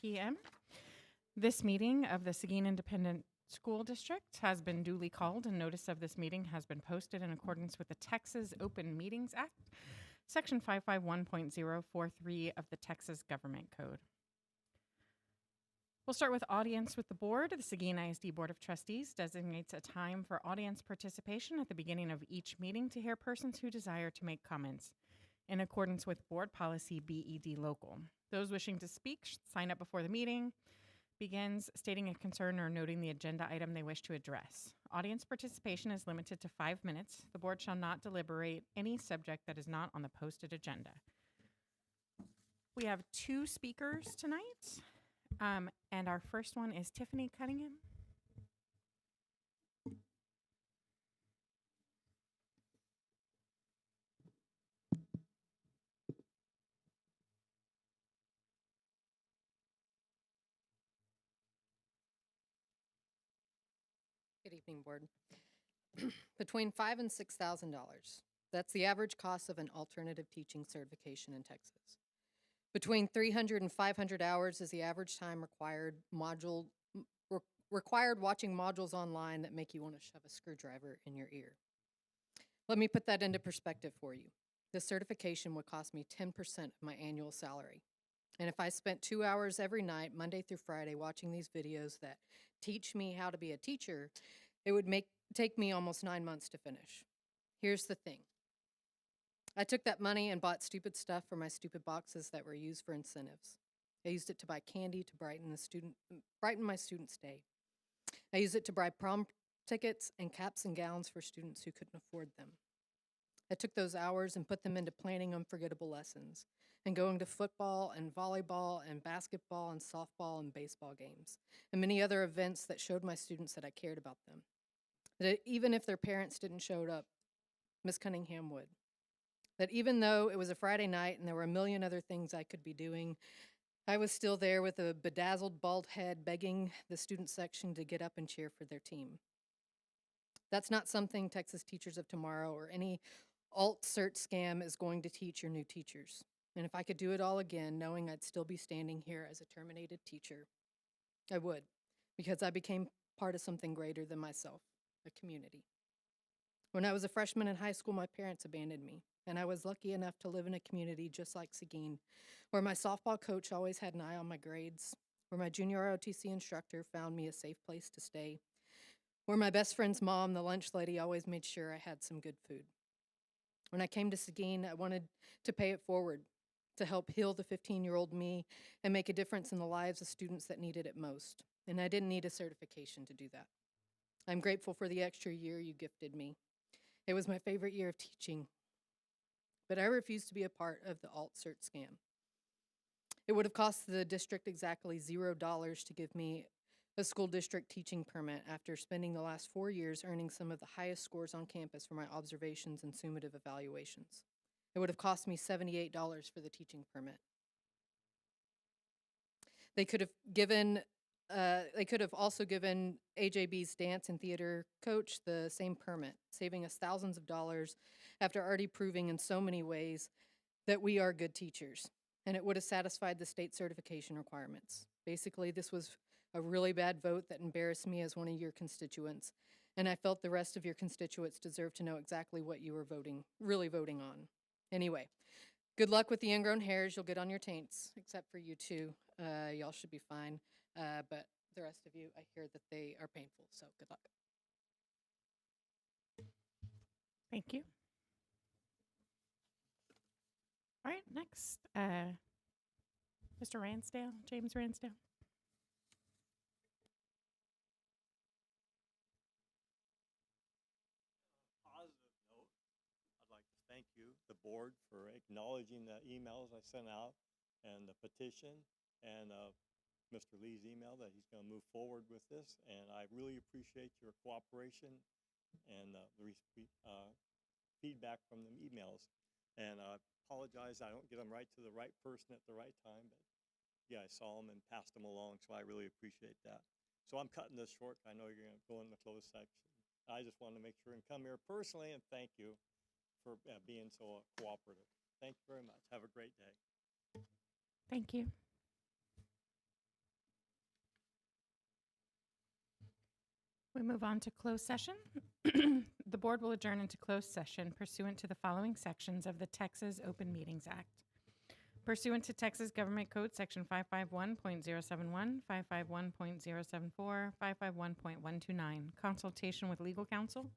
p.m. This meeting of the Seguin Independent School District has been duly called, and notice of this meeting has been posted in accordance with the Texas Open Meetings Act, Section 551.043 of the Texas Government Code. We'll start with audience with the board. The Seguin ISD Board of Trustees designates a time for audience participation at the beginning of each meeting to hear persons who desire to make comments in accordance with Board Policy BED Local. Those wishing to speak should sign up before the meeting begins, stating a concern or noting the agenda item they wish to address. Audience participation is limited to 5 minutes. The board shall not deliberate any subject that is not on the posted agenda. We have 2 speakers tonight, and our first one is Tiffany Cunningham. Good evening, board. Between $5,000 and $6,000. That's the average cost of an alternative teaching certification in Texas. Between 300 and 500 hours is the average time required watching modules online that make you want to shove a screwdriver in your ear. Let me put that into perspective for you. This certification would cost me 10% of my annual salary. And if I spent 2 hours every night, Monday through Friday, watching these videos that teach me how to be a teacher, it would take me almost 9 months to finish. Here's the thing. I took that money and bought stupid stuff for my stupid boxes that were used for incentives. I used it to buy candy to brighten my students' day. I used it to buy prom tickets and caps and gowns for students who couldn't afford them. I took those hours and put them into planning unforgettable lessons and going to football and volleyball and basketball and softball and baseball games and many other events that showed my students that I cared about them. That even if their parents didn't show up, Miss Cunningham would. That even though it was a Friday night and there were a million other things I could be doing, I was still there with a bedazzled bald head begging the student section to get up and cheer for their team. That's not something Texas Teachers of Tomorrow or any alt-cert scam is going to teach your new teachers. And if I could do it all again, knowing I'd still be standing here as a terminated teacher, I would, because I became part of something greater than myself, a community. When I was a freshman in high school, my parents abandoned me, and I was lucky enough to live in a community just like Seguin, where my softball coach always had an eye on my grades, where my junior ROTC instructor found me a safe place to stay, where my best friend's mom, the lunch lady, always made sure I had some good food. When I came to Seguin, I wanted to pay it forward, to help heal the 15-year-old me and make a difference in the lives of students that needed it most. And I didn't need a certification to do that. I'm grateful for the extra year you gifted me. It was my favorite year of teaching, but I refused to be a part of the alt-cert scam. It would have cost the district exactly $0 to give me a school district teaching permit after spending the last 4 years earning some of the highest scores on campus for my observations and summative evaluations. It would have cost me $78 for the teaching permit. They could have also given AJB's dance and theater coach the same permit, saving us thousands of dollars after already proving in so many ways that we are good teachers. And it would have satisfied the state certification requirements. Basically, this was a really bad vote that embarrassed me as one of your constituents. And I felt the rest of your constituents deserve to know exactly what you were really voting on. Anyway, good luck with the ingrown hairs. You'll get on your taints, except for you two. Y'all should be fine. But the rest of you, I hear that they are painful, so good luck. Thank you. All right, next, Mr. Ransdale, James Ransdale. Thank you, the board, for acknowledging the emails I sent out and the petition and Mr. Lee's email that he's going to move forward with this. And I really appreciate your cooperation and the feedback from the emails. And I apologize, I don't get them right to the right person at the right time, but yeah, I saw them and passed them along, so I really appreciate that. So I'm cutting this short. I know you're going to go in the closed section. I just wanted to make sure and come here personally and thank you for being so cooperative. Thank you very much. Have a great day. Thank you. We move on to closed session. The board will adjourn into closed session pursuant to the following sections of the Texas Open Meetings Act. Pursuant to Texas Government Code Section 551.071, 551.074, 551.129, consultation with legal counsel,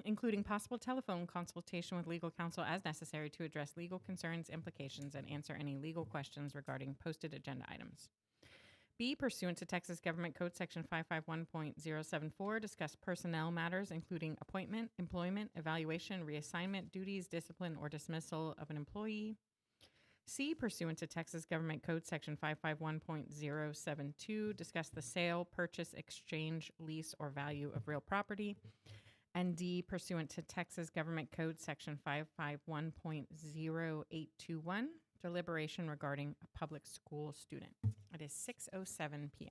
including possible telephone consultation with legal counsel as necessary to address legal concerns, implications, and answer any legal questions regarding posted agenda items. B, pursuant to Texas Government Code Section 551.074, discuss personnel matters, including appointment, employment, evaluation, reassignment, duties, discipline, or dismissal of an employee. C, pursuant to Texas Government Code Section 551.072, discuss the sale, purchase, exchange, lease, or value of real property. And D, pursuant to Texas Government Code Section 551.0821, deliberation regarding a public school student. It is 6:07 p.m.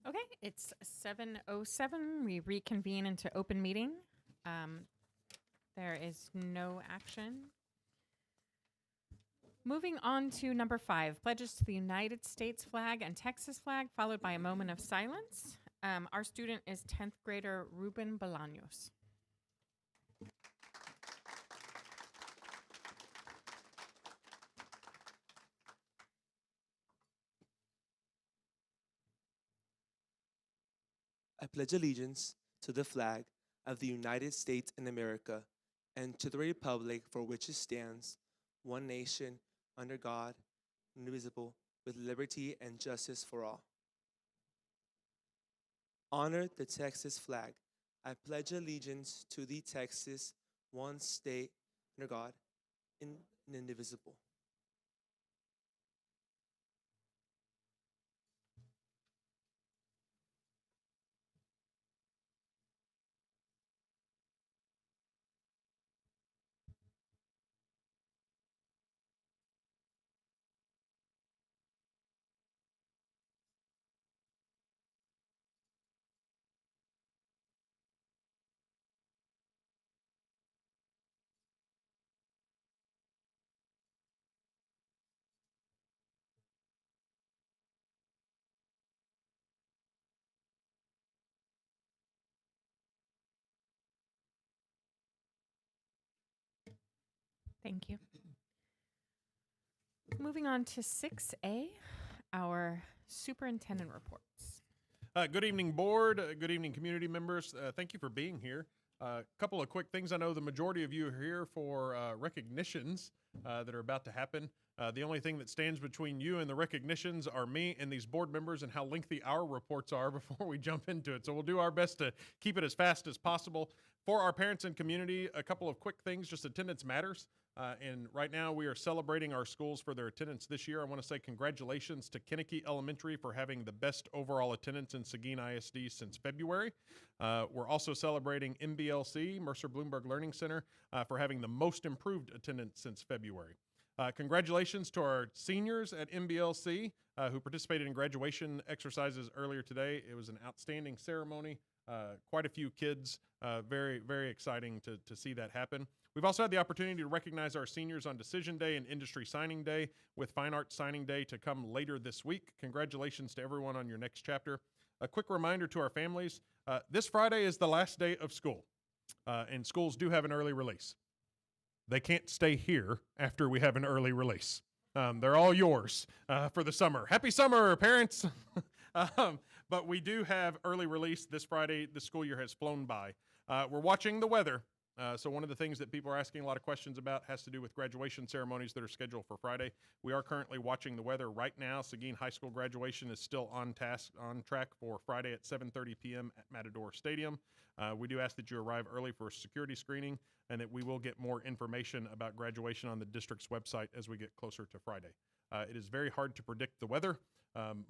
Okay, it's 7:07. We reconvene into open meeting. There is no action. Moving on to number 5, pledges to the United States flag and Texas flag, followed by a moment of silence. Our student is 10th grader Ruben Bolaños. I pledge allegiance to the flag of the United States in America and to the republic for which it stands, one nation, under God, indivisible, with liberty and justice for all. Honor the Texas flag. I pledge allegiance to the Texas, one state, under God, indivisible. Thank you. Moving on to 6A, our superintendent reports. Good evening, board. Good evening, community members. Thank you for being here. A couple of quick things. I know the majority of you are here for recognitions that are about to happen. The only thing that stands between you and the recognitions are me and these board members and how lengthy our reports are before we jump into it. So we'll do our best to keep it as fast as possible. For our parents and community, a couple of quick things. Just attendance matters. And right now we are celebrating our schools for their attendance this year. I want to say congratulations to Kinnicky Elementary for having the best overall attendance in Seguin ISD since February. We're also celebrating MBLC, Mercer Bloomberg Learning Center, for having the most improved attendance since February. Congratulations to our seniors at MBLC who participated in graduation exercises earlier today. It was an outstanding ceremony. Quite a few kids. Very, very exciting to see that happen. We've also had the opportunity to recognize our seniors on Decision Day and Industry Signing Day, with Fine Arts Signing Day to come later this week. Congratulations to everyone on your next chapter. A quick reminder to our families, this Friday is the last day of school, and schools do have an early release. They can't stay here after we have an early release. They're all yours for the summer. Happy summer, parents! But we do have early release this Friday. The school year has flown by. We're watching the weather. So one of the things that people are asking a lot of questions about has to do with graduation ceremonies that are scheduled for Friday. We are currently watching the weather right now. Seguin High School graduation is still on track for Friday at 7:30 p.m. at Matador Stadium. We do ask that you arrive early for a security screening and that we will get more information about graduation on the district's website as we get closer to Friday. It is very hard to predict the weather.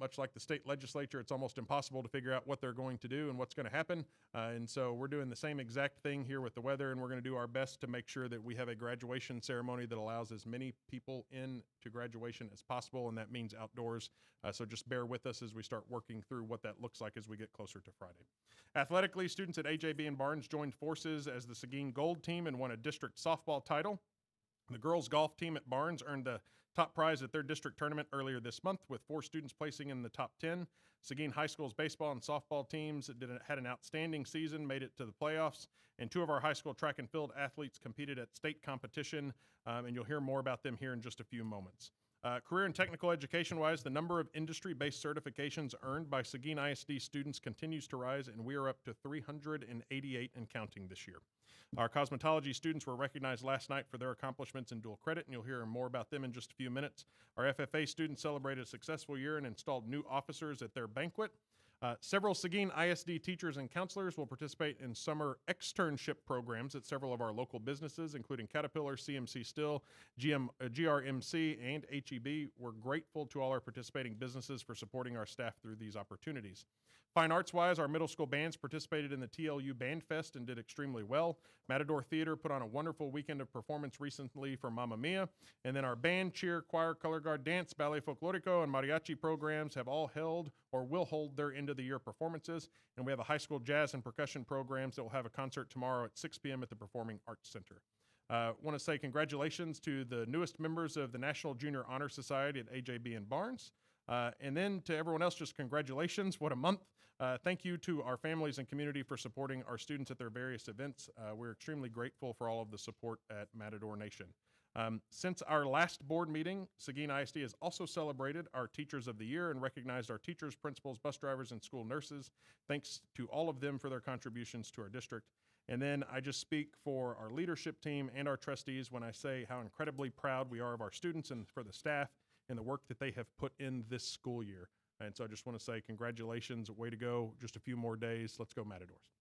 Much like the state legislature, it's almost impossible to figure out what they're going to do and what's going to happen. And so we're doing the same exact thing here with the weather, and we're going to do our best to make sure that we have a graduation ceremony that allows as many people in to graduation as possible, and that means outdoors. So just bear with us as we start working through what that looks like as we get closer to Friday. Athletically, students at AJB and Barnes joined forces as the Seguin Gold team and won a district softball title. The girls golf team at Barnes earned the top prize at their district tournament earlier this month, with 4 students placing in the top 10. Seguin High School's baseball and softball teams had an outstanding season, made it to the playoffs, and 2 of our high school track and field athletes competed at state competition, and you'll hear more about them here in just a few moments. Career and technical education-wise, the number of industry-based certifications earned by Seguin ISD students continues to rise, and we are up to 388 and counting this year. Our cosmetology students were recognized last night for their accomplishments in dual credit, and you'll hear more about them in just a few minutes. Our FFA students celebrated a successful year and installed new officers at their banquet. Several Seguin ISD teachers and counselors will participate in summer externship programs at several of our local businesses, including Caterpillar, CMC Still, GRMC, and HEB. We're grateful to all our participating businesses for supporting our staff through these opportunities. Fine arts-wise, our middle school bands participated in the TLU Band Fest and did extremely well. Matador Theater put on a wonderful weekend of performance recently for Mamma Mia. And then our band, cheer, choir, color guard, dance, ballet folklorico, and mariachi programs have all held or will hold their end-of-the-year performances. And we have a high school jazz and percussion programs that will have a concert tomorrow at 6 p.m. at the Performing Arts Center. Want to say congratulations to the newest members of the National Junior Honor Society at AJB and Barnes. And then to everyone else, just congratulations. What a month. Thank you to our families and community for supporting our students at their various events. We're extremely grateful for all of the support at Matador Nation. Since our last board meeting, Seguin ISD has also celebrated our Teachers of the Year and recognized our teachers, principals, bus drivers, and school nurses. Thanks to all of them for their contributions to our district. And then I just speak for our leadership team and our trustees when I say how incredibly proud we are of our students and for the staff and the work that they have put in this school year. And so I just want to say congratulations, way to go, just a few more days. Let's go Matadors.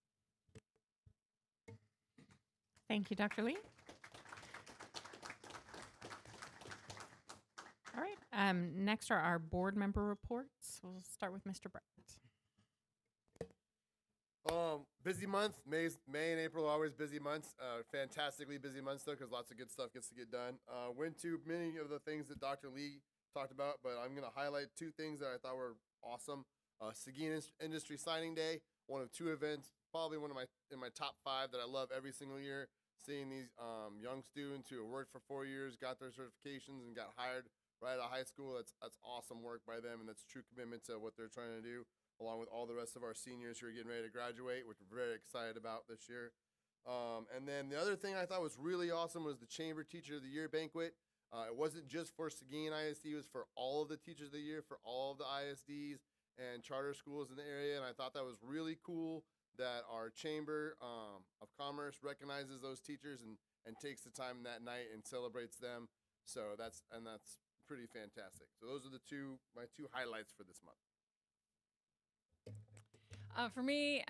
Thank you, Dr. Lee. All right, next are our board member reports. We'll start with Mr. Brett. Busy month. May and April are always busy months. Fantastically busy months though, because lots of good stuff gets to get done. Went to many of the things that Dr. Lee talked about, but I'm going to highlight two things that I thought were awesome. Seguin Industry Signing Day, one of two events, probably one of my top 5 that I love every single year. Seeing these young students who have worked for 4 years, got their certifications, and got hired right out of high school. That's awesome work by them, and that's true commitment to what they're trying to do, along with all the rest of our seniors who are getting ready to graduate, which we're very excited about this year. And then the other thing I thought was really awesome was the Chamber Teacher of the Year banquet. It wasn't just for Seguin ISD, it was for all of the Teachers of the Year, for all of the ISDs and charter schools in the area. And I thought that was really cool that our Chamber of Commerce recognizes those teachers and takes the time that night and celebrates them. So that's pretty fantastic. So those are my two highlights for this month. For me,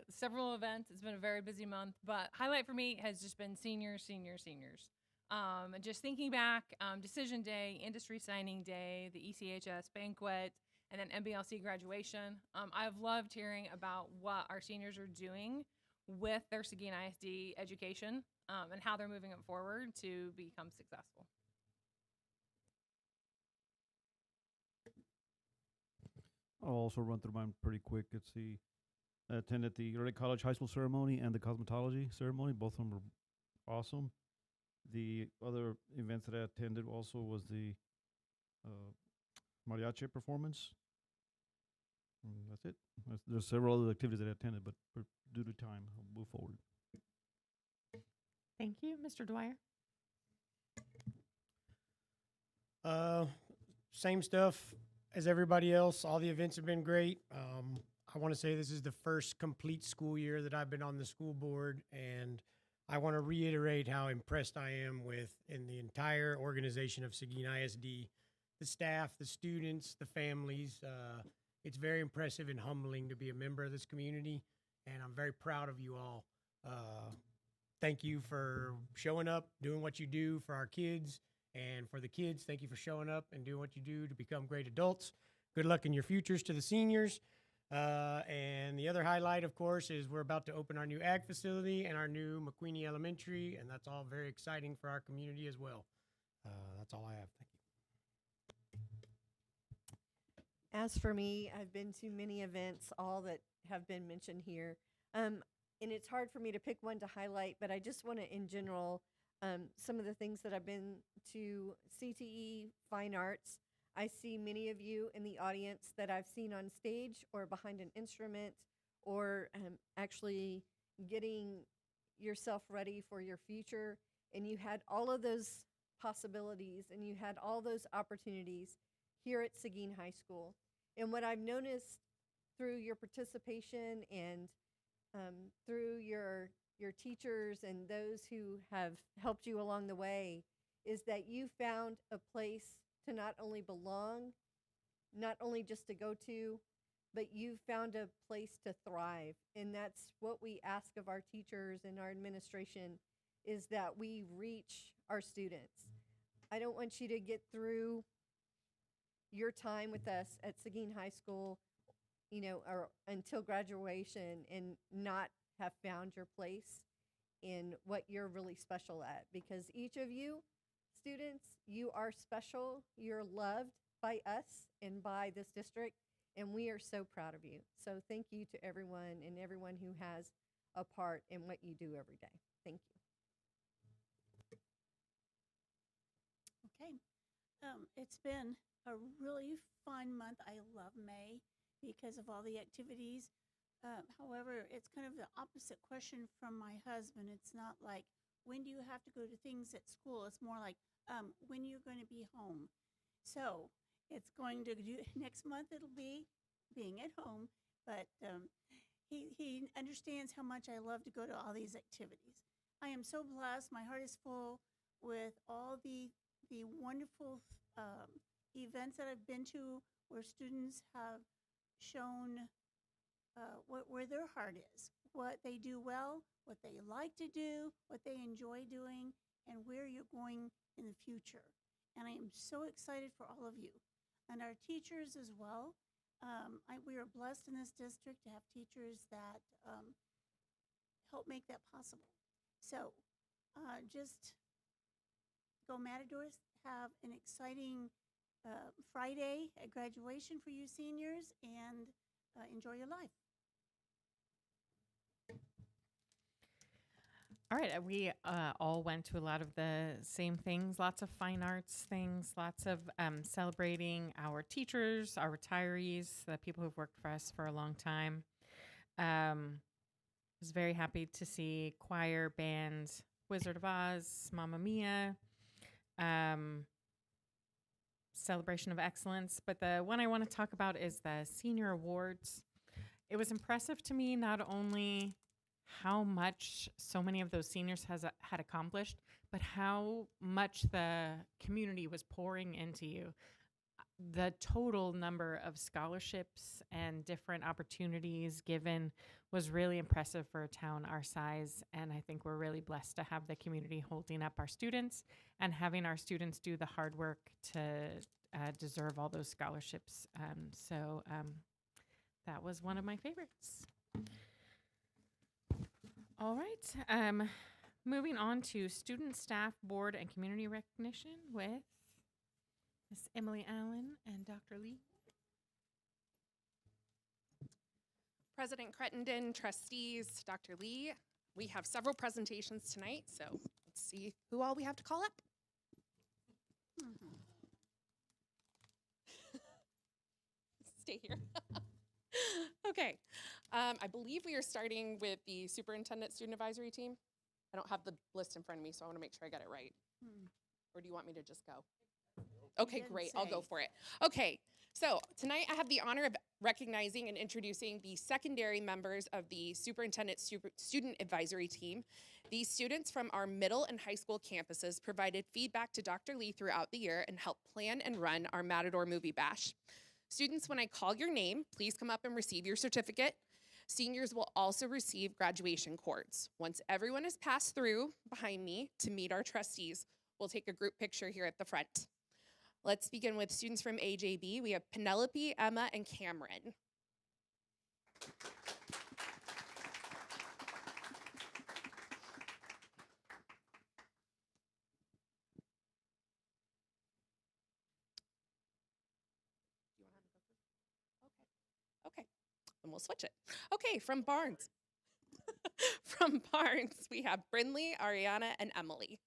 several events. It's been a very busy month, but highlight for me has just been seniors. Just thinking back, Decision Day, Industry Signing Day, the ECHS banquet, and then MBLC graduation. I've loved hearing about what our seniors are doing with their Seguin ISD education and how they're moving it forward to become successful. I'll also run through mine pretty quick. I attended the early college high school ceremony and the cosmetology ceremony. Both of them were awesome. The other events that I attended also was the mariachi performance. And that's it. There's several other activities that I attended, but due to time, I'll move forward. Thank you, Mr. Dwyer. Same stuff as everybody else. All the events have been great. I want to say this is the first complete school year that I've been on the school board, and I want to reiterate how impressed I am in the entire organization of Seguin ISD, the staff, the students, the families. It's very impressive and humbling to be a member of this community, and I'm very proud of you all. Thank you for showing up, doing what you do for our kids, and for the kids, thank you for showing up and doing what you do to become great adults. Good luck in your futures to the seniors. And the other highlight, of course, is we're about to open our new ag facility and our new McQueenie Elementary, and that's all very exciting for our community as well. That's all I have. Thank you. As for me, I've been to many events, all that have been mentioned here. And it's hard for me to pick one to highlight, but I just want to, in general, some of the things that I've been to: CTE, Fine Arts. I see many of you in the audience that I've seen on stage or behind an instrument, or actually getting yourself ready for your future. And you had all of those possibilities and you had all those opportunities here at Seguin High School. And what I've noticed through your participation and through your teachers and those who have helped you along the way is that you found a place to not only belong, not only just to go to, but you found a place to thrive. And that's what we ask of our teachers and our administration, is that we reach our students. I don't want you to get through your time with us at Seguin High School or until graduation and not have found your place in what you're really special at, because each of you students, you are special, you're loved by us and by this district, and we are so proud of you. So thank you to everyone and everyone who has a part in what you do every day. Thank you. Okay. It's been a really fun month. I love May because of all the activities. However, it's kind of the opposite question from my husband. It's not like, when do you have to go to things at school? It's more like, when you're going to be home. So it's going to do, next month it'll be being at home, but he understands how much I love to go to all these activities. I am so blessed. My heart is full with all the wonderful events that I've been to, where students have shown where their heart is, what they do well, what they like to do, what they enjoy doing, and where you're going in the future. And I am so excited for all of you and our teachers as well. We are blessed in this district to have teachers that help make that possible. So just go Matadors. Have an exciting Friday at graduation for you seniors, and enjoy your life. All right, we all went to a lot of the same things, lots of fine arts things, lots of celebrating our teachers, our retirees, the people who've worked for us for a long time. Was very happy to see choir, band, Wizard of Oz, Mamma Mia, celebration of excellence. But the one I want to talk about is the senior awards. It was impressive to me not only how much so many of those seniors had accomplished, but how much the community was pouring into you. The total number of scholarships and different opportunities given was really impressive for a town our size, and I think we're really blessed to have the community holding up our students and having our students do the hard work to deserve all those scholarships. So that was one of my favorites. All right. Moving on to student, staff, board, and community recognition with Miss Emily Allen and Dr. Lee. President Crittenden, trustees, Dr. Lee, we have several presentations tonight, so let's see who all we have to call up. Stay here. Okay. I believe we are starting with the superintendent student advisory team. I don't have the list in front of me, so I want to make sure I get it right. Or do you want me to just go? Okay, didn't great. I'll go say. for it. Okay, so tonight I have the honor of recognizing and introducing the secondary members of the superintendent student advisory team. These students from our middle and high school campuses provided feedback to Dr. Lee throughout the year and helped plan and run our Matador Movie Bash. Students, when I call your name, please come up and receive your certificate. Seniors will also receive graduation cords. Once everyone has passed through behind me to meet our trustees, we'll take a group picture here at the front. Let's begin with students from AJB. We have Penelope, Emma, and Cameron. Okay, and we'll switch it. Okay, from Barnes. From Barnes, we have Brindley, Ariana, and Emily.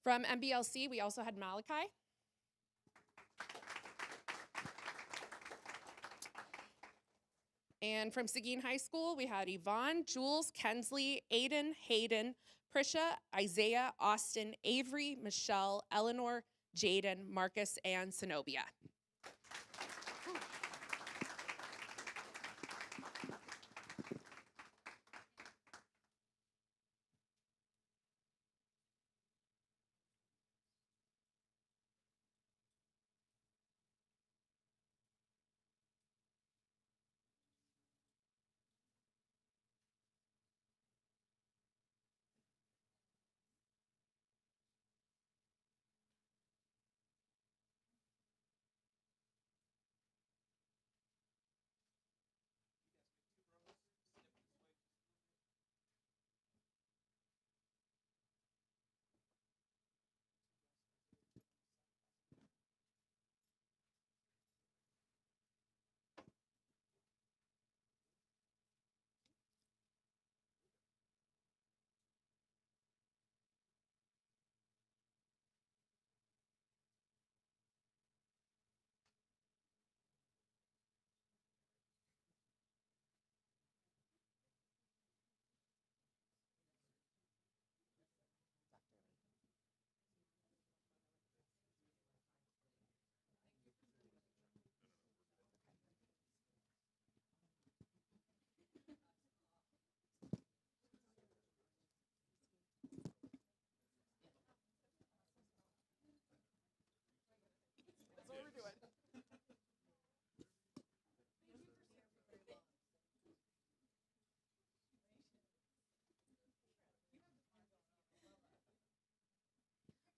From MBLC, we also had Malachi. And from Seguin High School, we had Yvonne, Jules, Kensley, Aiden, Hayden, Prisha, Isaiah, Austin, Avery, Michelle, Eleanor, Jaden, Marcus, and Zenobia.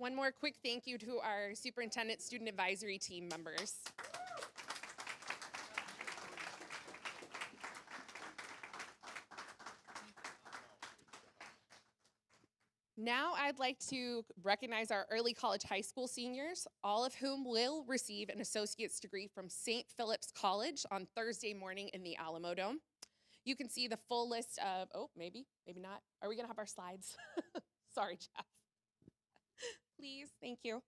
One more quick thank you to our superintendent student advisory team members. Now I'd like to recognize our early college high school seniors, all of whom will receive an associate's degree from St. Philip's College on Thursday morning in the Alamo Dome. You can see the full list of, oh, maybe not. Are we gonna have our slides? Sorry, Jeff. Please, thank you.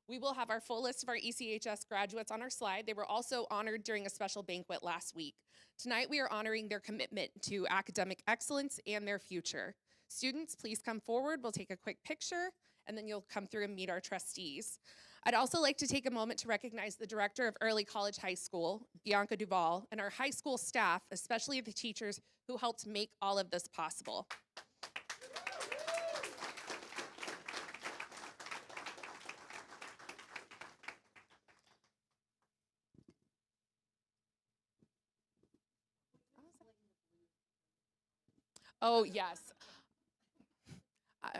We will have our full list of our ECHS graduates on our slide. They were also honored during a special banquet last week. Tonight, we are honoring their commitment to academic excellence and their future. Students, please come forward. We'll take a quick picture, and then you'll come through and meet our trustees. I'd also like to take a moment to recognize the director of Early College High School, Bianca Duval, and our high school staff, especially the teachers who helped make all of this possible. Oh, yes.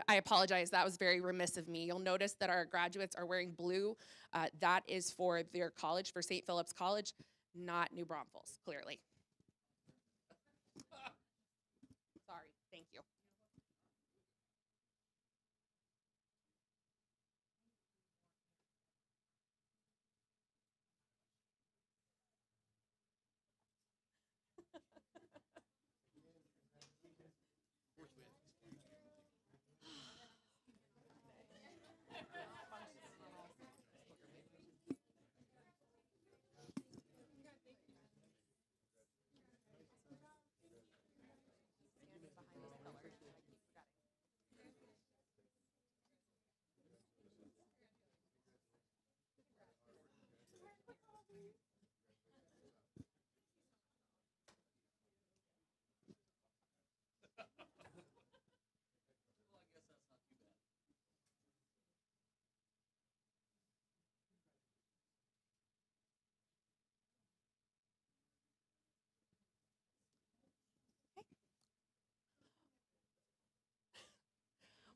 I apologize. That was very remiss of me. You'll notice that our graduates are wearing blue. That is for their college, for St. Philip's College, not New Braunfels, clearly. Sorry. Thank you.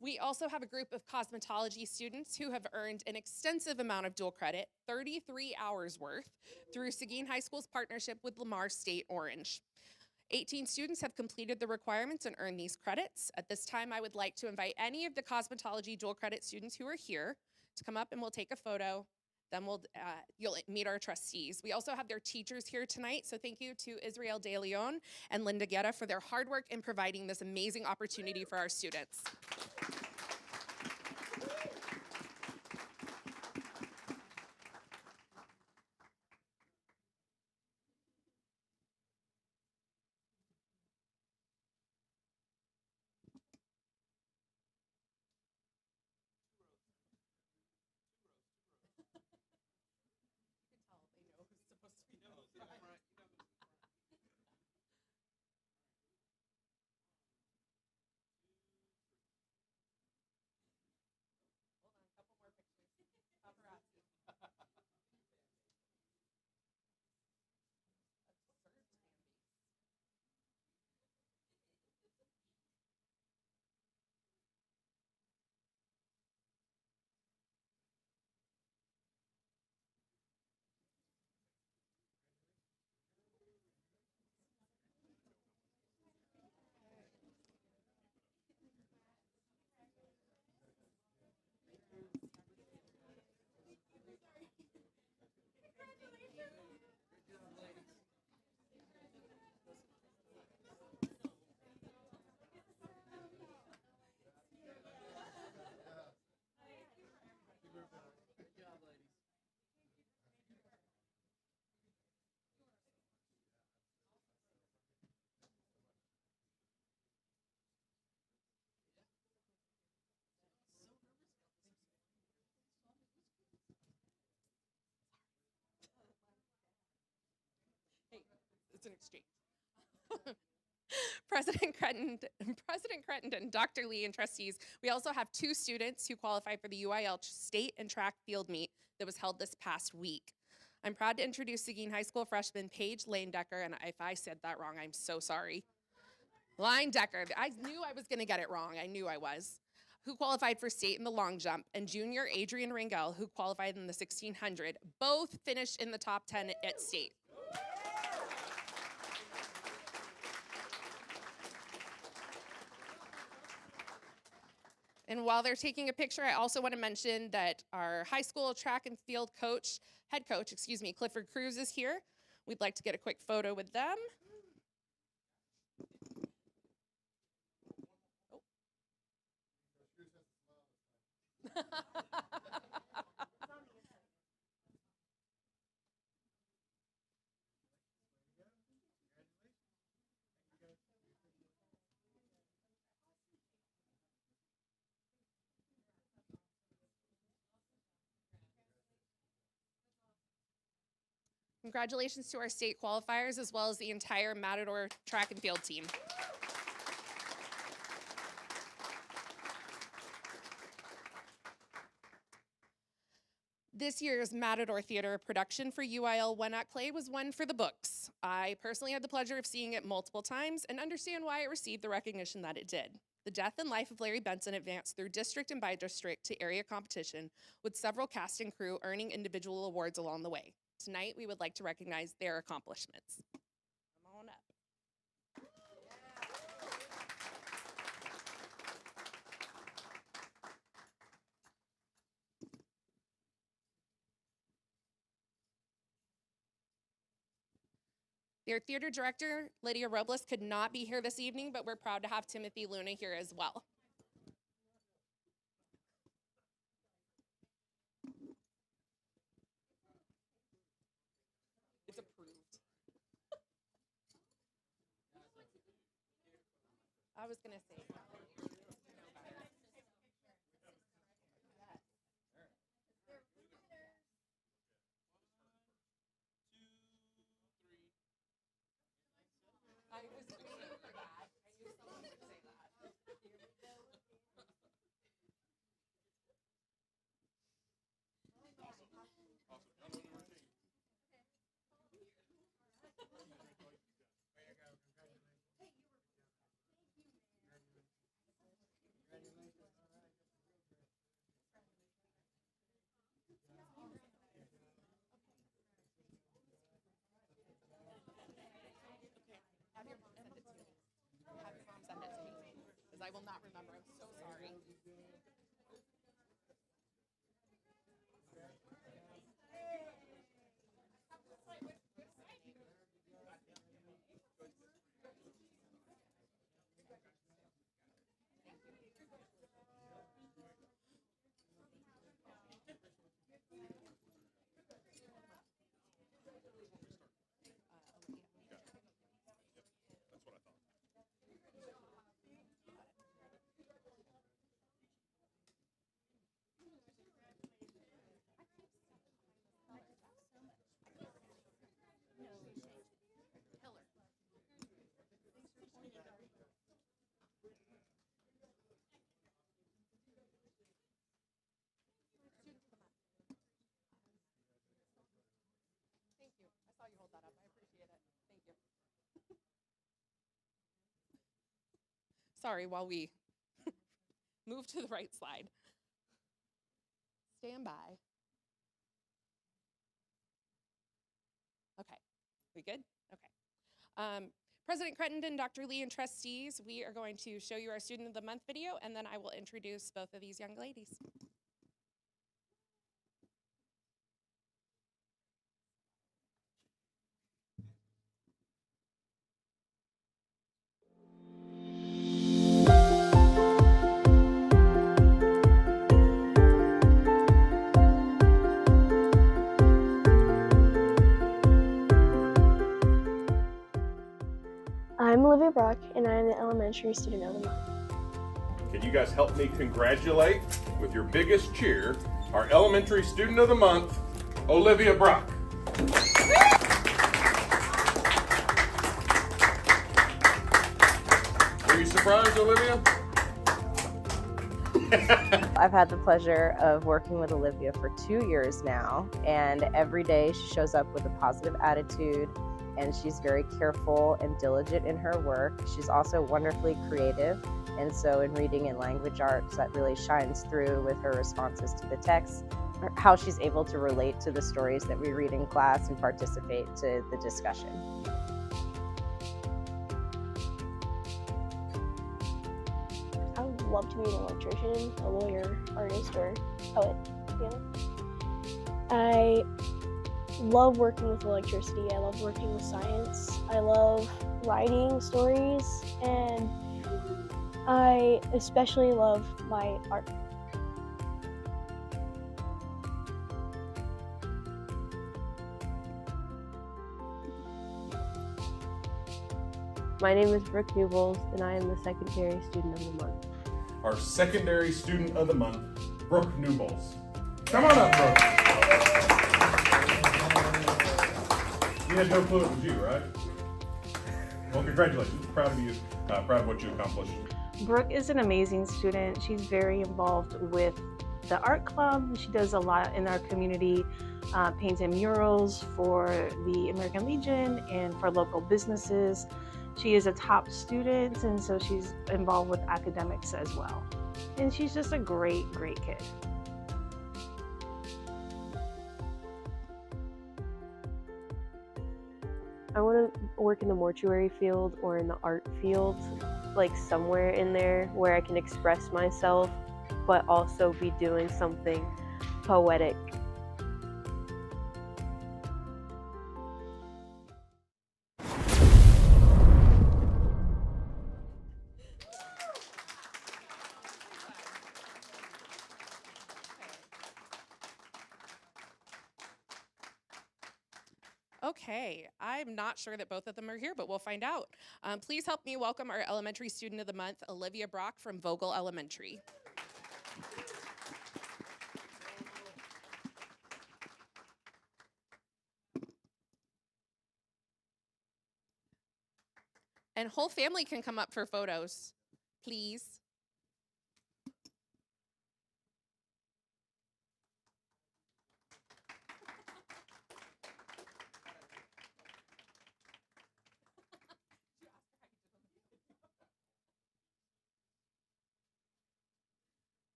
We also have a group of cosmetology students who have earned an extensive amount of dual credit, 33 hours worth, through Seguin High School's partnership with Lamar State Orange. 18 students have completed the requirements and earned these credits. At this time, I would like to invite any of the cosmetology dual credit students who are here to come up and we'll take a photo. Then you'll meet our trustees. We also have their teachers here tonight, so thank you to Israel De Leon and Linda Guerra for their hard work in providing this amazing opportunity for our students. It's an exchange. President Crittenden, Dr. Lee, and trustees, we also have 2 students who qualify for the UIL state and track field meet that was held this past week. I'm proud to introduce Seguin High School freshman Paige Lane-Decker, and if I said that wrong, I'm so sorry. Line-Decker, I knew I was gonna get it wrong. I knew I was. who qualified for state in the long jump, and junior Adrian Rangel, who qualified in the 1600, both finished in the top 10 at state. And while they're taking a picture, I also want to mention that our high school track and field head coach, Clifford Cruz is here. We'd like to get a quick photo with them. Congratulations to our state qualifiers, as well as the entire Matador track and field team. This year's Matador Theater production for UIL One Act Play was one for the books. I personally had the pleasure of seeing it multiple times and understand why it received the recognition that it did. The death and life of Larry Benson advanced through district and by district to area competition, with several cast and crew earning individual awards along the way. Tonight, we would like to recognize their accomplishments. Come on up. Their theater director, Lydia Robles, could not be here this evening, but we're proud to have Timothy Luna here as well. It's approved. I was gonna say. I was waiting for that. I knew someone would say that. Have your mom send it to me. Have your mom send it to me, because I will not remember. I'm so sorry. Thank you. I saw you hold that up. I appreciate it. Thank you. Sorry, while we move to the right slide. Stand by. Okay, we good? Okay. President Crittenden, Dr. Lee, and trustees, we are going to show you our Student of the Month video, and then I will introduce both of these young ladies. I'm Olivia Brock, and I'm the Elementary Student of the Month. Can you guys help me congratulate with your biggest cheer our Elementary Student of the Month, Olivia Brock. Were you surprised, Olivia? I've had the pleasure of working with Olivia for 2 years now, and every day she shows up with a positive attitude, and she's very careful and diligent in her work. She's also wonderfully creative, And so in reading and language arts, that really shines through with her responses to the text, how she's able to relate to the stories that we read in class and participate to the discussion. I would love to be an electrician, a lawyer, artist, or poet. Yeah. I love working with electricity. I love working with science. I love writing stories, and I especially love my art. My name is Brooke Newbolls, and I am the Secondary Student of the Month. Our Secondary Student of the Month, Brooke Newbolls. Come on up, Brooke. You had no clue it was you, right? Well, congratulations. Proud of you. Proud of what you accomplished. Brooke is an amazing student. She's very involved with the art club. She does a lot in our community, painting murals for the American Legion and for local businesses. She is a top student, and so she's involved with academics as well. And she's just a great, great kid. I want to work in the mortuary field or in the art field, like somewhere in there where I can express myself, but also be doing something poetic. Okay, I'm not sure that both of them are here, but we'll find out. Please help me welcome our Elementary Student of the Month, Olivia Brock from Vogel Elementary. And whole family can come up for photos, please.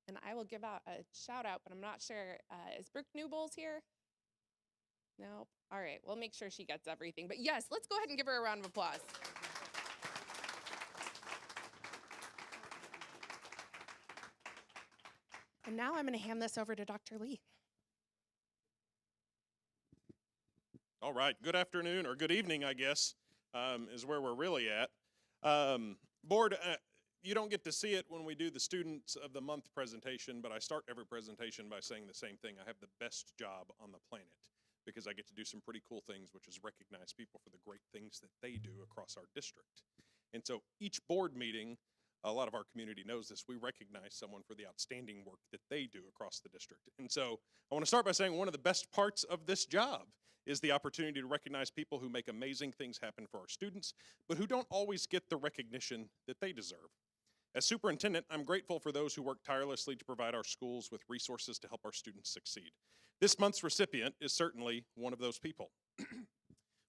And I will give out a shout out, but I'm not sure. Is Brooke Newbolls here? No? All right, we'll make sure she gets everything. But yes, let's go ahead and give her a round of applause. And now I'm going to hand this over to Dr. Lee. All right, good afternoon, or good evening, I guess, is where we're really at. Board, you don't get to see it when we do the Students of the Month presentation, but I start every presentation by saying the same thing. I have the best job on the planet because I get to do some pretty cool things, which is recognize people for the great things that they do across our district. And so each board meeting, a lot of our community knows this, we recognize someone for the outstanding work that they do across the district. And so I want to start by saying one of the best parts of this job is the opportunity to recognize people who make amazing things happen for our students, but who don't always get the recognition that they deserve. As superintendent, I'm grateful for those who work tirelessly to provide our schools with resources to help our students succeed. This month's recipient is certainly one of those people.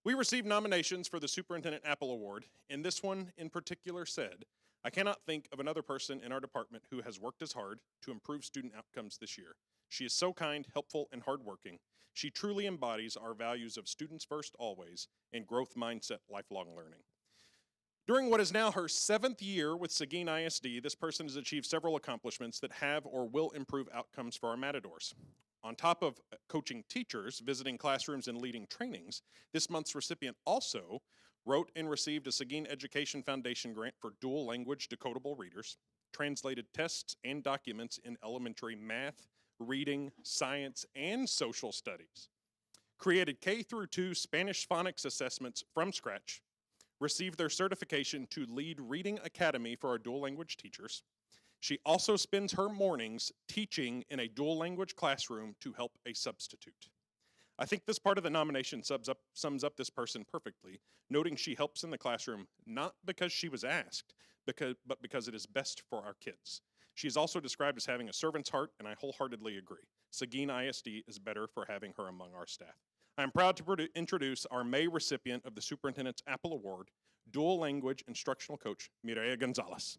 We received nominations for the Superintendent Apple Award, and this one in particular said, I cannot think of another person in our department who has worked as hard to improve student outcomes this year. She is so kind, helpful, and hardworking. She truly embodies our values of students first always and growth mindset lifelong learning. During what is now her 7th year with Seguin ISD, this person has achieved several accomplishments that have or will improve outcomes for our Matadors. On top of coaching teachers, visiting classrooms, and leading trainings, this month's recipient also wrote and received a Seguin Education Foundation grant for dual language decodable readers, translated tests and documents in elementary math, reading, science, and social studies, created K through 2 Spanish phonics assessments from scratch, received their certification to lead Reading Academy for our dual language teachers. She also spends her mornings teaching in a dual language classroom to help a substitute. I think this part of the nomination sums up this person perfectly, noting she helps in the classroom not because she was asked, but because it is best for our kids. She is also described as having a servant's heart, and I wholeheartedly agree. Seguin ISD is better for having her among our staff. I am proud to introduce our May recipient of the Superintendent's Apple Award, dual language instructional coach, Mireya Gonzalez.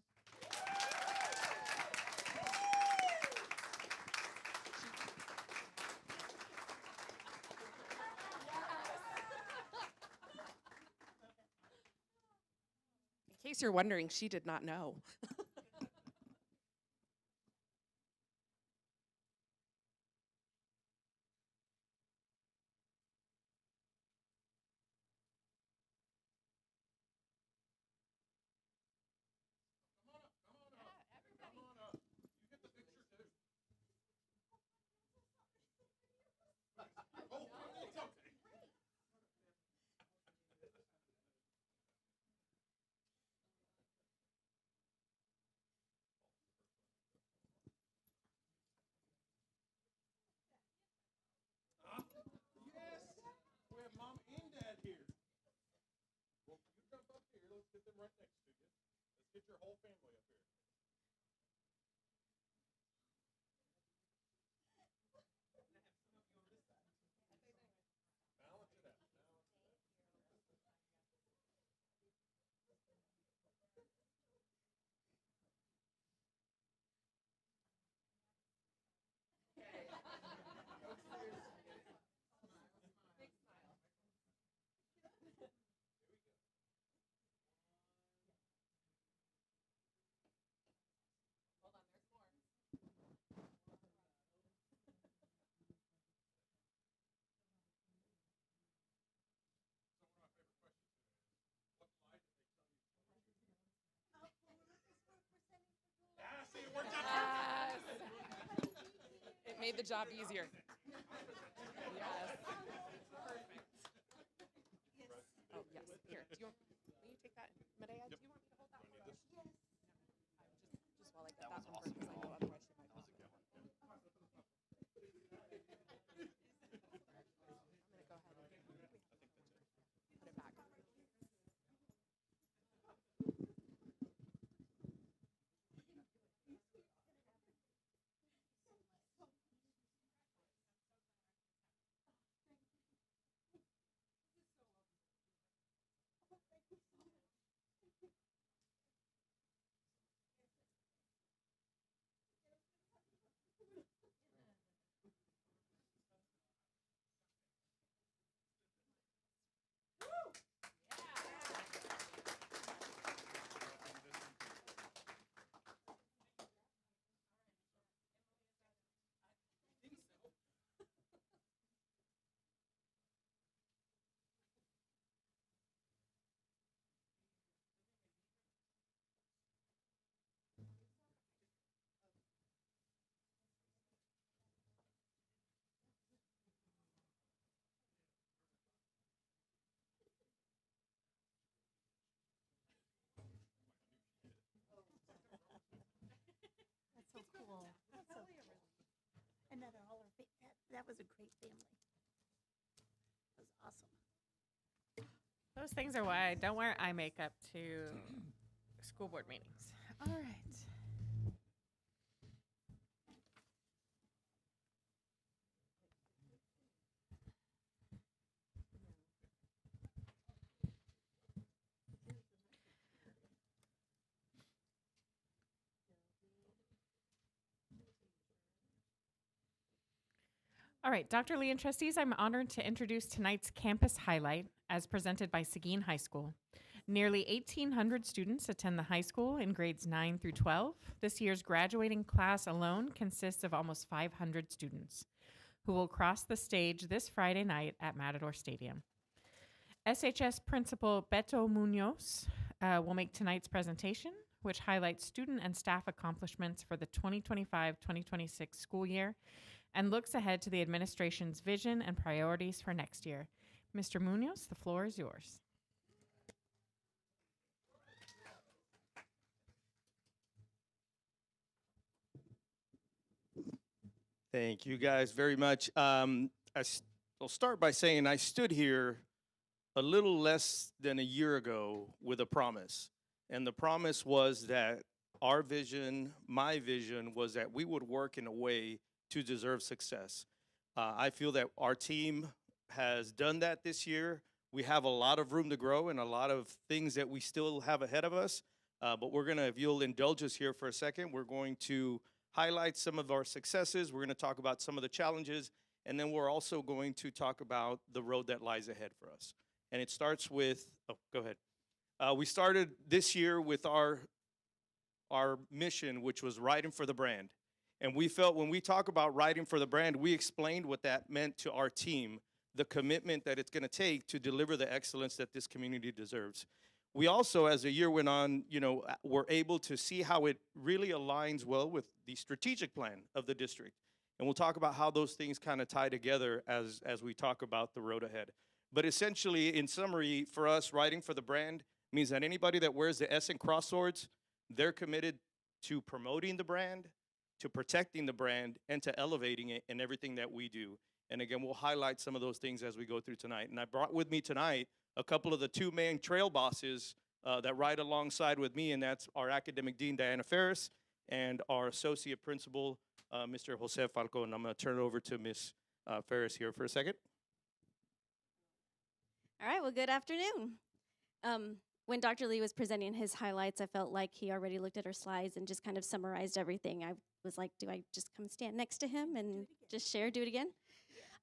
In case you're wondering, she did not know. Get them right next to you. Let's get your whole family up here. Balance it out. It made the job easier. Yes. Perfect. Oh, yes. Here, will you take that? Medea, do you want me to hold that one? Yes. Just while I get that one first, because I know otherwise she might not. I'm going to go ahead and put it back. That's so cool. That's so cool. Another that was a great family. That was awesome. Those things are why I don't wear eye makeup to school board meetings. All right. All right, Dr. Lee and trustees, I'm honored to introduce tonight's campus highlight as presented by Seguin High School. Nearly 1,800 students attend the high school in grades 9 through 12. This year's graduating class alone consists of almost 500 students who will cross the stage this Friday night at Matador Stadium. SHS Principal Beto Munoz will make tonight's presentation, which highlights student and staff accomplishments for the 2025-2026 school year and looks ahead to the administration's vision and priorities for next year. Mr. Munoz, the floor is yours. Thank you guys very much. I'll start by saying I stood here a little less than a year ago with a promise. And the promise was that our vision, my vision, was that we would work in a way to deserve success. I feel that our team has done that this year. We have a lot of room to grow and a lot of things that we still have ahead of us. But we're going to, if you'll indulge us here for a second, we're going to highlight some of our successes. We're going to talk about some of the challenges, and then we're also going to talk about the road that lies ahead for us. And it starts with, oh, go ahead. We started this year with our mission, which was writing for the brand. And we felt when we talk about writing for the brand, we explained what that meant to our team, the commitment that it's going to take to deliver the excellence that this community deserves. We also, as the year went on, were able to see how it really aligns well with the strategic plan of the district. And we'll talk about how those things kind of tie together as we talk about the road ahead. But essentially, in summary, for us, writing for the brand means that anybody that wears the S and cross swords, they're committed to promoting the brand, to protecting the brand, and to elevating it in everything that we do. And again, we'll highlight some of those things as we go through tonight. And I brought with me tonight a couple of the two main trail bosses that ride alongside with me, and that's our academic dean, Diana Ferris, and our associate principal, Mr. Jose Falco. And I'm going to turn it over to Ms. Ferris here for a second. All right, well, good afternoon. When Dr. Lee was presenting his highlights, I felt like he already looked at our slides and just kind of summarized everything. I was like, do I just come stand next to him and just share, do it again?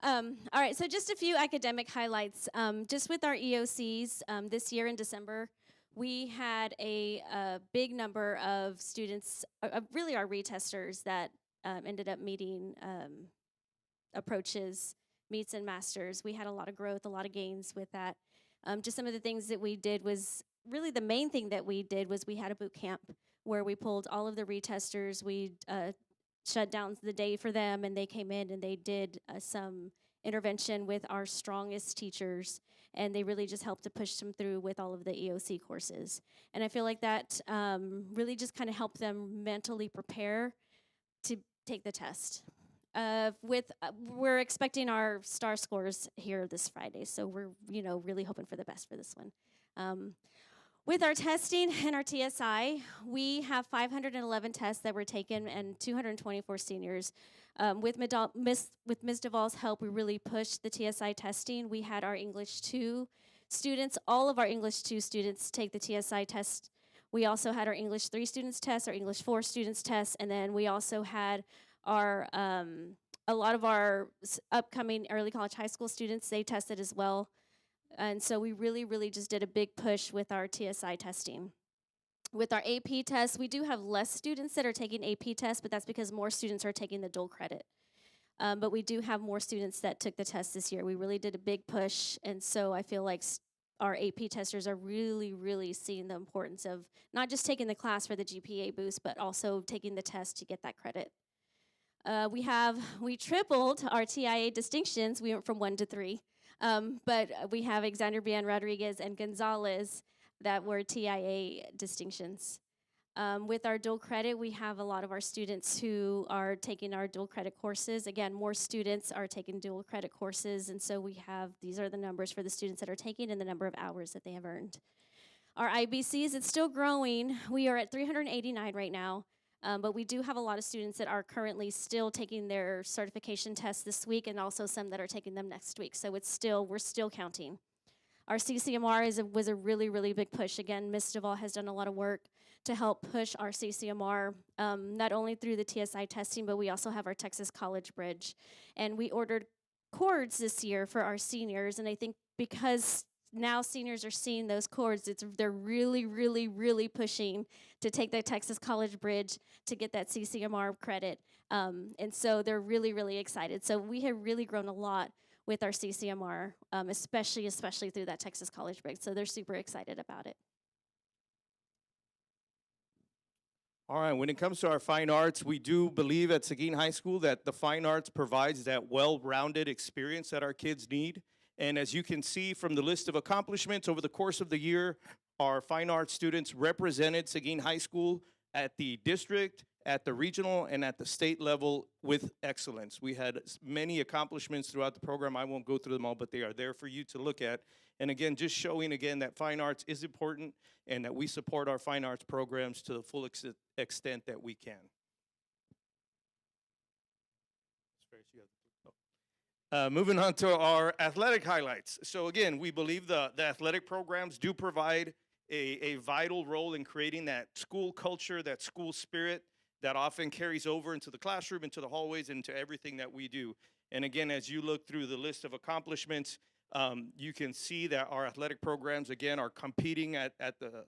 All right, so just a few academic highlights. Just with our EOCs, this year in December, we had a big number of students, really our retesters that ended up meeting approaches, meets, and masters. We had a lot of growth, a lot of gains with that. Just some of the things that we did was, really the main thing that we did was we had a boot camp where we pulled all of the retesters. We shut down the day for them, and they came in and they did some intervention with our strongest teachers, and they really just helped to push them through with all of the EOC courses. And I feel like that really just kind of helped them mentally prepare to take the test. We're expecting our STAR scores here this Friday, so we're really hoping for the best for this one. With our testing and our TSI, we have 511 tests that were taken and 224 seniors. With Ms. Duvall's help, we really pushed the TSI testing. We had our English 2 students, all of our English 2 students take the TSI test. We also had our English 3 students test, our English 4 students test, and then we also had our a lot of our upcoming early college high school students, they tested as well. And so we really, really just did a big push with our TSI testing. With our AP tests, we do have less students that are taking AP tests, but that's because more students are taking the dual credit. But we do have more students that took the test this year. We really did a big push, and so I feel like our AP testers are really, really seeing the importance of not just taking the class for the GPA boost, but also taking the test to get that credit. We tripled our TIA distinctions. We went from 1 to 3. But we have Alexander Bian Rodriguez and Gonzalez that were TIA distinctions. With our dual credit, we have a lot of our students who are taking our dual credit courses. Again, more students are taking dual credit courses, and so these are the numbers for the students that are taking and the number of hours that they have earned. Our IBCs, it's still growing. We are at 389 right now. But we do have a lot of students that are currently still taking their certification tests this week, and also some that are taking them next week. So we're still counting. Our CCMR was a really, really big push. Again, Ms. Duvall has done a lot of work to help push our CCMR, not only through the TSI testing, but we also have our Texas College Bridge. And we ordered cords this year for our seniors, and I think because now seniors are seeing those cords, they're really, really, really pushing to take that Texas College Bridge to get that CCMR credit. And so they're really, really excited. So we have really grown a lot with our CCMR, especially through that Texas College Bridge. So they're super excited about it. All right, when it comes to our fine arts, we do believe at Seguin High School that the fine arts provides that well-rounded experience that our kids need. And as you can see from the list of accomplishments over the course of the year, our fine arts students represented Seguin High School at the district, at the regional, and at the state level with excellence. We had many accomplishments throughout the program. I won't go through them all, but they are there for you to look at. And again, just showing again that fine arts is important and that we support our fine arts programs to the full extent that we can. Moving on to our athletic highlights. So again, we believe the athletic programs do provide a vital role in creating that school culture, that school spirit that often carries over into the classroom, into the hallways, into everything that we do. And again, as you look through the list of accomplishments, you can see that our athletic programs, again, are competing at the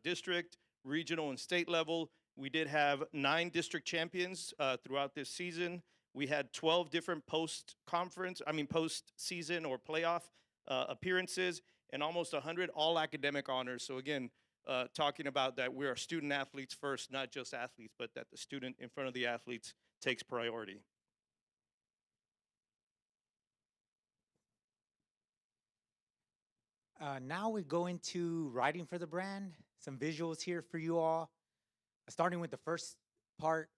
district, regional, and state level. We did have 9 district champions throughout this season. We had 12 different post-season or playoff appearances, and almost 100 all-academic honors. So again, talking about that we are student athletes first, not just athletes, but that the student in front of the athletes takes priority. Now we go into writing for the brand. Some visuals here for you all. Starting with the first part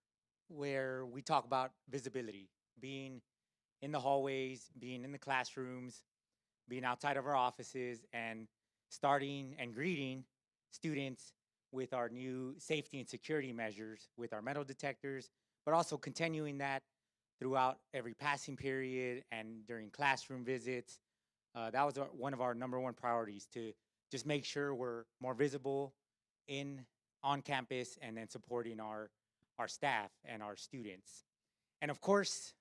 where we talk about visibility, being in the hallways, being in the classrooms, being outside of our offices, and starting and greeting students with our new safety and security measures with our metal detectors, but also continuing that throughout every passing period and during classroom visits. That was one of our #1 priorities, to just make sure we're more visible on campus and then supporting our staff and our students. And of course,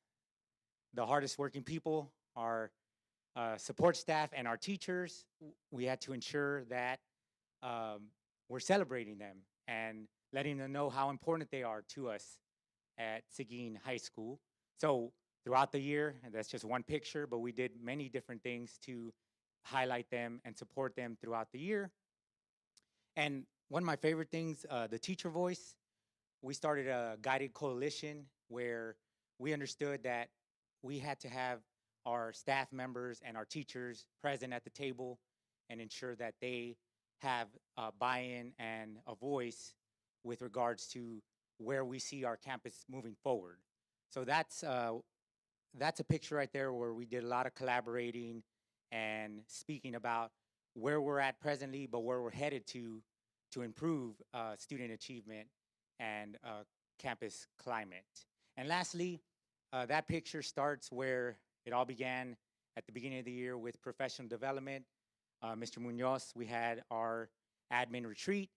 the hardest working people, our support staff and our teachers. We had to ensure that we're celebrating them and letting them know how important they are to us at Seguin High School. So throughout the year, and that's just one picture, but we did many different things to highlight them and support them throughout the year. And one of my favorite things, the teacher voice. We started a guided coalition where we understood that we had to have our staff members and our teachers present at the table and ensure that they have a buy-in and a voice with regards to where we see our campus moving forward. So that's a picture right there where we did a lot of collaborating and speaking about where we're at presently, but where we're headed to improve student achievement and campus climate. And lastly, that picture starts where it all began at the beginning of the year with professional development. Mr. Munoz, we had our admin retreat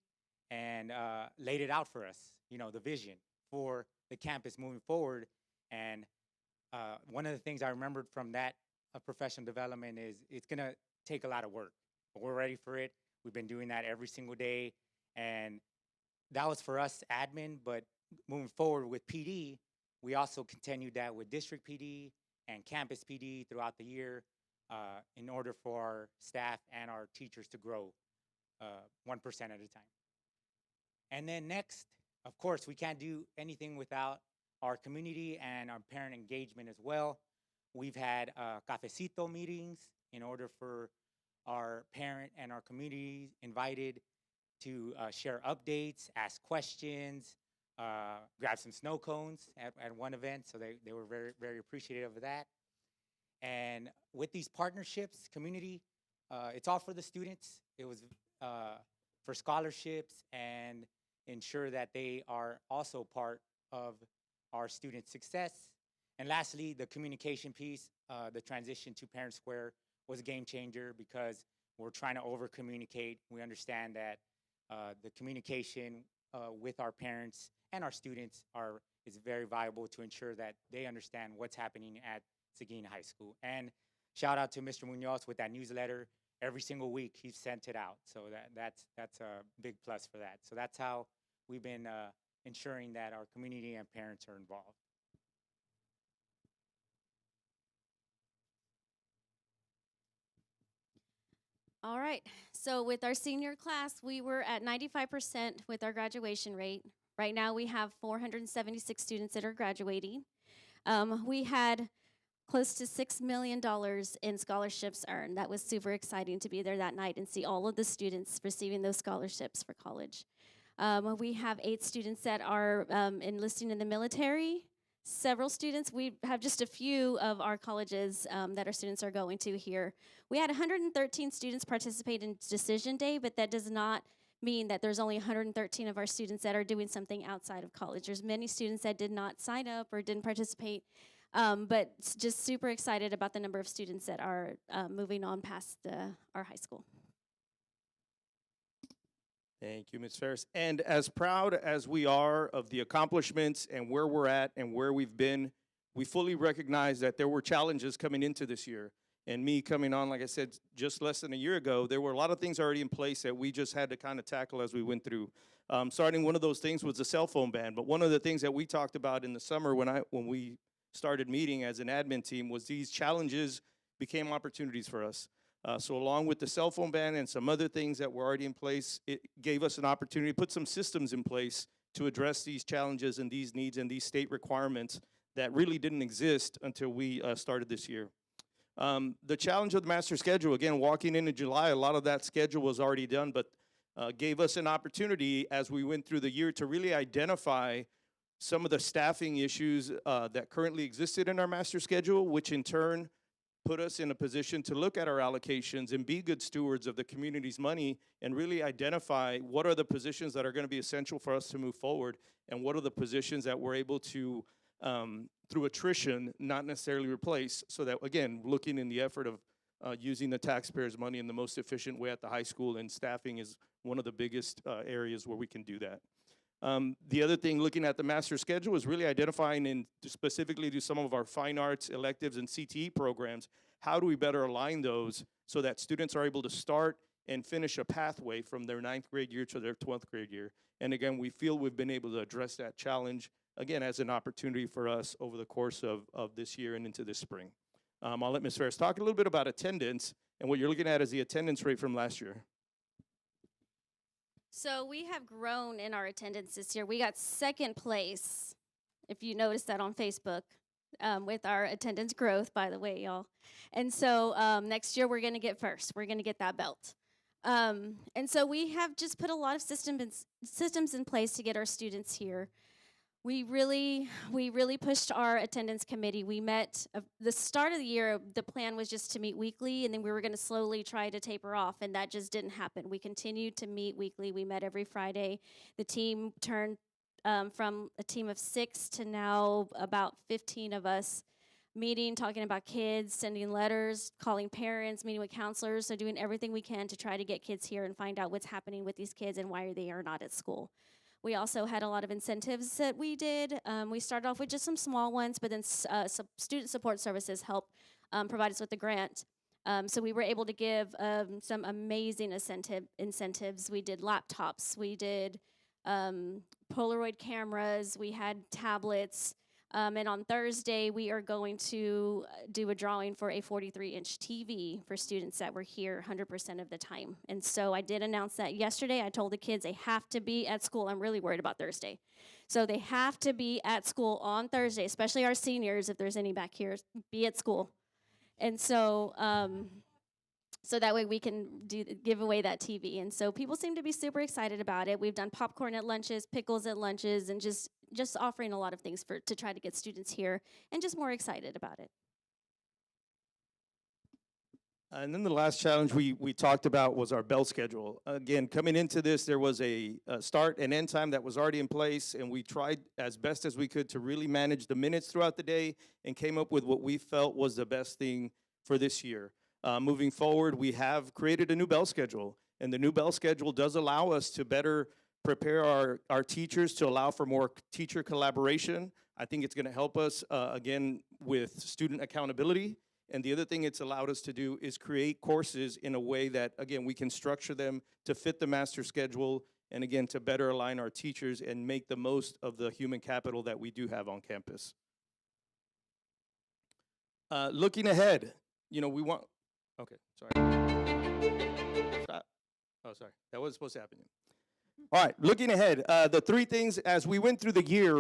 and laid it out for us, the vision for the campus moving forward. And one of the things I remembered from that professional development is it's gonna take a lot of work, but we're ready for it. We've been doing that every single day. And that was for us admin, but moving forward with PD, we also continued that with district PD and campus PD throughout the year in order for our staff and our teachers to grow 1% at a time. And then next, of course, we can't do anything without our community and our parent engagement as well. We've had cafecito meetings in order for our parent and our community invited to share updates, ask questions, grab some snow cones at one event, so they were very, very appreciative of that. And with these partnerships, community, it's all for the students. It was for scholarships and ensure that they are also part of our student success. And lastly, the communication piece, the transition to Parent Square was a game changer because we're trying to over-communicate. We understand that the communication with our parents and our students is very viable to ensure that they understand what's happening at Seguin High School. And shout out to Mr. Munoz with that newsletter. Every single week he's sent it out. So that's a big plus for that. So that's how we've been ensuring that our community and parents are involved. All right. So with our senior class, we were at 95% with our graduation rate. Right now, we have 476 students that are graduating. We had close to $6 million in scholarships earned. That was super exciting to be there that night and see all of the students receiving those scholarships for college. We have 8 students that are enlisting in the military. Several students, we have just a few of our colleges that our students are going to here. We had 113 students participate in Decision Day, but that does not mean that there's only 113 of our students that are doing something outside of college. There's many students that did not sign up or didn't participate, but just super excited about the number of students that are moving on past our high school. Thank you, Ms. Ferris. And as proud as we are of the accomplishments and where we're at and where we've been, we fully recognize that there were challenges coming into this year. And me coming on, like I said, just less than a year ago, there were a lot of things already in place that we just had to kind of tackle as we went through. Starting one of those things was the cell phone ban. But one of the things that we talked about in the summer when we started meeting as an admin team was these challenges became opportunities for us. So along with the cell phone ban and some other things that were already in place, it gave us an opportunity to put some systems in place to address these challenges and these needs and these state requirements that really didn't exist until we started this year. The challenge of the master schedule, again, walking into July, a lot of that schedule was already done, but gave us an opportunity as we went through the year to really identify some of the staffing issues that currently existed in our master schedule, which in turn put us in a position to look at our allocations and be good stewards of the community's money and really identify what are the positions that are going to be essential for us to move forward and what are the positions that we're able to through attrition, not necessarily replace, so that, again, looking in the effort of using the taxpayers' money in the most efficient way at the high school, and staffing is one of the biggest areas where we can do that. The other thing, looking at the master schedule, is really identifying, and specifically to some of our fine arts electives and CTE programs, how do we better align those so that students are able to start and finish a pathway from their 9th grade year to their 12th grade year. And again, we feel we've been able to address that challenge, again, as an opportunity for us over the course of this year and into this spring. I'll let Ms. Ferris talk a little bit about attendance, and what you're looking at is the attendance rate from last year. So we have grown in our attendance this year. We got 2nd place, if you noticed that on Facebook, with our attendance growth, by the way, y'all. And so next year we're going to get 1st. We're going to get that belt. And so we have just put a lot of systems in place to get our students here. We really pushed our attendance committee. We met, the start of the year, the plan was just to meet weekly, and then we were going to slowly try to taper off, and that just didn't happen. We continued to meet weekly. We met every Friday. The team turned from a team of 6 to now about 15 of us, meeting, talking about kids, sending letters, calling parents, meeting with counselors, so doing everything we can to try to get kids here and find out what's happening with these kids and why they are not at school. We also had a lot of incentives that we did. We started off with just some small ones, but then student support services helped provide us with a grant. So we were able to give some amazing incentives. We did laptops, we did Polaroid cameras, we had tablets, and on Thursday we are going to do a drawing for a 43-inch TV for students that were here 100% of the time. And so I did announce that yesterday. I told the kids they have to be at school. I'm really worried about Thursday. So they have to be at school on Thursday, especially our seniors, if there's any back here, be at school. And so so that way we can give away that TV. And so people seem to be super excited about it. We've done popcorn at lunches, pickles at lunches, and just offering a lot of things to try to get students here and just more excited about it. And then the last challenge we talked about was our bell schedule. Again, coming into this, there was a start and end time that was already in place, and we tried as best as we could to really manage the minutes throughout the day and came up with what we felt was the best thing for this year. Moving forward, we have created a new bell schedule, and the new bell schedule does allow us to better prepare our teachers to allow for more teacher collaboration. I think it's going to help us, again, with student accountability. And the other thing it's allowed us to do is create courses in a way that, again, we can structure them to fit the master schedule and, again, to better align our teachers and make the most of the human capital that we do have on campus. Looking ahead, we want... Okay, sorry. Stop. Oh, sorry. That wasn't supposed to happen. All right, looking ahead, the three things as we went through the year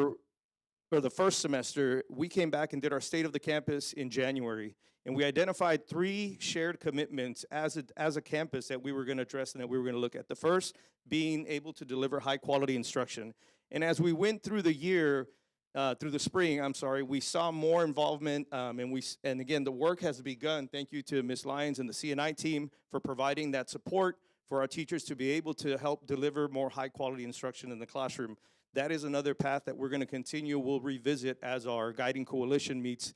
or the first semester, we came back and did our state of the campus in January, and we identified 3 shared commitments as a campus that we were going to address and that we were going to look at. The first being able to deliver high quality instruction. And as we went through the year, through the spring, we saw more involvement, and again, the work has begun. Thank you to Ms. Lyons and the CNI team for providing that support for our teachers to be able to help deliver more high quality instruction in the classroom. That is another path that we're going to continue. We'll revisit as our guiding coalition meets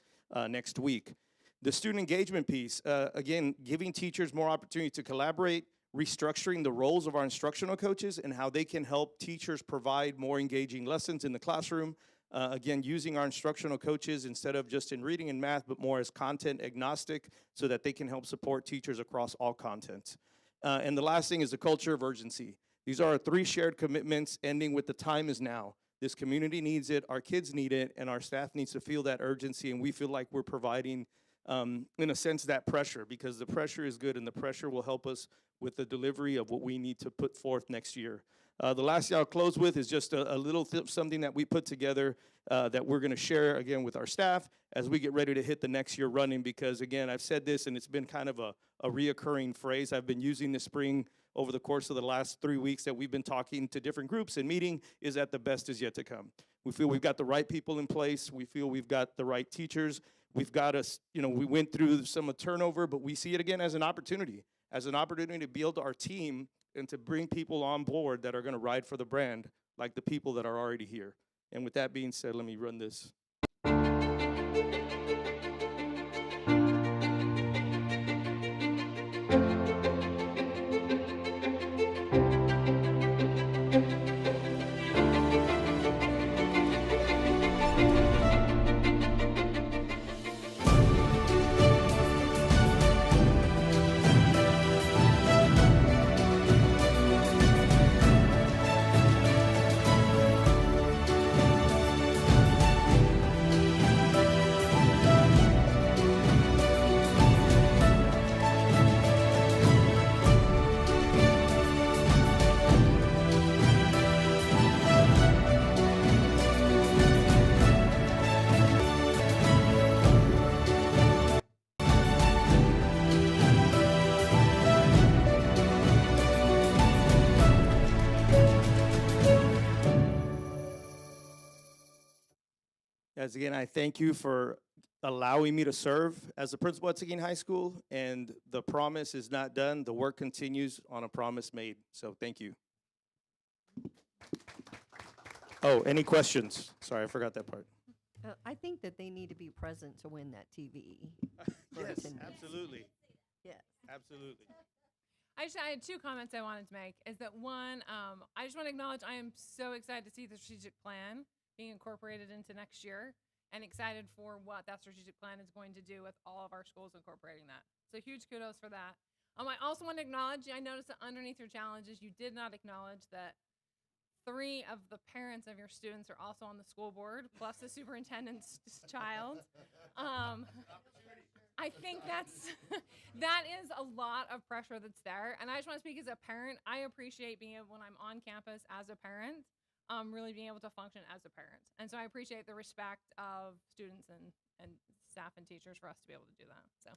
next week. The student engagement piece, again, giving teachers more opportunity to collaborate, restructuring the roles of our instructional coaches and how they can help teachers provide more engaging lessons in the classroom. Again, using our instructional coaches instead of just in reading and math, but more as content agnostic so that they can help support teachers across all content. And the last thing is the culture of urgency. These are our 3 shared commitments, ending with the time is now. This community needs it, our kids need it, and our staff needs to feel that urgency, and we feel like we're providing, in a sense, that pressure, because the pressure is good, and the pressure will help us with the delivery of what we need to put forth next year. The last thing I'll close with is just a little something that we put together that we're going to share, again, with our staff as we get ready to hit the next year running, because, again, I've said this, and it's been kind of a reoccurring phrase I've been using this spring over the course of the last 3 weeks that we've been talking to different groups and meeting, is that the best is yet to come. We feel we've got the right people in place. We feel we've got the right teachers. We've got us, we went through some turnover, but we see it again as an opportunity to build our team and to bring people on board that are going to ride for the brand, like the people that are already here. And with that being said, let me run this. As again, I thank you for allowing me to serve as a principal at Seguin High School, and the promise is not done. The work continues on a promise made. So thank you. Oh, any questions? Sorry, I forgot that part. I think that they need to be present to win that TV. Yes, absolutely. Yes. Absolutely. I had 2 comments I wanted to make. Is that one, I just want to acknowledge I am so excited to see the strategic plan being incorporated into next year, and excited for what that strategic plan is going to do with all of our schools incorporating that. So huge kudos for that. I also want to acknowledge, I noticed that underneath your challenges, you did not acknowledge that 3 of the parents of your students are also on the school board, plus the superintendent's child. I think that is a lot of pressure that's there. And I just want to speak as a parent. I appreciate being able, when I'm on campus as a parent, really being able to function as a parent. And so I appreciate the respect of students and staff and teachers for us to be able to do that. So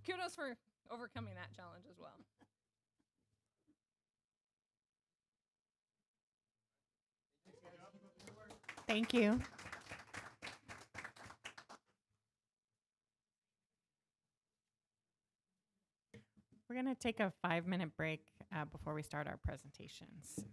kudos for overcoming that challenge as well. Thank you. We're going to take a 5-minute break before we start our presentations.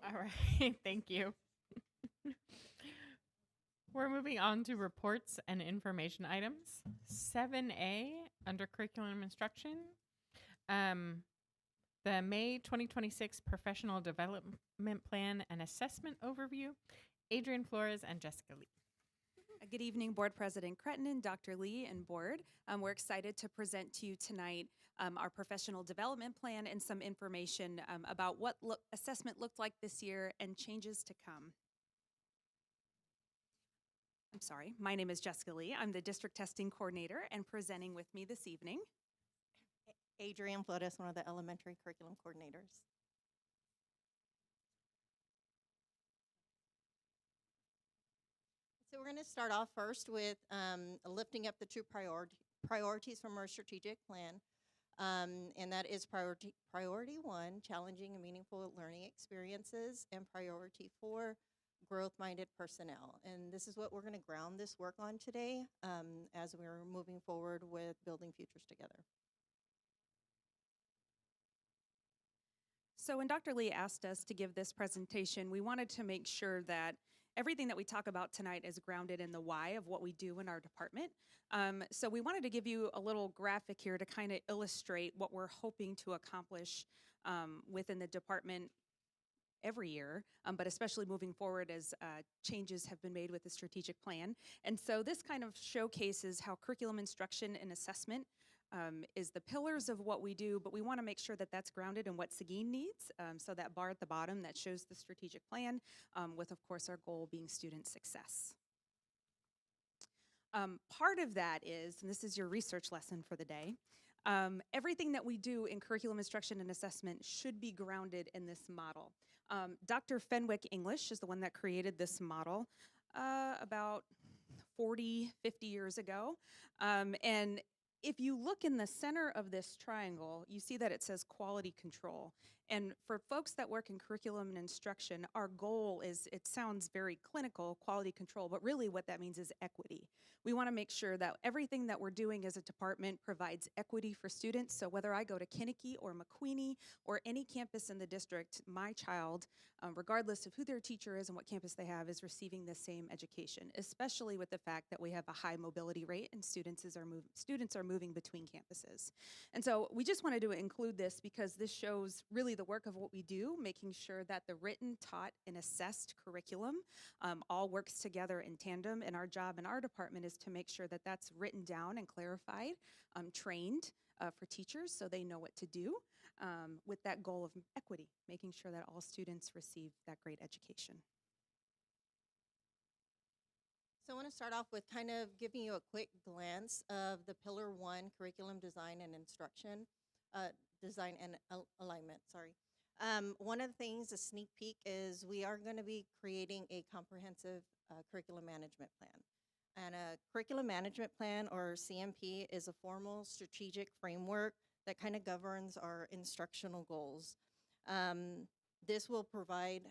All right, thank you. We're moving on to reports and information items. 7A under curriculum instruction. The May 2026 Professional Development Plan and Assessment Overview. Adrian Flores and Jessica Lee. Good evening, Board President Cretton, Dr. Lee, and Board. We're excited to present to you tonight our professional development plan and some information about what assessment looked like this year and changes to come. I'm sorry, my name is Jessica Lee. I'm the District Testing Coordinator, and presenting with me this evening, Adrian Flores, one of the elementary curriculum coordinators. So we're going to start off first with lifting up the two priorities from our strategic plan. And that is priority 1, challenging and meaningful learning experiences, and priority 4, growth-minded personnel. And this is what we're going to ground this work on today as we're moving forward with building futures together. So when Dr. Lee asked us to give this presentation, we wanted to make sure that everything that we talk about tonight is grounded in the why of what we do in our department. So we wanted to give you a little graphic here to kind of illustrate what we're hoping to accomplish within the department every year, but especially moving forward as changes have been made with the strategic plan. And so this kind of showcases how curriculum instruction and assessment is the pillars of what we do, but we want to make sure that that's grounded in what Seguin needs. So that bar at the bottom that shows the strategic plan, with of course our goal being student success. Part of that is, and this is your research lesson for the day, everything that we do in curriculum instruction and assessment should be grounded in this model. Dr. Fenwick English is the one that created this model about 40, 50 years ago. And if you look in the center of this triangle, you see that it says quality control. And for folks that work in curriculum and instruction, our goal is, it sounds very clinical, quality control, but really what that means is equity. We want to make sure that everything that we're doing as a department provides equity for students. So whether I go to Kinnicky or McQueenie or any campus in the district, my child, regardless of who their teacher is and what campus they have, is receiving the same education, especially with the fact that we have a high mobility rate and students are moving between campuses. And so we just wanted to include this because this shows really the work of what we do, making sure that the written, taught, and assessed curriculum all works together in tandem. And our job in our department is to make sure that that's written down and clarified, trained for teachers so they know what to do with that goal of equity, making sure that all students receive that great education. So I want to start off with kind of giving you a quick glance of the Pillar 1, curriculum design and instruction, design and alignment, sorry. One of the things, a sneak peek, is we are going to be creating a comprehensive curriculum management plan. And a curriculum management plan, or CMP, is a formal strategic framework that kind of governs our instructional goals. This will provide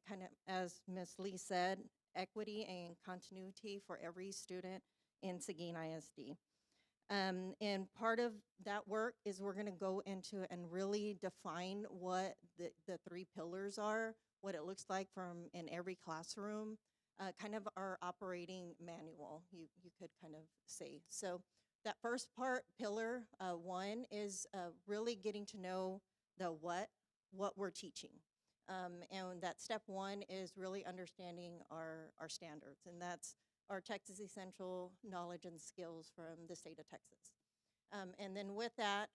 kind of, as Ms. Lee said, equity and continuity for every student in Seguin ISD. And part of that work is we're going to go into and really define what the 3 pillars are, what it looks like from in every classroom, kind of our operating manual, you could kind of say. So that first part, pillar 1, is really getting to know the what we're teaching. And that step 1 is really understanding our standards, and that's our Texas Essential Knowledge and Skills from the state of Texas. And then with that,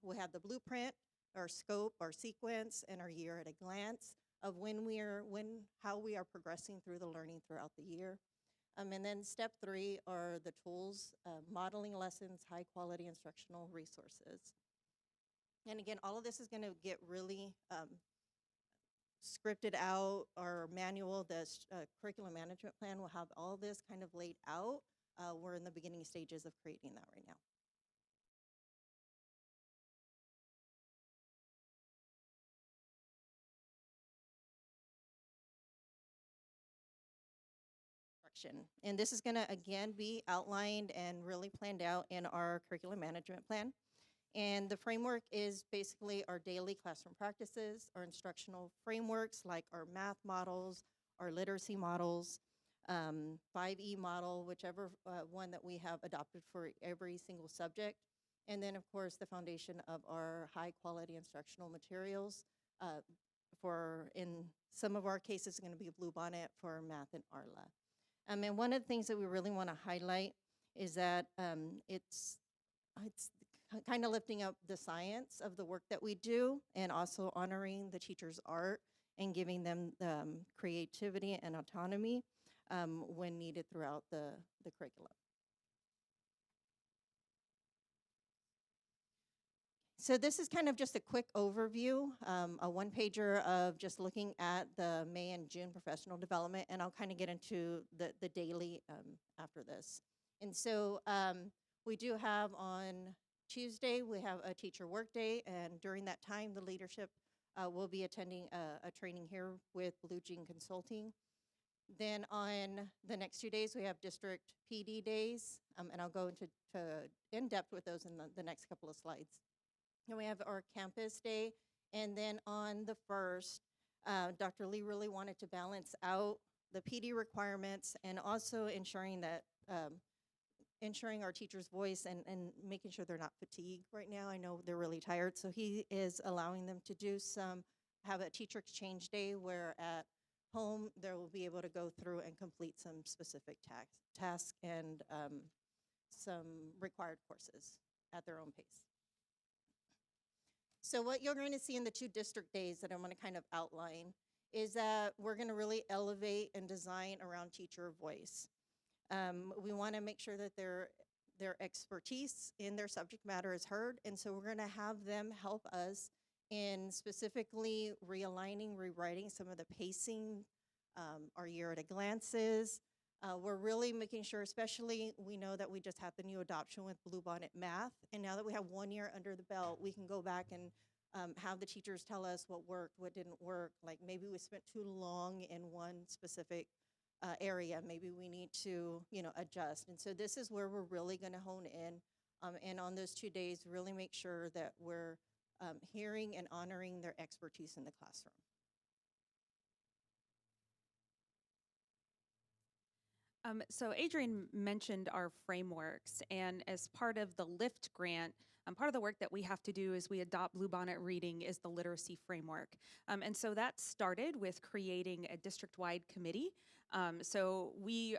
we have the blueprint, our scope, our sequence, and our year at a glance of how we are progressing through the learning throughout the year. And then step 3 are the tools, modeling lessons, high quality instructional resources. And again, all of this is going to get really scripted out. Our manual, the curriculum management plan, will have all this kind of laid out. We're in the beginning stages of creating that right now. And this is going to, again, be outlined and really planned out in our curriculum management plan. And the framework is basically our daily classroom practices, our instructional frameworks like our math models, our literacy models, 5E model, whichever one that we have adopted for every single subject. And then, of course, the foundation of our high quality instructional materials. For in some of our cases, going to be Bluebonnet for math and ARLA. And one of the things that we really want to highlight is that it's kind of lifting up the science of the work that we do and also honoring the teacher's art and giving them creativity and autonomy when needed throughout the curriculum. So this is kind of just a quick overview, a one-pager of just looking at the May and June professional development, and I'll kind of get into the daily after this. And so we do have on Tuesday, we have a teacher work day, and during that time, the leadership will be attending a training here with Blue Jean Consulting. Then on the next 2 days, we have district PD days, and I'll go into in depth with those in the next couple of slides. And we have our campus day, and then on the 1st, Dr. Lee really wanted to balance out the PD requirements and also ensuring that ensuring our teachers' voice and making sure they're not fatigued right now. I know they're really tired, so he is allowing them to do have a teacher exchange day where at home they will be able to go through and complete some specific tasks and some required courses at their own pace. So what you're going to see in the 2 district days that I'm going to kind of outline is that we're going to really elevate and design around teacher voice. We want to make sure that their expertise in their subject matter is heard, and so we're going to have them help us in specifically realigning, rewriting some of the pacing, our year at a glances. We're really making sure, especially we know that we just had the new adoption with Bluebonnet Math, and now that we have 1 year under the belt, we can go back and have the teachers tell us what worked, what didn't work. Like maybe we spent too long in one specific area. Maybe we need to, adjust. And so this is where we're really going to hone in, and on those 2 days, really make sure that we're hearing and honoring their expertise in the classroom. So Adrian mentioned our frameworks, and as part of the LIFT grant, part of the work that we have to do as we adopt Bluebonnet reading is the literacy framework. And so that started with creating a district-wide committee. So we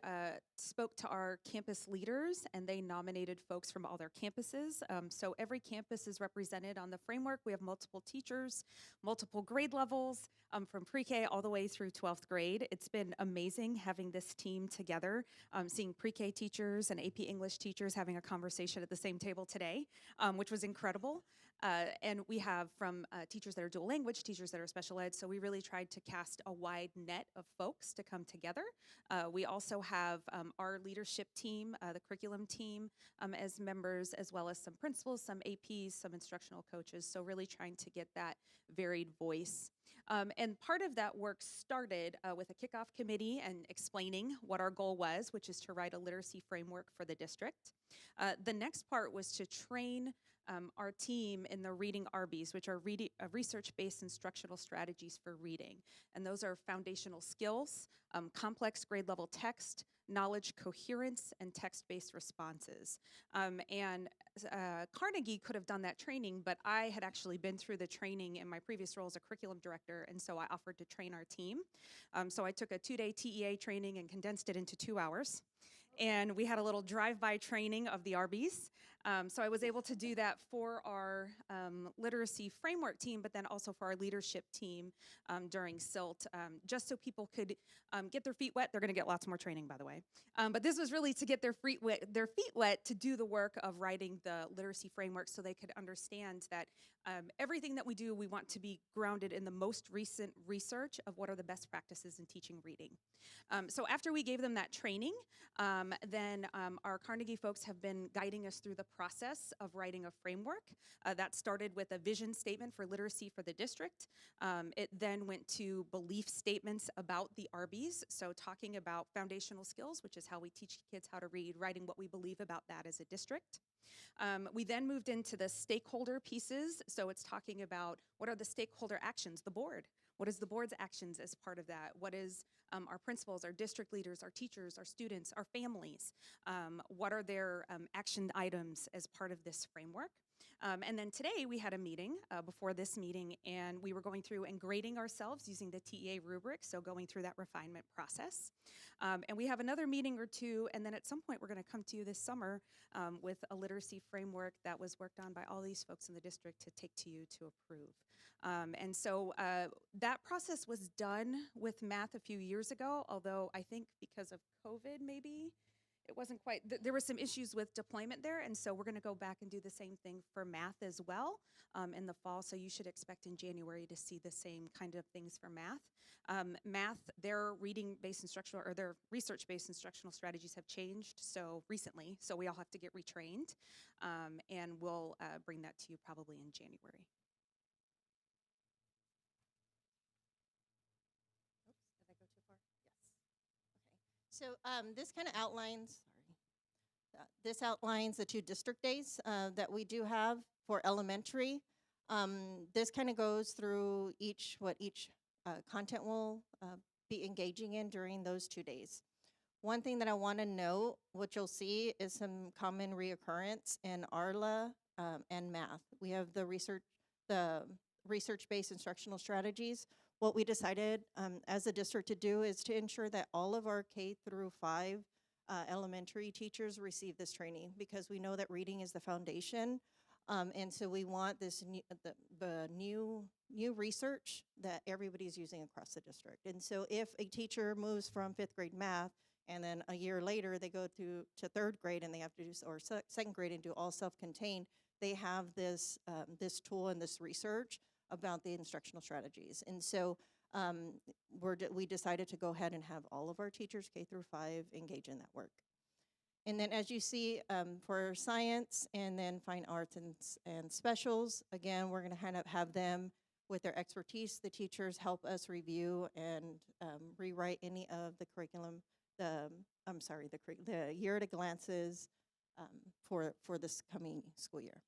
spoke to our campus leaders, and they nominated folks from all their campuses. So every campus is represented on the framework. We have multiple teachers, multiple grade levels, from pre-K all the way through 12th grade. It's been amazing having this team together, seeing pre-K teachers and AP English teachers having a conversation at the same table today, which was incredible. And we have from teachers that are dual language, teachers that are special ed, so we really tried to cast a wide net of folks to come together. We also have our leadership team, the curriculum team, as members, as well as some principals, some APs, some instructional coaches, so really trying to get that varied voice. And part of that work started with a kickoff committee and explaining what our goal was, which is to write a literacy framework for the district. The next part was to train our team in the reading RBs, which are research-based instructional strategies for reading. And those are foundational skills, complex grade level text, knowledge coherence, and text-based responses. Carnegie could have done that training, but I had actually been through the training in my previous role as a curriculum director, and so I offered to train our team. So I took a 2-day TEA training and condensed it into 2 hours. And we had a little drive-by training of the RBs. So I was able to do that for our literacy framework team, but then also for our leadership team during SILT, just so people could get their feet wet. They're going to get lots more training, by the way. But this was really to get their feet wet to do the work of writing the literacy framework so they could understand that everything that we do, we want to be grounded in the most recent research of what are the best practices in teaching reading. So after we gave them that training, then our Carnegie folks have been guiding us through the process of writing a framework. That started with a vision statement for literacy for the district. It then went to belief statements about the RBs, so talking about foundational skills, which is how we teach kids how to read, writing what we believe about that as a district. We then moved into the stakeholder pieces, so it's talking about what are the stakeholder actions, the board. What is the board's actions as part of that? What is our principals, our district leaders, our teachers, our students, our families? What are their action items as part of this framework? And then today we had a meeting before this meeting, and we were going through and grading ourselves using the TEA rubric, so going through that refinement process. And we have another meeting or two, and then at some point we're going to come to you this summer with a literacy framework that was worked on by all these folks in the district to take to you to approve. And so that process was done with math a few years ago, although I think because of COVID maybe, it wasn't quite, there were some issues with deployment there, and so we're going to go back and do the same thing for math as well in the fall, so you should expect in January to see the same kind of things for math. Math, their reading-based instructional, or their research-based instructional strategies have changed so recently, so we all have to get retrained, and we'll bring that to you probably in January. Oops, did I go too far? Yes. Okay. So this kind of outlines, this outlines the 2 district days that we do have for elementary. This kind of goes through what each content will be engaging in during those 2 days. One thing that I want to note, what you'll see is some common reoccurrence in ARLA and math. We have the research-based instructional strategies. What we decided as a district to do is to ensure that all of our K through 5 elementary teachers receive this training, because we know that reading is the foundation. And so we want this new research that everybody's using across the district. And so if a teacher moves from 5th grade math and then a year later they go to 3rd grade and they have to do, or 2nd grade and do all self-contained, they have this tool and this research about the instructional strategies. And so we decided to go ahead and have all of our teachers K through 5 engage in that work. And then as you see for science and then fine arts and specials, again, we're going to have them with their expertise. The teachers help us review and rewrite any of the curriculum, the year at a glances for this coming school year.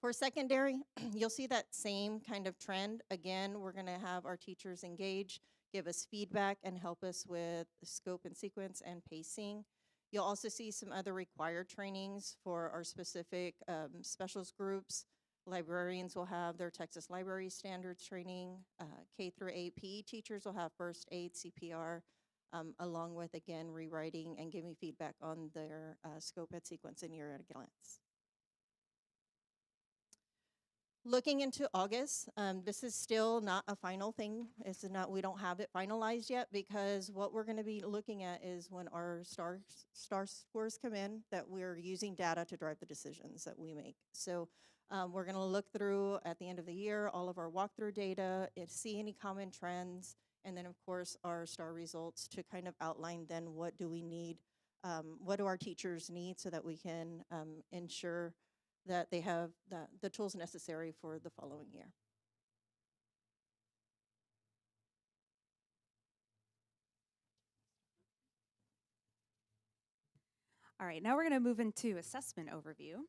For secondary, you'll see that same kind of trend. Again, we're going to have our teachers engage, give us feedback, and help us with scope and sequence and pacing. You'll also see some other required trainings for our specific specials groups. Librarians will have their Texas Library Standards training. K through AP teachers will have first aid, CPR, along with, again, rewriting and giving feedback on their scope and sequence and year at a glance. Looking into August, this is still not a final thing. We don't have it finalized yet, because what we're going to be looking at is when our star scores come in, that we're using data to drive the decisions that we make. So we're going to look through at the end of the year all of our walkthrough data, see any common trends, and then of course our star results to kind of outline then what do we need, what do our teachers need so that we can ensure that they have the tools necessary for the following year. All right, now we're going to move into assessment overview.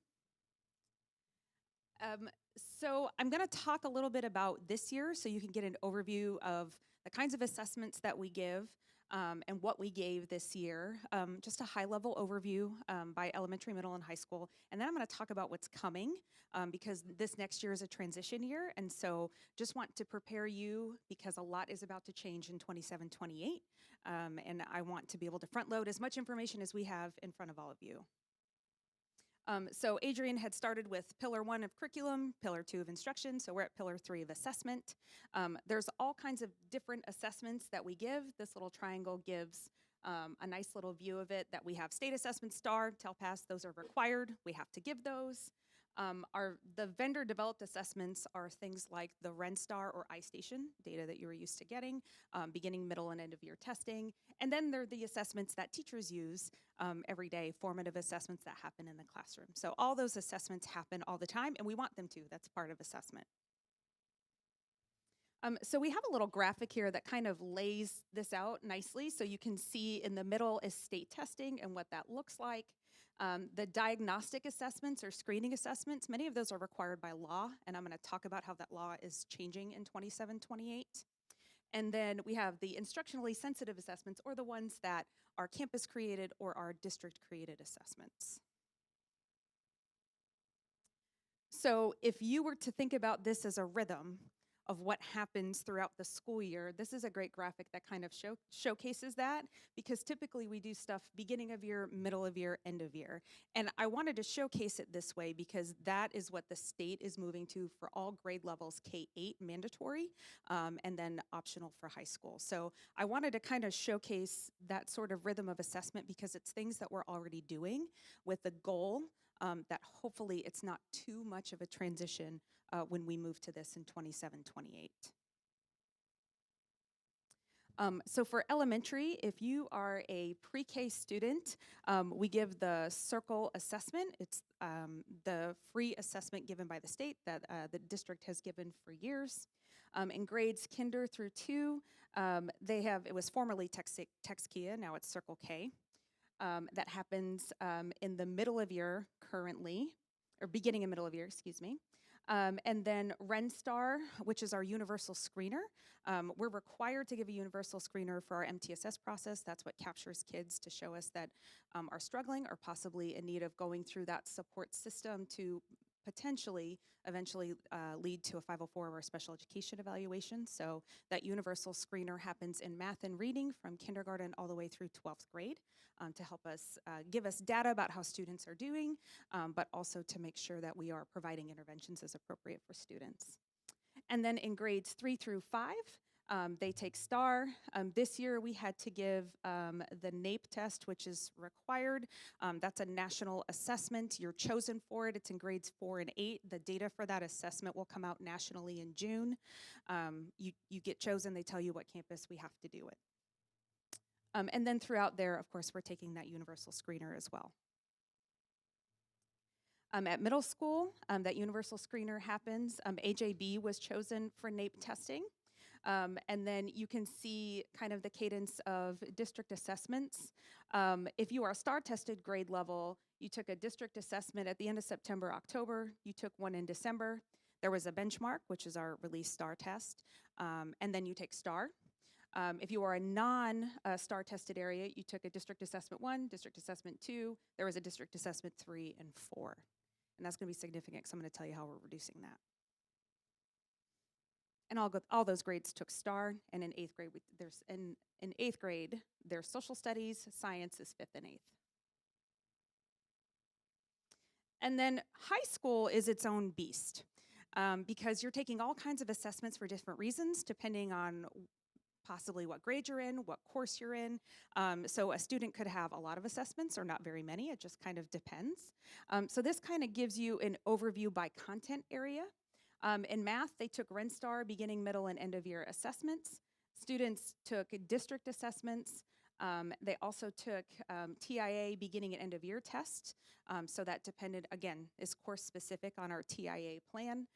So I'm going to talk a little bit about this year so you can get an overview of the kinds of assessments that we give and what we gave this year. Just a high-level overview by elementary, middle, and high school. And then I'm going to talk about what's coming because this next year is a transition year. And so just want to prepare you because a lot is about to change in 27-28. And I want to be able to front-load as much information as we have in front of all of you. So Adrian had started with Pillar 1 of curriculum, Pillar 2 of instruction, so we're at Pillar 3 of assessment. There's all kinds of different assessments that we give. This little triangle gives a nice little view of it, that we have state assessment, STAR, TELPAS, those are required. We have to give those. The vendor developed assessments are things like the RenStar or iStation data that you're used to getting, beginning, middle, and end of year testing. And then there are the assessments that teachers use every day, formative assessments that happen in the classroom. So all those assessments happen all the time, and we want them to. That's part of assessment. So we have a little graphic here that kind of lays this out nicely. So you can see in the middle is state testing and what that looks like. The diagnostic assessments or screening assessments, many of those are required by law, and I'm going to talk about how that law is changing in 27-28. And then we have the instructionally sensitive assessments, or the ones that are campus created or are district created assessments. So if you were to think about this as a rhythm of what happens throughout the school year, this is a great graphic that kind of showcases that, because typically we do stuff beginning of year, middle of year, end of year. And I wanted to showcase it this way because that is what the state is moving to for all grade levels, K-8 mandatory, and then optional for high school. So I wanted to kind of showcase that sort of rhythm of assessment because it's things that we're already doing with the goal that hopefully it's not too much of a transition when we move to this in 27-28. So for elementary, if you are a pre-K student, we give the Circle assessment. It's the free assessment given by the state that the district has given for years. In grades kinder through 2, it was formerly Tex-Kia, now it's Circle K. That happens in the middle of year currently, or beginning and middle of year, excuse me. And then RenStar, which is our universal screener. We're required to give a universal screener for our MTSS process. That's what captures kids to show us that are struggling or possibly in need of going through that support system to potentially eventually lead to a 504 or a special education evaluation. So that universal screener happens in math and reading from kindergarten all the way through 12th grade to help us give us data about how students are doing, but also to make sure that we are providing interventions as appropriate for students. And then in grades 3 through 5, they take STAR. This year we had to give the NAEP test, which is required. That's a national assessment. You're chosen for it. It's in grades 4 and 8. The data for that assessment will come out nationally in June. You get chosen. They tell you what campus we have to do it. And then throughout there, of course, we're taking that universal screener as well. At middle school, that universal screener happens. AJB was chosen for NAEP testing. And then you can see kind of the cadence of district assessments. If you are STAR tested grade level, you took a district assessment at the end of September, October. You took one in December. There was a benchmark, which is our release STAR test. And then you take STAR. If you are a non-STAR tested area, you took a district assessment 1, district assessment 2. There was a district assessment 3 and 4. And that's going to be significant because I'm going to tell you how we're reducing that. And all those grades took STAR, and in 8th grade, in 8th grade, there's social studies, science is 5th and 8th. And then high school is its own beast because you're taking all kinds of assessments for different reasons, depending on possibly what grade you're in, what course you're in. So a student could have a lot of assessments or not very many. It just kind of depends. So this kind of gives you an overview by content area. In math, they took RenStar, beginning, middle, and end of year assessments. Students took district assessments. They also took TIA, beginning and end of year tests. So that depended, again, is course specific on our TIA plan.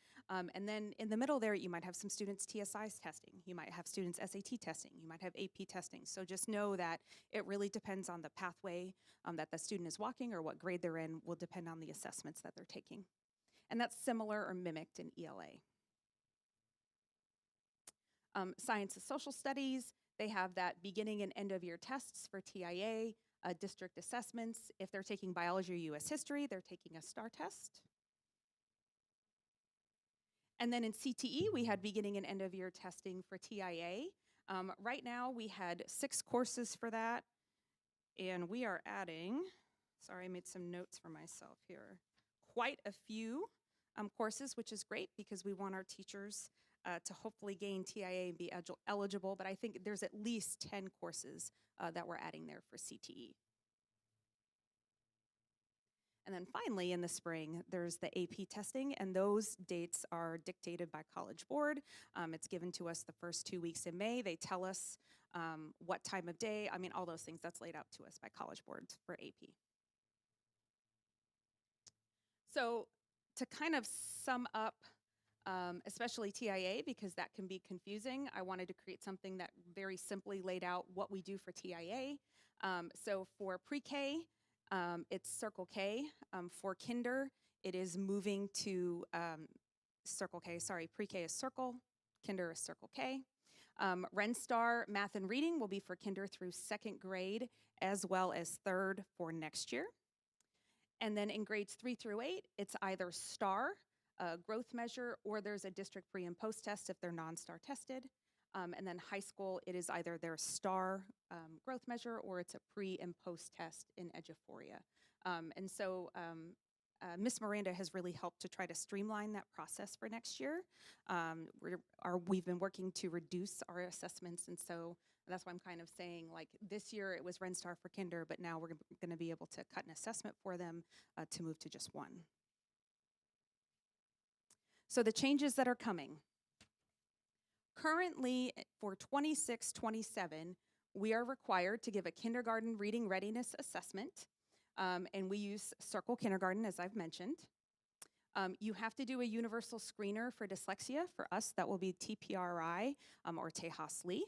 And then in the middle there, you might have some students TSI testing. You might have students SAT testing. You might have AP testing. So just know that it really depends on the pathway that the student is walking or what grade they're in will depend on the assessments that they're taking. And that's similar or mimicked in ELA. Science and social studies, they have that beginning and end of year tests for TIA, district assessments. If they're taking biology or US history, they're taking a STAR test. And then in CTE, we had beginning and end of year testing for TIA. Right now, we had 6 courses for that. And we are adding, sorry, I made some notes for myself here, quite a few courses, which is great because we want our teachers to hopefully gain TIA and be eligible. But I think there's at least 10 courses that we're adding there for CTE. And then finally, in the spring, there's the AP testing, and those dates are dictated by College Board. It's given to us the first 2 weeks in May. They tell us what time of day, I mean, all those things, that's laid out to us by College Board for AP. So to kind of sum up, especially TIA, because that can be confusing, I wanted to create something that very simply laid out what we do for TIA. So for pre-K, it's Circle K. For kinder, it is moving to Circle K. Sorry, pre-K is Circle, kinder is Circle K. RenStar Math and Reading will be for kinder through 2nd grade, as well as 3rd for next year. And then in grades 3 through 8, it's either STAR, growth measure, or there's a district pre and post test if they're non-STAR tested. And then high school, it is either their STAR growth measure or it's a pre and post test in Eduphoria. And so Ms. Miranda has really helped to try to streamline that process for next year. We've been working to reduce our assessments, and so that's why I'm kind of saying, like, this year it was RenStar for kinder, but now we're going to be able to cut an assessment for them to move to just one. So the changes that are coming. Currently, for 26-27, we are required to give a kindergarten reading readiness assessment, and we use Circle Kindergarten, as I've mentioned. You have to do a universal screener for dyslexia. For us, that will be TPRI or Tejas Lee.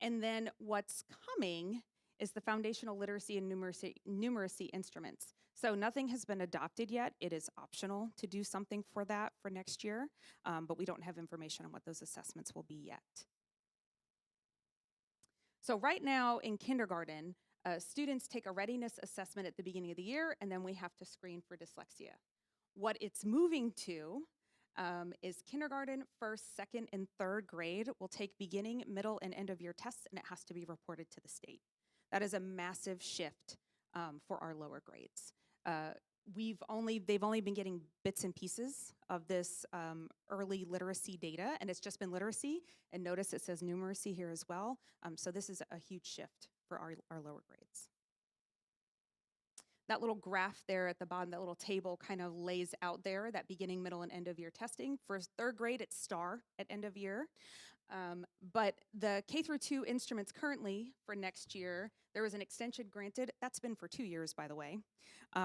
And then what's coming is the foundational literacy and numeracy instruments. So nothing has been adopted yet. It is optional to do something for that for next year, but we don't have information on what those assessments will be yet. So right now in kindergarten, students take a readiness assessment at the beginning of the year, and then we have to screen for dyslexia. What it's moving to is kindergarten, 1st, 2nd, and 3rd grade will take beginning, middle, and end of year tests, and it has to be reported to the state. That is a massive shift for our lower grades. They've only been getting bits and pieces of this early literacy data, and it's just been literacy, and notice it says numeracy here as well. So this is a huge shift for our lower grades. That little graph there at the bottom, that little table kind of lays out there that beginning, middle, and end of year testing. For 3rd grade, it's STAR at end of year. But the K through 2 instruments currently for next year, there was an extension granted. That's been for 2 years, by the way.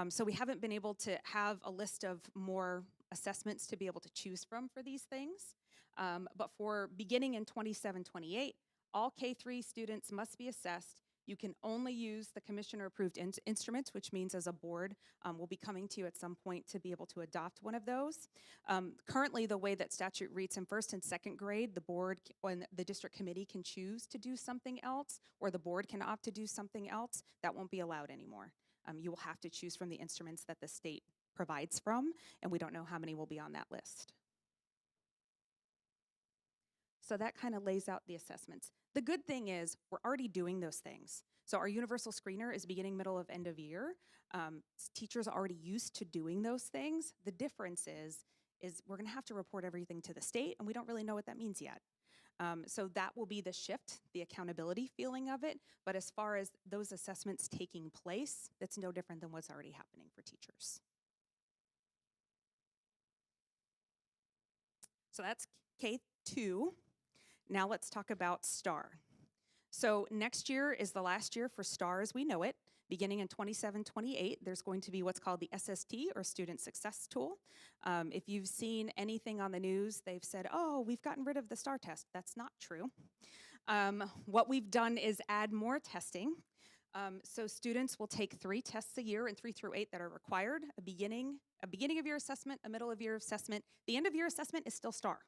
So we haven't been able to have a list of more assessments to be able to choose from for these things. But for beginning in 27-28, all K3 students must be assessed. You can only use the commissioner-approved instruments, which means as a board, we'll be coming to you at some point to be able to adopt one of those. Currently, the way that statute reads in 1st and 2nd grade, the board and the district committee can choose to do something else, or the board can opt to do something else. That won't be allowed anymore. You will have to choose from the instruments that the state provides from, and we don't know how many will be on that list. So that kind of lays out the assessments. The good thing is we're already doing those things. So our universal screener is beginning, middle of end of year. Teachers are already used to doing those things. The difference is we're gonna have to report everything to the state, and we don't really know what that means yet. So that will be the shift, the accountability feeling of it. But as far as those assessments taking place, that's no different than what's already happening for teachers. So that's K2. Now let's talk about STAR. So next year is the last year for STAR as we know it. Beginning in 27-28, there's going to be what's called the SST, or Student Success Tool. If you've seen anything on the news, they've said, oh, we've gotten rid of the STAR test. That's not true. What we've done is add more testing. So students will take 3 tests a year in 3 through 8 that are required, a beginning of year assessment, a middle of year assessment. The end of year assessment is still STAR,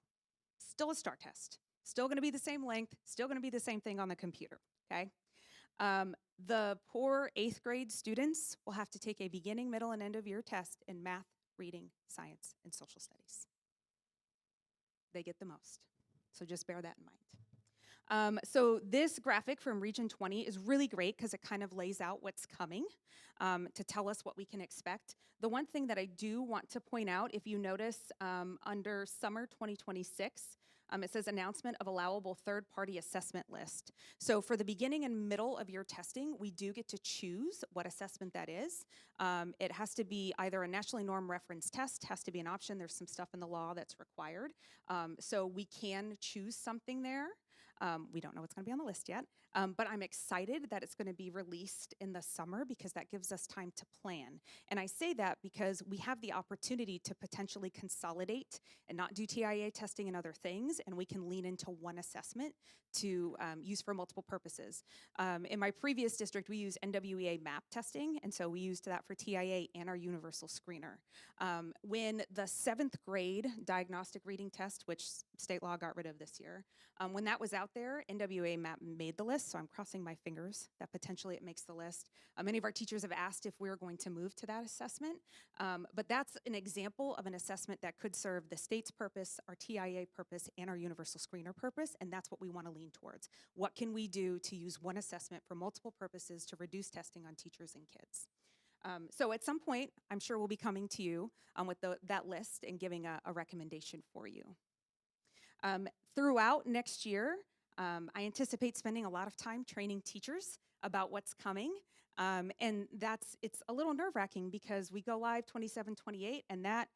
still a STAR test. Still gonna be the same length, still gonna be the same thing on the computer, okay? The poor 8th grade students will have to take a beginning, middle, and end of year test in math, reading, science, and social studies. They get the most, so just bear that in mind. So this graphic from Region 20 is really great because it kind of lays out what's coming to tell us what we can expect. The one thing that I do want to point out, if you notice under summer 2026, It says announcement of allowable third-party assessment list. So for the beginning and middle of your testing, we do get to choose what assessment that is. It has to be either a nationally norm reference test, has to be an option. There's some stuff in the law that's required. So we can choose something there. We don't know what's going to be on the list yet, but I'm excited that it's going to be released in the summer because that gives us time to plan. And I say that because we have the opportunity to potentially consolidate and not do TIA testing and other things, and we can lean into one assessment to use for multiple purposes. In my previous district, we used NWEA MAP testing, and so we used that for TIA and our universal screener. When the 7th grade diagnostic reading test, which state law got rid of this year, when that was out there, NWA MAP made the list, so I'm crossing my fingers that potentially it makes the list. Many of our teachers have asked if we're going to move to that assessment, but that's an example of an assessment that could serve the state's purpose, our TIA purpose, and our universal screener purpose, and that's what we want to lean towards. What can we do to use one assessment for multiple purposes to reduce testing on teachers and kids? So at some point, I'm sure we'll be coming to you with that list and giving a recommendation for you. Throughout next year, I anticipate spending a lot of time training teachers about what's coming. And it's a little nerve-wracking because we go live 27-28, and that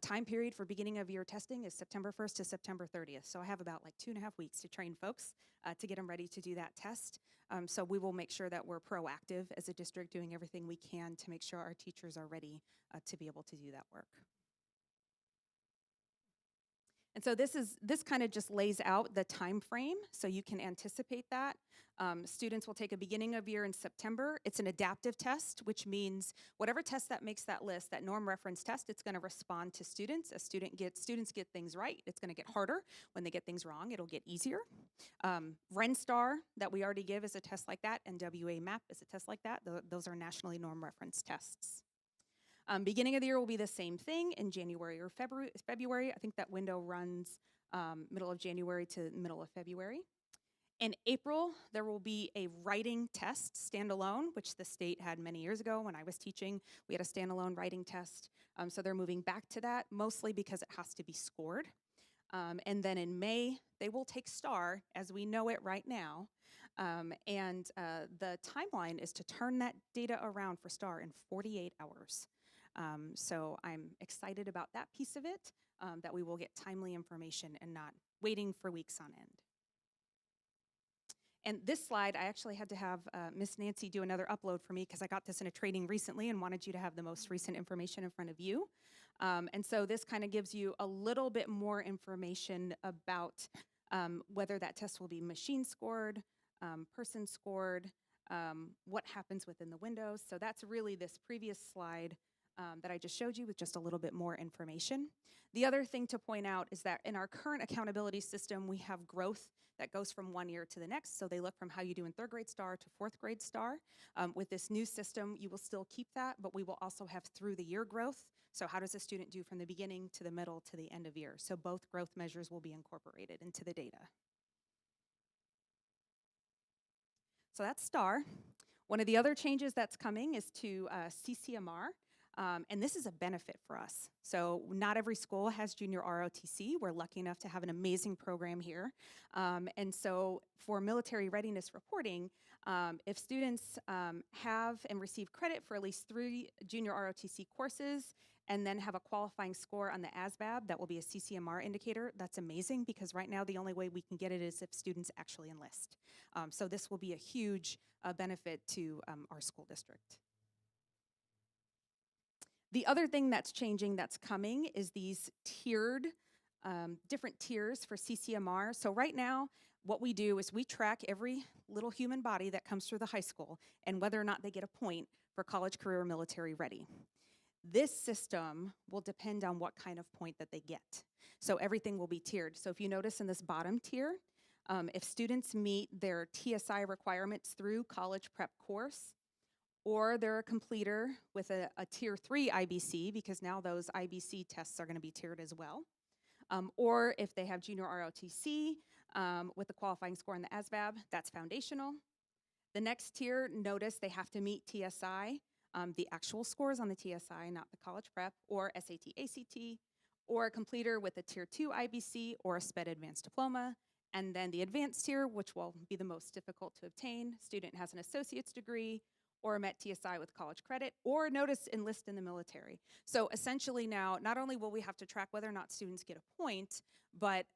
time period for beginning of year testing is September 1st to September 30th. So I have about like 2.5 weeks to train folks to get them ready to do that test. So we will make sure that we're proactive as a district, doing everything we can to make sure our teachers are ready to be able to do that work. And so this kind of just lays out the time frame so you can anticipate that. Students will take a beginning of year in September. It's an adaptive test, which means whatever test that makes that list, that norm reference test, it's going to respond to students. As students get things right, it's going to get harder. When they get things wrong, it'll get easier. RenStar that we already give is a test like that, and WA MAP is a test like that. Those are nationally norm reference tests. Beginning of the year will be the same thing in January or February. I think that window runs middle of January to middle of February. In April, there will be a writing test, standalone, which the state had many years ago when I was teaching. We had a standalone writing test. So they're moving back to that, mostly because it has to be scored. And then in May, they will take STAR as we know it right now. And the timeline is to turn that data around for STAR in 48 hours. So I'm excited about that piece of it, that we will get timely information and not waiting for weeks on end. And this slide, I actually had to have Miss Nancy do another upload for me because I got this in a training recently and wanted you to have the most recent information in front of you. And so this kind of gives you a little bit more information about whether that test will be machine scored, person scored, what happens within the windows. So that's really this previous slide that I just showed you with just a little bit more information. The other thing to point out is that in our current accountability system, we have growth that goes from one year to the next. So they look from how you do in 3rd grade STAR to 4th grade STAR. With this new system, you will still keep that, but we will also have through the year growth. So how does a student do from the beginning to the middle to the end of year? So both growth measures will be incorporated into the data. So that's STAR. One of the other changes that's coming is to CCMR. And this is a benefit for us. So not every school has junior ROTC. We're lucky enough to have an amazing program here. And so for military readiness reporting, if students have and receive credit for at least 3 junior ROTC courses and then have a qualifying score on the ASVAB, that will be a CCMR indicator. That's amazing because right now the only way we can get it is if students actually enlist. So this will be a huge benefit to our school district. The other thing that's changing that's coming is these tiered, different tiers for CCMR. So right now, what we do is we track every little human body that comes through the high school and whether or not they get a point for college, career, or military ready. This system will depend on what kind of point that they get. So everything will be tiered. So if you notice in this bottom tier, if students meet their TSI requirements through college prep course, or they're a completer with a tier 3 IBC, because now those IBC tests are going to be tiered as well. Or if they have junior ROTC with a qualifying score in the ASVAB, that's foundational. The next tier, notice they have to meet TSI, the actual scores on the TSI, not the college prep, or SAT, ACT, or a completer with a Tier 2 IBC or a SPED Advanced Diploma. And then the advanced tier, which will be the most difficult to obtain. Student has an associate's degree or a MET TSI with college credit, or notice enlist in the military. So essentially now, not only will we have to track whether or not students get a point, but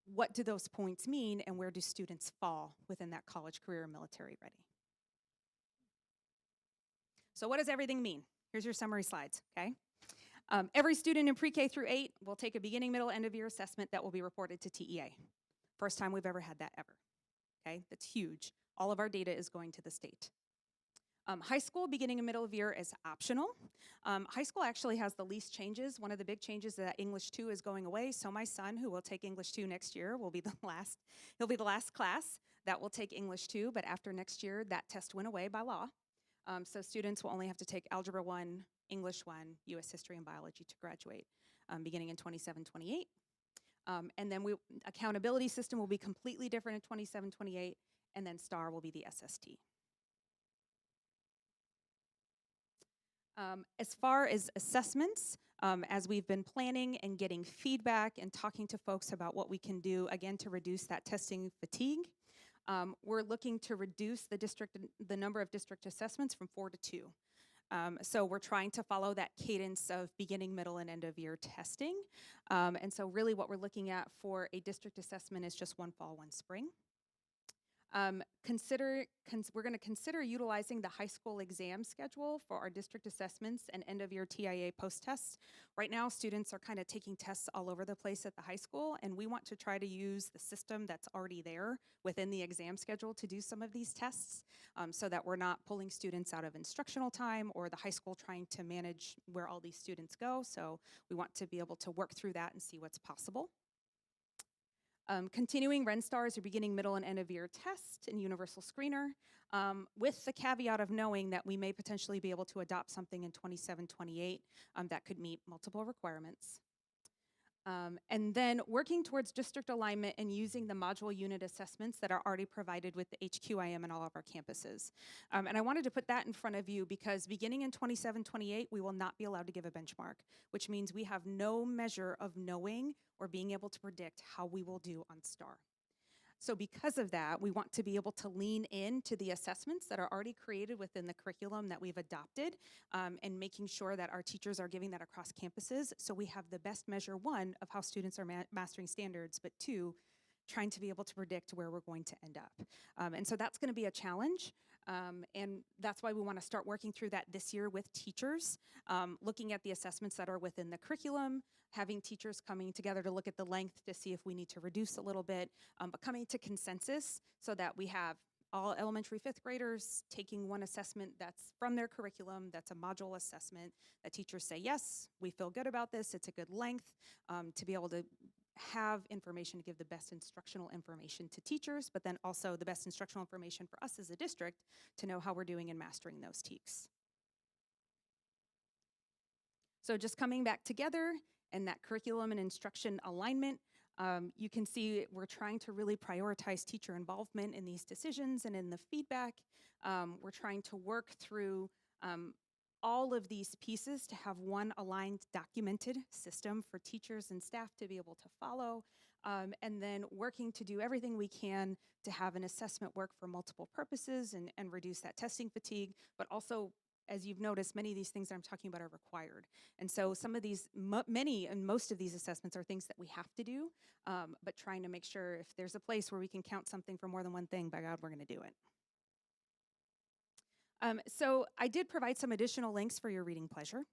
what do those points mean and where do students fall within that college, career, or military ready? So what does everything mean? Here's your summary slides, okay? Every student in pre-K through 8 will take a beginning, middle, end of year assessment that will be reported to TEA. First time we've ever had that ever, okay? That's huge. All of our data is going to the state. High school, beginning and middle of year is optional. High school actually has the least changes. One of the big changes is that English 2 is going away. So my son, who will take English 2 next year, will be he'll be the last class that will take English 2, but after next year, that test went away by law. So students will only have to take Algebra 1, English 1, US History, and Biology to graduate, beginning in 27-28. And then accountability system will be completely different in 27-28, and then STAR will be the SST. As far as assessments, as we've been planning and getting feedback and talking to folks about what we can do, again, to reduce that testing fatigue, we're looking to reduce the number of district assessments from 4 to 2. So we're trying to follow that cadence of beginning, middle, and end of year testing. And so really what we're looking at for a district assessment is just one fall, one spring. We're going to consider utilizing the high school exam schedule for our district assessments and end of year TIA post tests. Right now, students are kind of taking tests all over the place at the high school, and we want to try to use the system that's already there within the exam schedule to do some of these tests so that we're not pulling students out of instructional time or the high school trying to manage where all these students go. So we want to be able to work through that and see what's possible. Continuing RenStar as your beginning, middle, and end of year test and universal screener, with the caveat of knowing that we may potentially be able to adopt something in 27-28 that could meet multiple requirements. And then working towards district alignment and using the module unit assessments that are already provided with the HQIM in all of our campuses. And I wanted to put that in front of you because beginning in 27-28, we will not be allowed to give a benchmark, which means we have no measure of knowing or being able to predict how we will do on STAR. So because of that, we want to be able to lean into the assessments that are already created within the curriculum that we've adopted and making sure that our teachers are giving that across campuses so we have the best measure, one, of how students are mastering standards, but two, trying to be able to predict where we're going to end up. And so that's going to be a challenge. And that's why we want to start working through that this year with teachers, looking at the assessments that are within the curriculum, having teachers coming together to look at the length to see if we need to reduce a little bit, but coming to consensus so that we have all elementary 5th graders taking one assessment that's from their curriculum, that's a module assessment, that teachers say, yes, we feel good about this, it's a good length, to be able to have information to give the best instructional information to teachers, but then also the best instructional information for us as a district to know how we're doing in mastering those TEKs. So just coming back together and that curriculum and instruction alignment, you can see we're trying to really prioritize teacher involvement in these decisions and in the feedback. We're trying to work through all of these pieces to have one aligned, documented system for teachers and staff to be able to follow, and then working to do everything we can to have an assessment work for multiple purposes and reduce that testing fatigue, but also, as you've noticed, many of these things that I'm talking about are required. And so some of these, many and most of these assessments are things that we have to do, but trying to make sure if there's a place where we can count something for more than one thing, by God, we're gonna do it. So I did provide some additional links for your reading pleasure.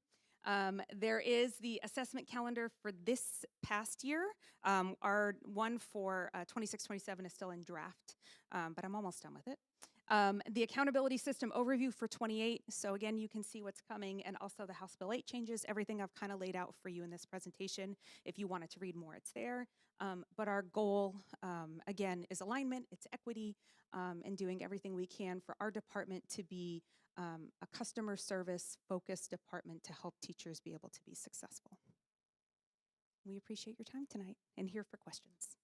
There is the assessment calendar for this past year. Our one for 26-27 is still in draft, but I'm almost done with it. The accountability system overview for 28. So again, you can see what's coming, and also the House Bill 8 changes. Everything I've kind of laid out for you in this presentation. If you wanted to read more, it's there. But our goal, again, is alignment, it's equity, and doing everything we can for our department to be a customer service focused department to help teachers be able to be successful. We appreciate your time tonight and here for questions.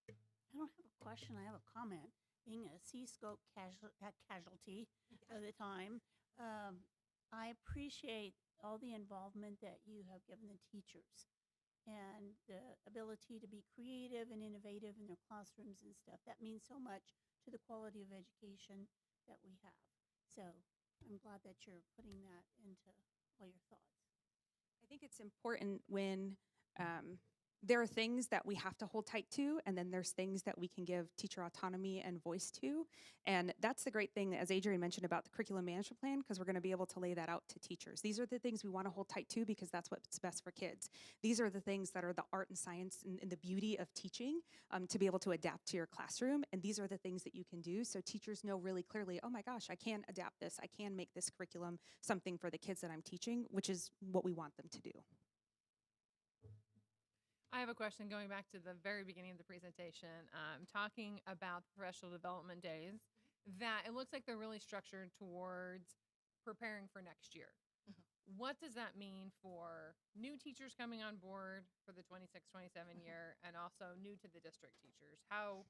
I don't have a question, I have a comment. Being a C-scope casualty of the time, I appreciate all the involvement that you have given the teachers. and the ability to be creative and innovative in their classrooms and stuff. That means so much to the quality of education that we have. So I'm glad that you're putting that into all your thoughts. I think it's important when there are things that we have to hold tight to, and then there's things that we can give teacher autonomy and voice to. And that's the great thing, as Adrian mentioned, about the curriculum management plan, because we're going to be able to lay that out to teachers. These are the things we want to hold tight to because that's what's best for kids. These are the things that are the art and science and the beauty of teaching, to be able to adapt to your classroom. And these are the things that you can do so teachers know really clearly, oh my gosh, I can adapt this. I can make this curriculum something for the kids that I'm teaching, which is what we want them to do. I have a question going back to the very beginning of the presentation, talking about the professional development days, that it looks like they're really structured towards preparing for next year. What does that mean for new teachers coming on board for the 26-27 year and also new to the district teachers? How?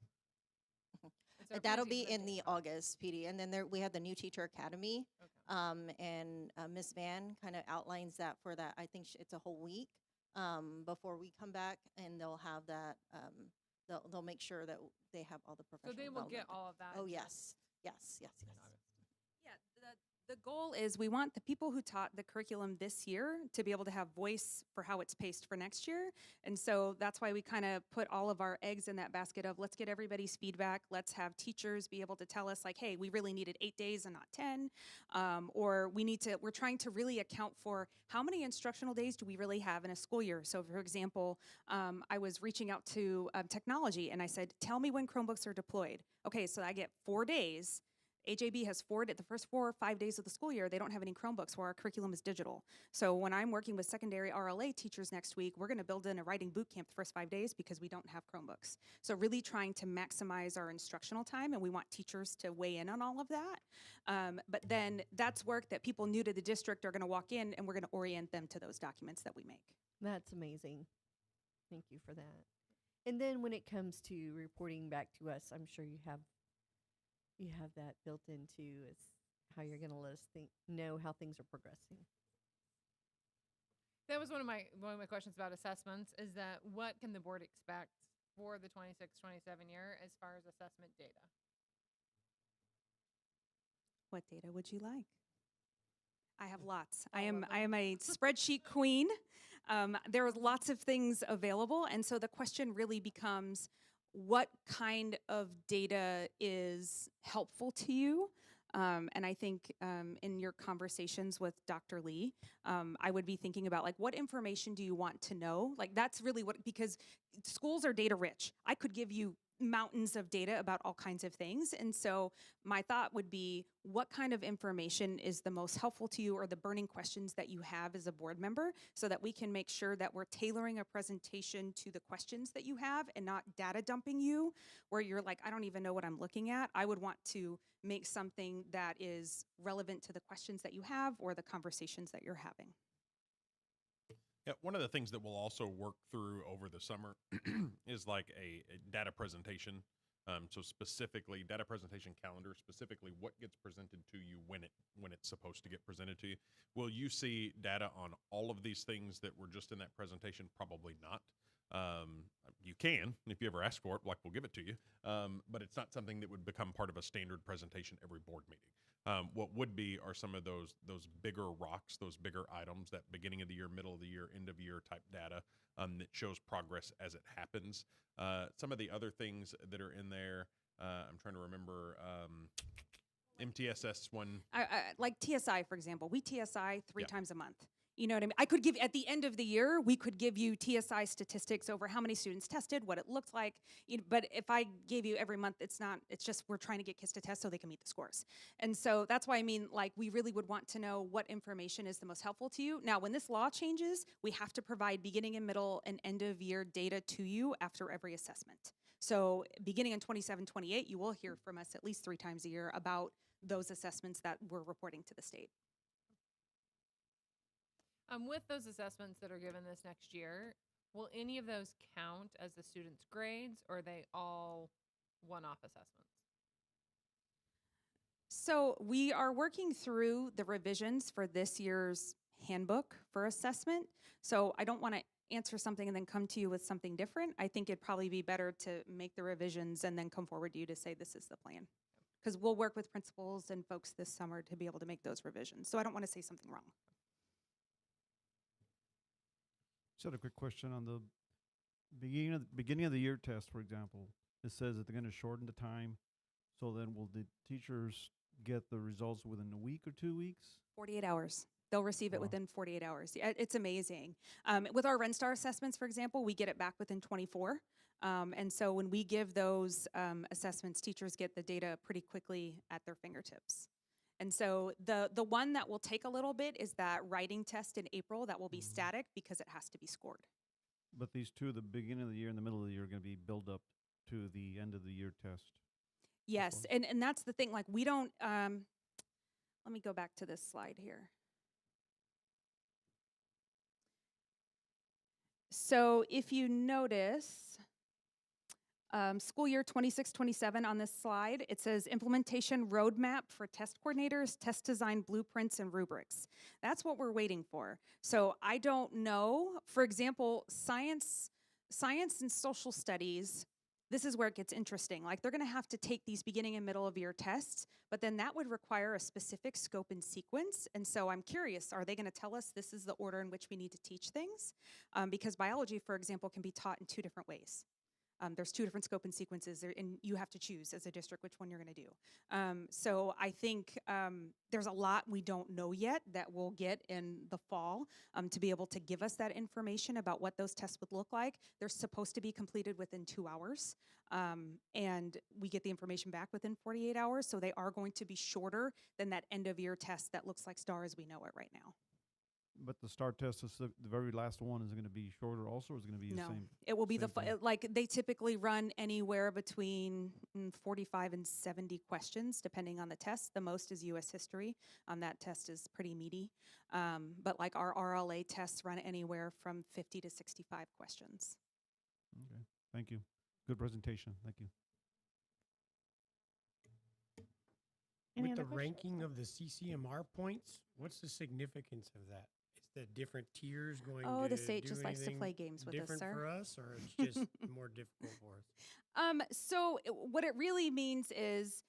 is there a That'll fancy be in update the on August PD, and then we have the new teacher academy, and Miss Van kind of outlines that for that. I think it's a whole week before we come back, and they'll have that. They'll make sure that they have all the So professional. they will get development. all of that. Oh just yes. Yeah, the goal is we want the people who taught the curriculum this year to be able to have voice for how it's paced for next year. And so that's why we kind of put all of our eggs in that basket of let's get everybody's feedback. Let's have teachers be able to tell us like, hey, we really needed 8 days and not 10. Or we're trying to really account for how many instructional days do we really have in a school year. So for example, I was reaching out to technology and I said, tell me when Chromebooks are deployed. Okay, so I get 4 days. HAB has the first 4 or 5 days of the school year, they don't have any Chromebooks where our curriculum is digital. So when I'm working with secondary RLA teachers next week, we're gonna build in a writing boot camp the first 5 days because we don't have Chromebooks. So really trying to maximize our instructional time, and we want teachers to weigh in on all of that. But then that's work that people new to the district are gonna walk in, and we're gonna orient them to those documents that we make. That's amazing. Thank you for that. And then when it comes to reporting back to us, I'm sure you have that built into is how you're going to let us know how things are progressing. That was one of my questions about assessments, is that what can the board expect for the 26-27 year as far as assessment data? What data would you like? I have lots. I am a spreadsheet queen. There are lots of things available, and so the question really becomes, what kind of data is helpful to you? And I think in your conversations with Dr. Lee, I would be thinking about like, what information do you want to know? Like that's really because schools are data rich. I could give you mountains of data about all kinds of things. And so my thought would be, what kind of information is the most helpful to you, or the burning questions that you have as a board member, so that we can make sure that we're tailoring a presentation to the questions that you have and not data dumping you where you're like, I don't even know what I'm looking at. I would want to make something that is relevant to the questions that you have or the conversations that you're having. Yeah, one of the things that we'll also work through over the summer is like a data presentation. So specifically, data presentation calendar, specifically what gets presented to you when it's supposed to get presented to you. Will you see data on all of these things that were just in that presentation? Probably not. You can, if you ever ask for it, like we'll give it to you, but it's not something that would become part of a standard presentation every board meeting. What would be are some of those bigger rocks, those bigger items, that beginning of the year, middle of the year, end of year type data that shows progress as it happens. Some of the other things that are in there, I'm trying to remember, MTSS one. Like TSI, for example, we TSI 3 Yeah. times a month. You know what I mean? I could give, at the end of the year, we could give you TSI statistics over how many students tested, what it looked like. But if I gave you every month, it's just we're trying to get kids to test so they can meet the scores. And so that's why I mean, like, we really would want to know what information is the most helpful to you. Now, when this law changes, we have to provide beginning and middle and end of year data to you after every assessment. So beginning in 27-28, you will hear from us at least 3 times a year about those assessments that we're reporting to the state. With those assessments that are given this next year, will any of those count as the students' grades, or are they all one-off assessments? So we are working through the revisions for this year's handbook for assessment. So I don't want to answer something and then come to you with something different. I think it'd probably be better to make the revisions and then come forward to you to say this is the plan. Because we'll work with principals and folks this summer to be able to make those revisions. So I don't want to say something wrong. Just had a quick question on the beginning of the year test, for example. It says that they're going to shorten the time. So then will the teachers get the results within a week or 2 weeks? 48 hours. They'll receive it Wow. within 48 hours. Yeah, it's amazing. With our RenStar assessments, for example, we get it back within 24. And so when we give those assessments, teachers get the data pretty quickly at their fingertips. And so the one that will take a little bit is that writing test in April that will be static because it has to be scored. But these two, the beginning of the year and the middle of the year, are going to be built up to the end of the year test. Yes, and that's the thing. Like we don't. Let me go back to this slide here. So if you notice, school year 26-27 on this slide, it says implementation roadmap for test coordinators, test design blueprints, and rubrics. That's what we're waiting for. So I don't know. For example, science and social studies, this is where it gets interesting. Like they're going to have to take these beginning and middle of year tests, but then that would require a specific scope and sequence. And so I'm curious, are they going to tell us this is the order in which we need to teach things? Because biology, for example, can be taught in 2 different ways. There's 2 different scope and sequences, and you have to choose as a district which one you're going to do. So I think there's a lot we don't know yet that we'll get in the fall to be able to give us that information about what those tests would look like. They're supposed to be completed within 2 hours, and we get the information back within 48 hours, so they are going to be shorter than that end-of-year test that looks like STAR as we know it right now. But the STAR test is the very last one. Is it going to be shorter also, or is it going to be the No, same? it will be same thing? like they typically run anywhere between 45 and 70 questions, depending on the test. The most is U.S. history. That test is pretty meaty. But like our RLA tests run anywhere from 50 to 65 questions. Okay, thank you. Good presentation. Thank you. Any With other the questions? ranking of the CCMR points, what's the significance of that? It's the different tiers going Oh, to the state do just likes to anything play games with us, different sir. for us, or it's just more difficult for us? So what it really means is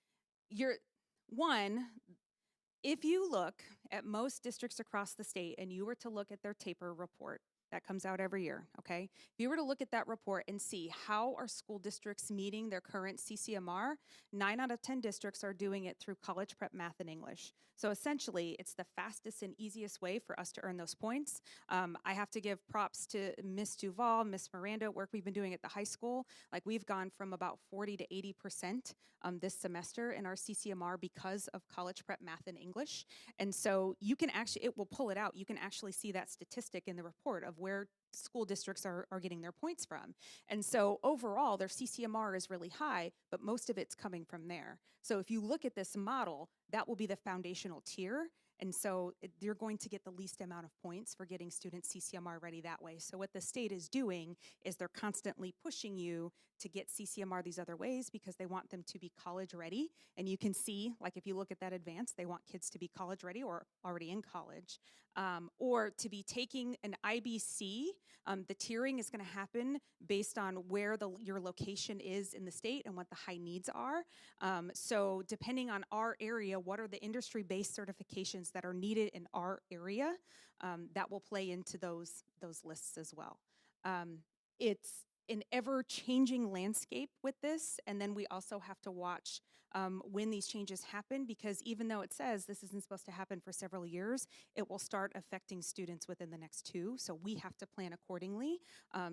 if you look at most districts across the state and you were to look at their TAPER report that comes out every year, okay? If you were to look at that report and see how are school districts meeting their current CCMR, 9 out of 10 districts are doing it through college prep math and English. So essentially, it's the fastest and easiest way for us to earn those points. I have to give props to Miss Duval, Miss Miranda, work we've been doing at the high school. Like we've gone from about 40 to 80% this semester in our CCMR because of college prep math and English. And so you can actually, it will pull it out. You can actually see that statistic in the report of where school districts are getting their points from. And so overall, their CCMR is really high, but most of it's coming from there. So if you look at this model, that will be the foundational tier. And so you're going to get the least amount of points for getting students CCMR ready that way. So what the state is doing is they're constantly pushing you to get CCMR these other ways because they want them to be college ready. And you can see, like if you look at that advance, they want kids to be college ready or already in college, or to be taking an IBC. The tiering is going to happen based on where your location is in the state and what the high needs are. So depending on our area, what are the industry-based certifications that are needed in our area, that will play into those lists as well. It's an ever-changing landscape with this, and then we also have to watch when these changes happen, because even though it says this isn't supposed to happen for several years, it will start affecting students within the next 2. So we have to plan accordingly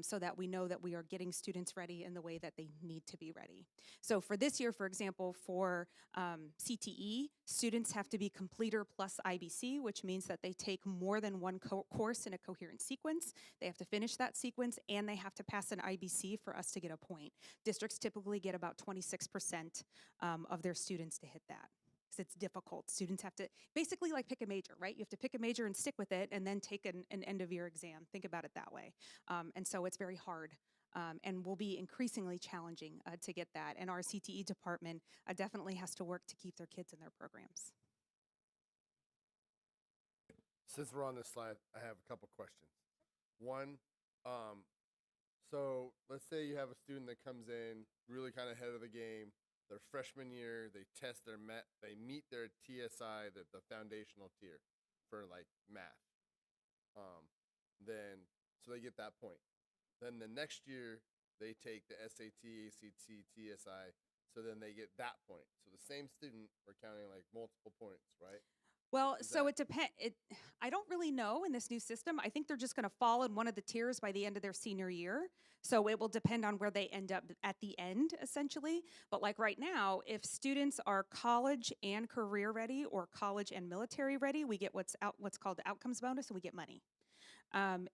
so that we know that we are getting students ready in the way that they need to be ready. So for this year, for example, for CTE, students have to be completer plus IBC, which means that they take more than one course in a coherent sequence. They have to finish that sequence, and they have to pass an IBC for us to get a point. Districts typically get about 26% of their students to hit that, because it's difficult. Students have to basically like pick a major, right? You have to pick a major and stick with it and then take an end-of-year exam. Think about it that way. And so it's very hard. And will be increasingly challenging to get that. And our CTE department definitely has to work to keep their kids in their programs. Since we're on this slide, I have a couple questions. One, So let's say you have a student that comes in really kind of ahead of the game. Their freshman year, they test they meet their TSI, the foundational tier for like math. Then so they get that point. Then the next year they take the SAT, ACT, TSI. So then they get that point. So the same student, we're counting like multiple points, right? Well, Is so that- it depends. I don't really know in this new system. I think they're just going to fall in one of the tiers by the end of their senior year. So it will depend on where they end up at the end, essentially. But like right now, if students are college and career ready or college and military ready, we get what's called the outcomes bonus, and we get money.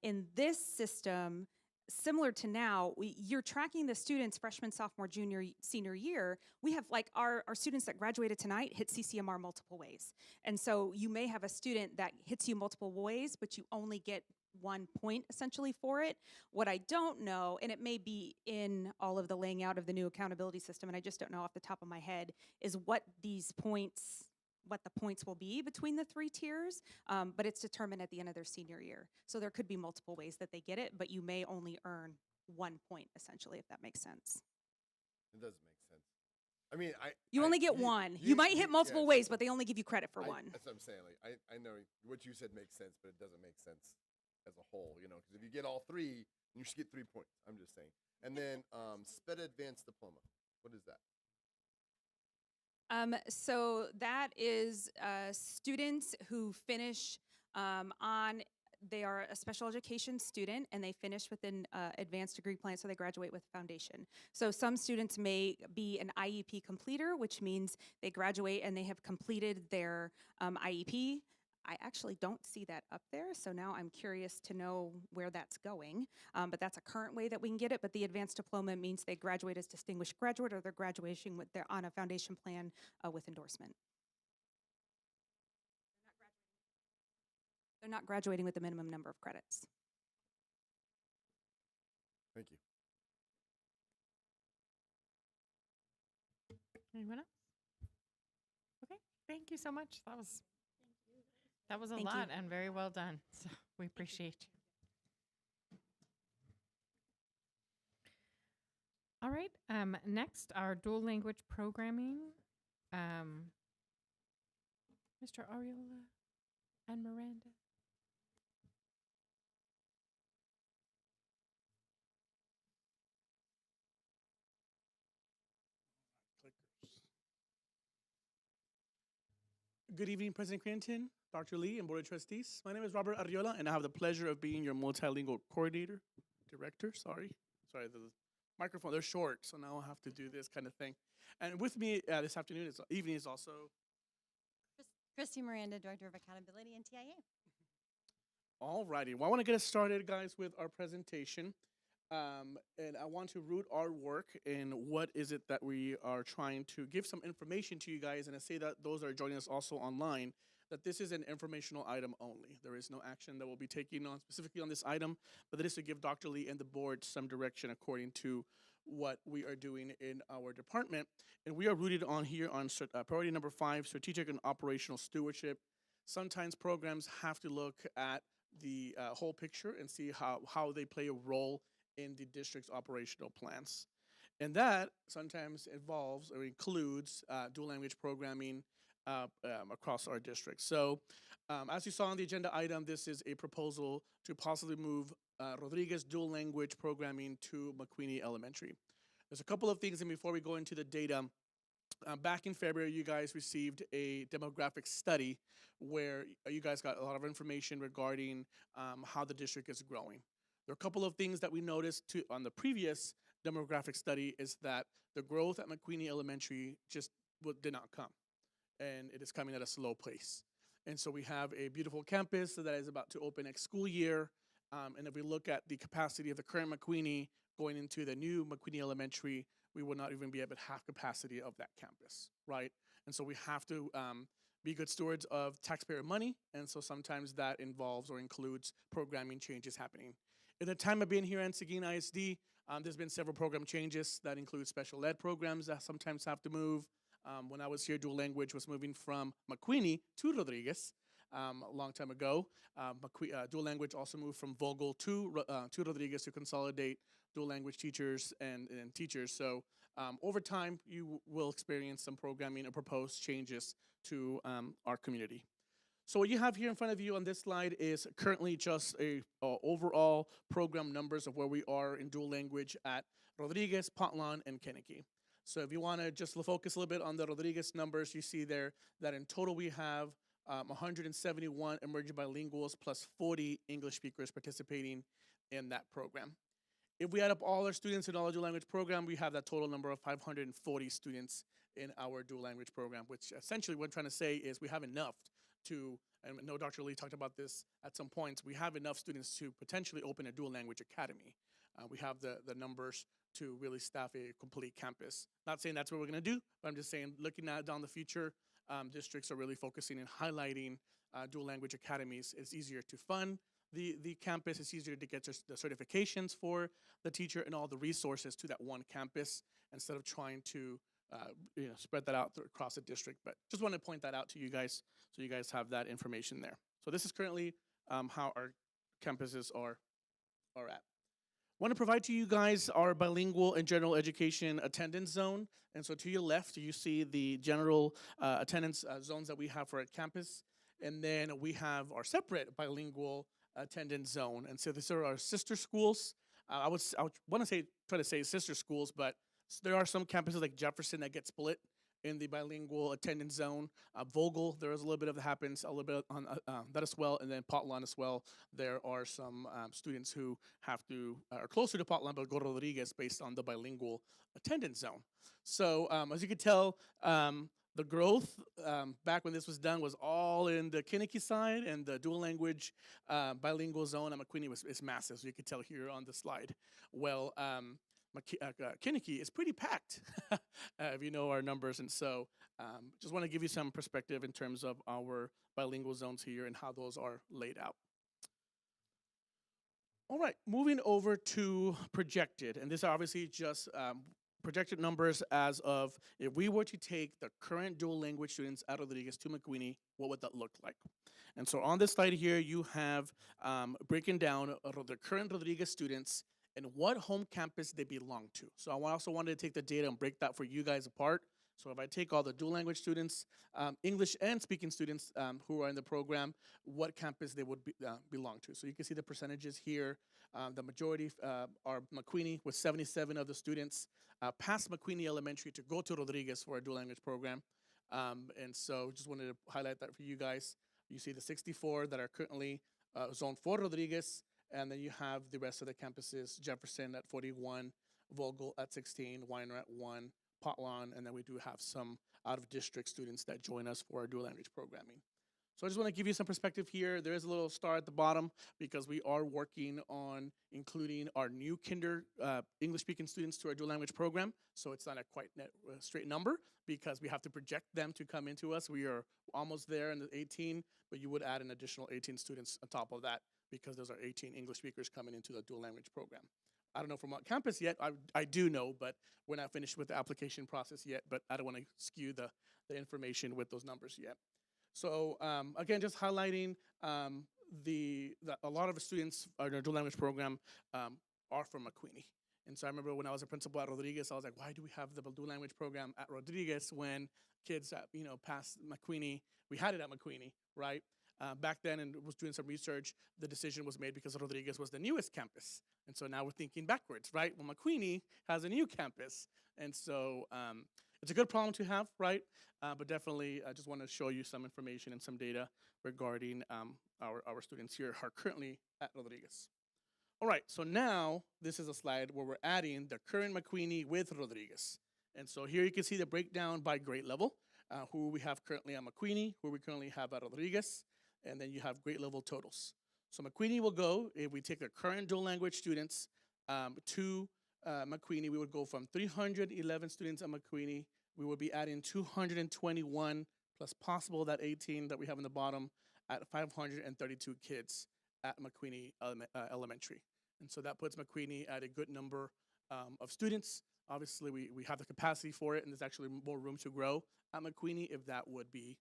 In this system, similar to now, you're tracking the students freshman, sophomore, junior, senior year. We have like our students that graduated tonight hit CCMR multiple ways. And so you may have a student that hits you multiple ways, but you only get 1 point essentially for it. What I don't know, and it may be in all of the laying out of the new accountability system, and I just don't know off the top of my head, is what the points will be between the 3 tiers, but it's determined at the end of their senior year. So there could be multiple ways that they get it, but you may only earn 1 point, essentially, if that makes sense. It doesn't make sense. I mean, You only get one. You might hit multiple yes. ways, but they only give you credit for one. That's what I'm saying. Like, I know what you said makes sense, but it doesn't make sense as a whole, you know, because if you get all 3, you should get 3 points. I'm just saying. And then SPED Advanced Diploma. What is that? So that is students who finish they are a special education student and they finish with an advanced degree plan, so they graduate with foundation. So some students may be an IEP completer, which means they graduate and they have completed their IEP. I actually don't see that up there, so now I'm curious to know where that's going. But that's a current way that we can get it. But the advanced diploma means they graduate as distinguished graduate, or they're graduating with on a foundation plan with endorsement. They're not graduating with the minimum number of credits. Thank you. Anyone else? Okay, thank you so much. That was a Thank you. lot and very well done. So we appreciate you. All right. Next, our dual language programming. Mr. Ariola and Miranda. Good evening, President Cranton, Dr. Lee, and Board of Trustees. My name is Robert Ariola, and I have the pleasure of being your multilingual director, sorry, the microphone, they're short, so now I'll have to do this kind of thing. And with me this evening is also Christy Miranda, Director of Accountability and TIA. All righty. Well, I want to get us started, guys, with our presentation. And I want to root our work in what is it that we are trying to give some information to you guys. And I say that those that are joining us also online, that this is an informational item only. There is no action that we'll be taking on specifically on this item, but it is to give Dr. Lee and the board some direction according to what we are doing in our department. And we are rooted on here on priority number 5, strategic and operational stewardship. Sometimes programs have to look at the whole picture and see how they play a role in the district's operational plans. And that sometimes involves or includes dual language programming across our district. So as you saw on the agenda item, this is a proposal to possibly move Rodriguez dual language programming to McQueenie Elementary. There's a couple of things, and before we go into the data, back in February, you guys received a demographic study where you guys got a lot of information regarding how the district is growing. There are a couple of things that we noticed on the previous demographic study is that the growth at McQueenie Elementary just did not come, and it is coming at a slow pace. And so we have a beautiful campus that is about to open next school year, and if we look at the capacity of the current McQueenie going into the new McQueenie Elementary, we will not even be at half capacity of that campus, right? And so we have to be good stewards of taxpayer money, and so sometimes that involves or includes programming changes happening. In the time I've been here at Seguin ISD, there's been several program changes that include special ed programs that sometimes have to move. When I was here, dual language was moving from McQueenie to Rodriguez. a long time ago. Dual language also moved from Vogel to Rodriguez to consolidate dual language teachers and teachers. So over time, you will experience some programming and proposed changes to our community. So what you have here in front of you on this slide is currently just a overall program numbers of where we are in dual language at Rodriguez, Potlan, and Kennedy. So if you want to just focus a little bit on the Rodriguez numbers, you see there that in total we have 171 emerging bilinguals plus 40 English speakers participating in that program. If we add up all our students in our dual language program, we have that total number of 540 students in our dual language program, which essentially what I'm trying to say is we have enough to, and I know Dr. Lee talked about this at some points, we have enough students to potentially open a dual language academy. We have the numbers to really staff a complete campus. Not saying that's what we're gonna do, but I'm just saying looking at down the future, districts are really focusing and highlighting dual language academies. It's easier to fund the campus, it's easier to get the certifications for the teacher and all the resources to that one campus instead of trying to spread that out across the district. But just want to point that out to you guys so you guys have that information there. So this is currently how our campuses are at. Want to provide to you guys our bilingual and general education attendance zone. And so to your left, you see the general attendance zones that we have for our campus. And then we have our separate bilingual attendance zone. And so these are our sister schools. I would want to try to say sister schools, but there are some campuses like Jefferson that get split in the bilingual attendance zone. Vogel, there is a little bit of that happens, a little bit on that as well, and then Potlan as well. There are some students who are closer to Potlan but go to Rodriguez based on the bilingual attendance zone. So as you can tell, the growth back when this was done was all in the Kinnicky side, and the dual language bilingual zone at McQueenie is massive, so you can tell here on the slide. Well, Kinnicky is pretty packed, if you know our numbers, and so just want to give you some perspective in terms of our bilingual zones here and how those are laid out. All right, moving over to projected, and this are obviously just projected numbers as of if we were to take the current dual language students out of Rodriguez to McQueenie, what would that look like? And so on this slide here, you have breaking down the current Rodriguez students and what home campus they belong to. So I also wanted to take the data and break that for you guys apart. So if I take all the dual language students, English and speaking students who are in the program, what campus they would belong to. So you can see the percentages here. The majority are McQueenie, with 77 of the students past McQueenie Elementary to go to Rodriguez for a dual language program. And so just wanted to highlight that for you guys. You see the 64 that are currently zoned for Rodriguez, and then you have the rest of the campuses, Jefferson at 41, Vogel at 16, Weiner at 1, Potlan, and then we do have some out-of-district students that join us for our dual language programming. So I just want to give you some perspective here. There is a little star at the bottom because we are working on including our new English-speaking students to our dual language program. So it's not a quite straight number because we have to project them to come into us. We are almost there in the 18, but you would add an additional 18 students on top of that because those are 18 English speakers coming into the dual language program. I don't know from what campus yet. I do know, but we're not finished with the application process yet, but I don't want to skew the information with those numbers yet. So again, just highlighting a lot of the students in our dual language program are from McQueenie. And so I remember when I was a principal at Rodriguez, I was like, why do we have the dual language program at Rodriguez when kids past McQueenie, we had it at McQueenie, right? Back then, and was doing some research, the decision was made because Rodriguez was the newest campus. And so now we're thinking backwards, right? Well, McQueenie has a new campus. And so it's a good problem to have, right? But definitely, I just want to show you some information and some data regarding our students here who are currently at Rodriguez. All right, so now this is a slide where we're adding the current McQueenie with Rodriguez. And so here you can see the breakdown by grade level, who we have currently at McQueenie, who we currently have at Rodriguez, and then you have grade level totals. So McQueenie will go, if we take the current dual language students to McQueenie, we would go from 311 students at McQueenie. We would be adding 221 plus possible that 18 that we have in the bottom at 532 kids at McQueenie Elementary. And so that puts McQueenie at a good number of students. Obviously, we have the capacity for it, and there's actually more room to grow at McQueenie if that would be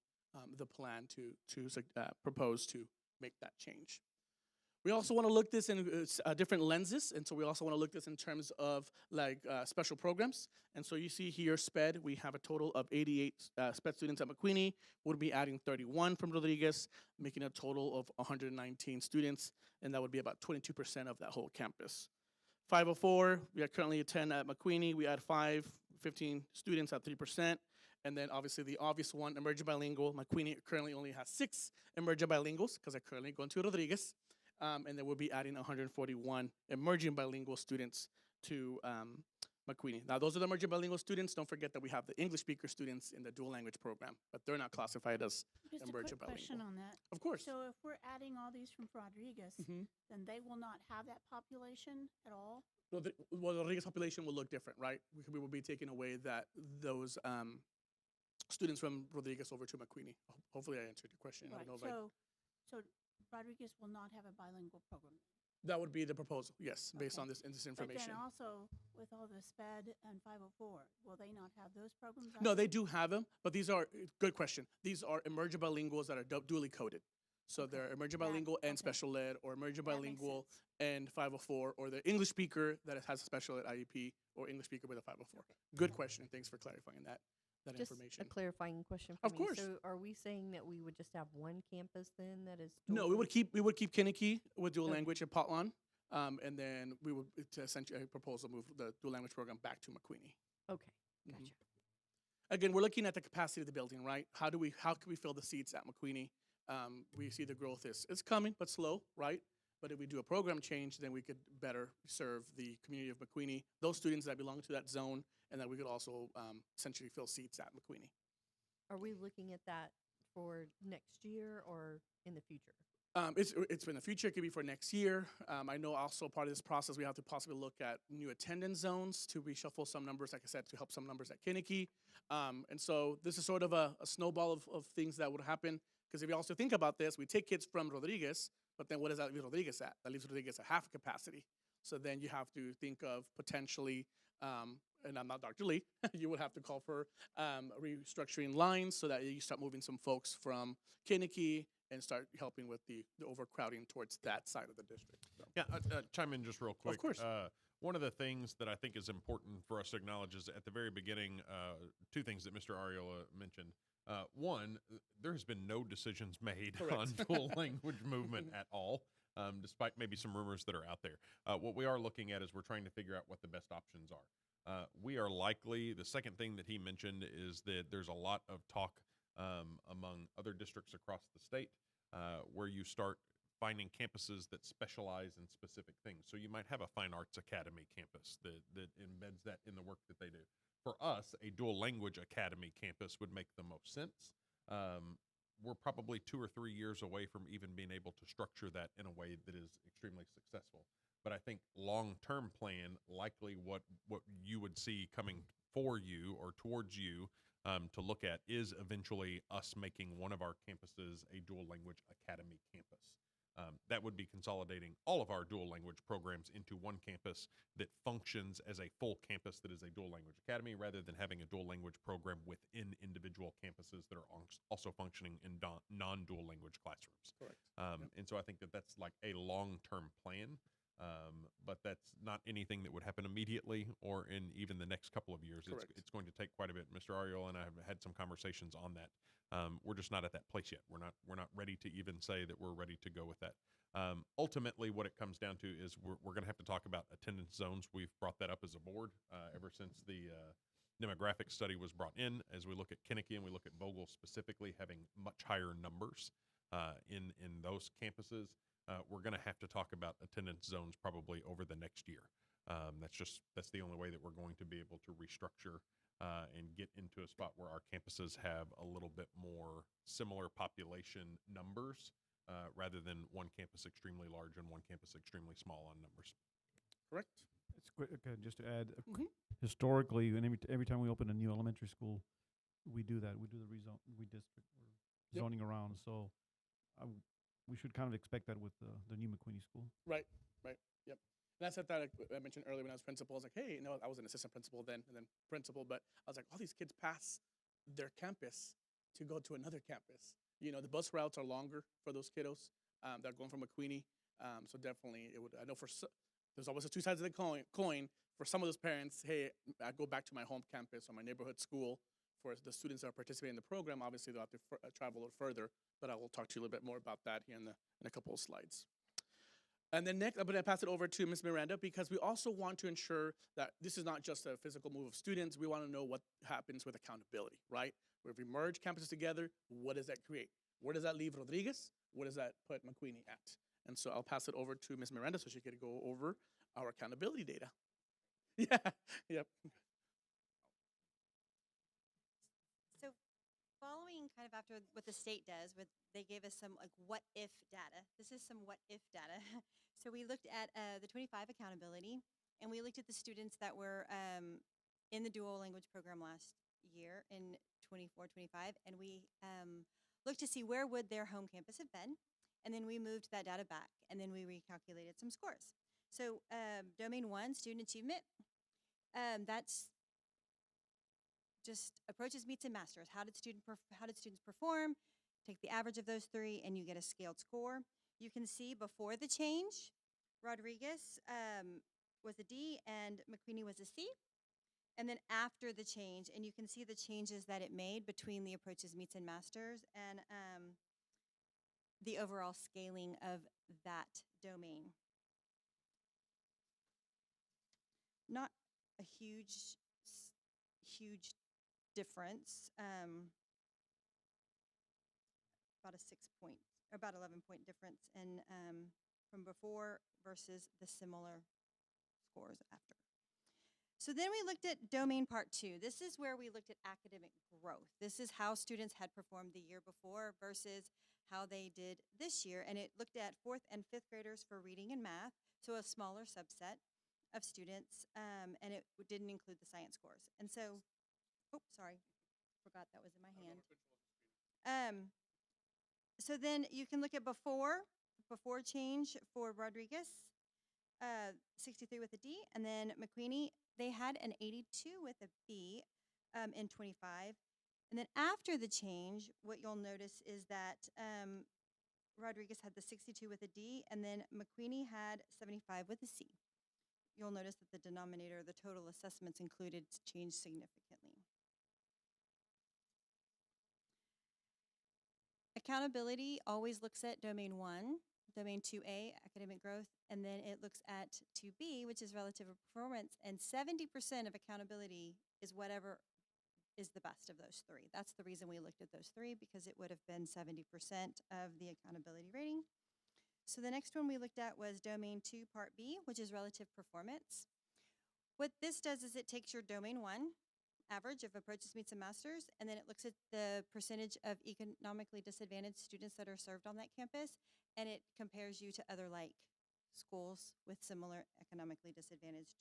the plan to propose to make that change. We also want to look this in different lenses, and so we also want to look this in terms of like special programs. And so you see here, SPED, we have a total of 88 SPED students at McQueenie. We'll be adding 31 from Rodriguez, making a total of 119 students, and that would be about 22% of that whole campus. 504, we are currently at 10 at McQueenie. We add 15 students at 3%. And then obviously the obvious one, emerging bilingual. McQueenie currently only has 6 emerging bilinguals because they're currently going to Rodriguez. And then we'll be adding 141 emerging bilingual students to McQueenie. Now, those are the emerging bilingual students. Don't forget that we have the English speaker students in the dual language program, but they're not classified as Just a emerging quick question bilingual. on that. Of course. So if we're adding all these from Rodriguez, then they will not have that population at all? Well, the Rodriguez population will look different, right? We will be taking away those students from Rodriguez over to McQueenie. Hopefully, I answered your question. I Right. don't know if So Rodriguez will not have a bilingual program. that would be the proposal, yes, based Okay. on this But information. then also, with all the SPED and 504, will they not have those programs? No, either? they do have them, but these are, good question. These are emerging bilinguals that are dually coded. So they're emerging bilingual and special ed, or emerging That makes bilingual and 504, or the English speaker that has a special ed IEP, or English speaker with a 504. Good question. Thanks for clarifying that Just information. a clarifying question for Of me. course. So are we saying that we would just have one campus then that is No, we would keep Kinnicky with dual Okay. language at Potlan, and then we would to essentially propose to move the dual language program back to McQueenie. Okay, Mhm. gotcha. Again, we're looking at the capacity of the building, right? How can we fill the seats at McQueenie? We see the growth is coming, but slow, right? But if we do a program change, then we could better serve the community of McQueenie, those students that belong to that zone, and that we could also essentially fill seats at McQueenie. Are we looking at that for next year or in the future? It's in the future. It could be for next year. I know also part of this process, we have to possibly look at new attendance zones to reshuffle some numbers, like I said, to help some numbers at Kinnicky. And so this is sort of a snowball of things that would happen. Because if you also think about this, we take kids from Rodriguez, but then what does that leave Rodriguez at? That leaves Rodriguez at half capacity. So then you have to think of potentially, and I'm not Dr. Lee, you would have to call for restructuring lines so that you start moving some folks from Kinnicky and start helping with the overcrowding towards that side of the district. So. Yeah, chime in just real quick. Of course. One of the things that I think is important for us to acknowledge is at the very beginning, 2 things that Mr. Ariola mentioned. One, there has been no decisions made Correct. on dual language movement at all, despite maybe some rumors that are out there. What we are looking at is we're trying to figure out what the best options are. We are likely, the second thing that he mentioned is that there's a lot of talk among other districts across the state where you start finding campuses that specialize in specific things. So you might have a fine arts academy campus that embeds that in the work that they do. For us, a dual language academy campus would make the most sense. We're probably 2 or 3 years away from even being able to structure that in a way that is extremely successful. But I think long-term plan, likely what you would see coming for you or towards you to look at is eventually us making one of our campuses a dual language academy campus. That would be consolidating all of our dual language programs into one campus that functions as a full campus that is a dual language academy, rather than having a dual language program within individual campuses that are also functioning in non-dual language classrooms. Correct. And so I think that that's like a long-term plan, but that's not anything that would happen immediately or in even the next couple of years. Correct. It's going to take quite a bit. Mr. Ariel and I have had some conversations on that. We're just not at that place yet. We're not ready to even say that we're ready to go with that. Ultimately, what it comes down to is we're going to have to talk about attendance zones. We've brought that up as a board ever since the demographic study was brought in. As we look at Kinnicky and we look at Vogel specifically having much higher numbers in those campuses, we're going to have to talk about attendance zones probably over the next year. That's the only way that we're going to be able to restructure and get into a spot where our campuses have a little bit more similar population numbers rather than one campus extremely large and one campus extremely small on numbers. Correct. It's quick. Okay, just to add, historically, and every time we open a new elementary school, we do that. We do the redistrict or zoning around. So we should kind of expect that with the new McQueenie school. Right. Yep. And that's what I mentioned earlier when I was principal. I was like, hey, I was an assistant principal then and then principal, but I was like, all these kids pass their campus to go to another campus. You know, the bus routes are longer for those kiddos that are going from McQueenie. So definitely, it would. I know there's always the two sides of the coin. For some of those parents, hey, I go back to my home campus or my neighborhood school. For the students that are participating in the program, obviously they'll have to travel a little further. But I will talk to you a little bit more about that here in a couple of slides. And then next, I'm going to pass it over to Ms. Miranda because we also want to ensure that this is not just a physical move of students. We want to know what happens with accountability, right? If we merge campuses together, what does that create? Where does that leave Rodriguez? Where does that put McQueenie at? And so I'll pass it over to Ms. Miranda so she can go over our accountability data. Yeah, yep. So following kind of after what the state does, they gave us some like what if data. This is some what if data. So we looked at the 25 accountability, and we looked at the students that were in the dual language program last year in 24-25, and we looked to see where would their home campus have been, and then we moved that data back, and then we recalculated some scores. So domain 1, student achievement, that's just approaches, meets, and masters. How did students perform? Take the average of those 3, and you get a scaled score. You can see before the change, Rodriguez was a D, and McQueenie was a C. And then after the change, and you can see the changes that it made between the approaches, meets, and masters, and the overall scaling of that domain. Not a huge difference. About 11-point difference in from before versus the similar scores after. So then we looked at domain part 2. This is where we looked at academic growth. This is how students had performed the year before versus how they did this year. And it looked at 4th and 5th graders for reading and math, so a smaller subset of students, and it didn't include the science scores. And so, sorry, forgot that was in my hand. So then you can look at before change for Rodriguez, 63 with a D, and then McQueenie, they had an 82 with a B in 25. And then after the change, what you'll notice is that Rodriguez had the 62 with a D, and then McQueenie had 75 with a C. You'll notice that the denominator, the total assessments included, changed significantly. Accountability always looks at domain 1, domain 2A, academic growth, and then it looks at 2B, which is relative performance, and 70% of accountability is whatever is the best of those 3. That's the reason we looked at those 3, because it would have been 70% of the accountability rating. So the next one we looked at was domain 2, part B, which is relative performance. What this does is it takes your domain 1 average of approaches, meets, and masters, and then it looks at the percentage of economically disadvantaged students that are served on that campus, and it compares you to other like schools with similar economically disadvantaged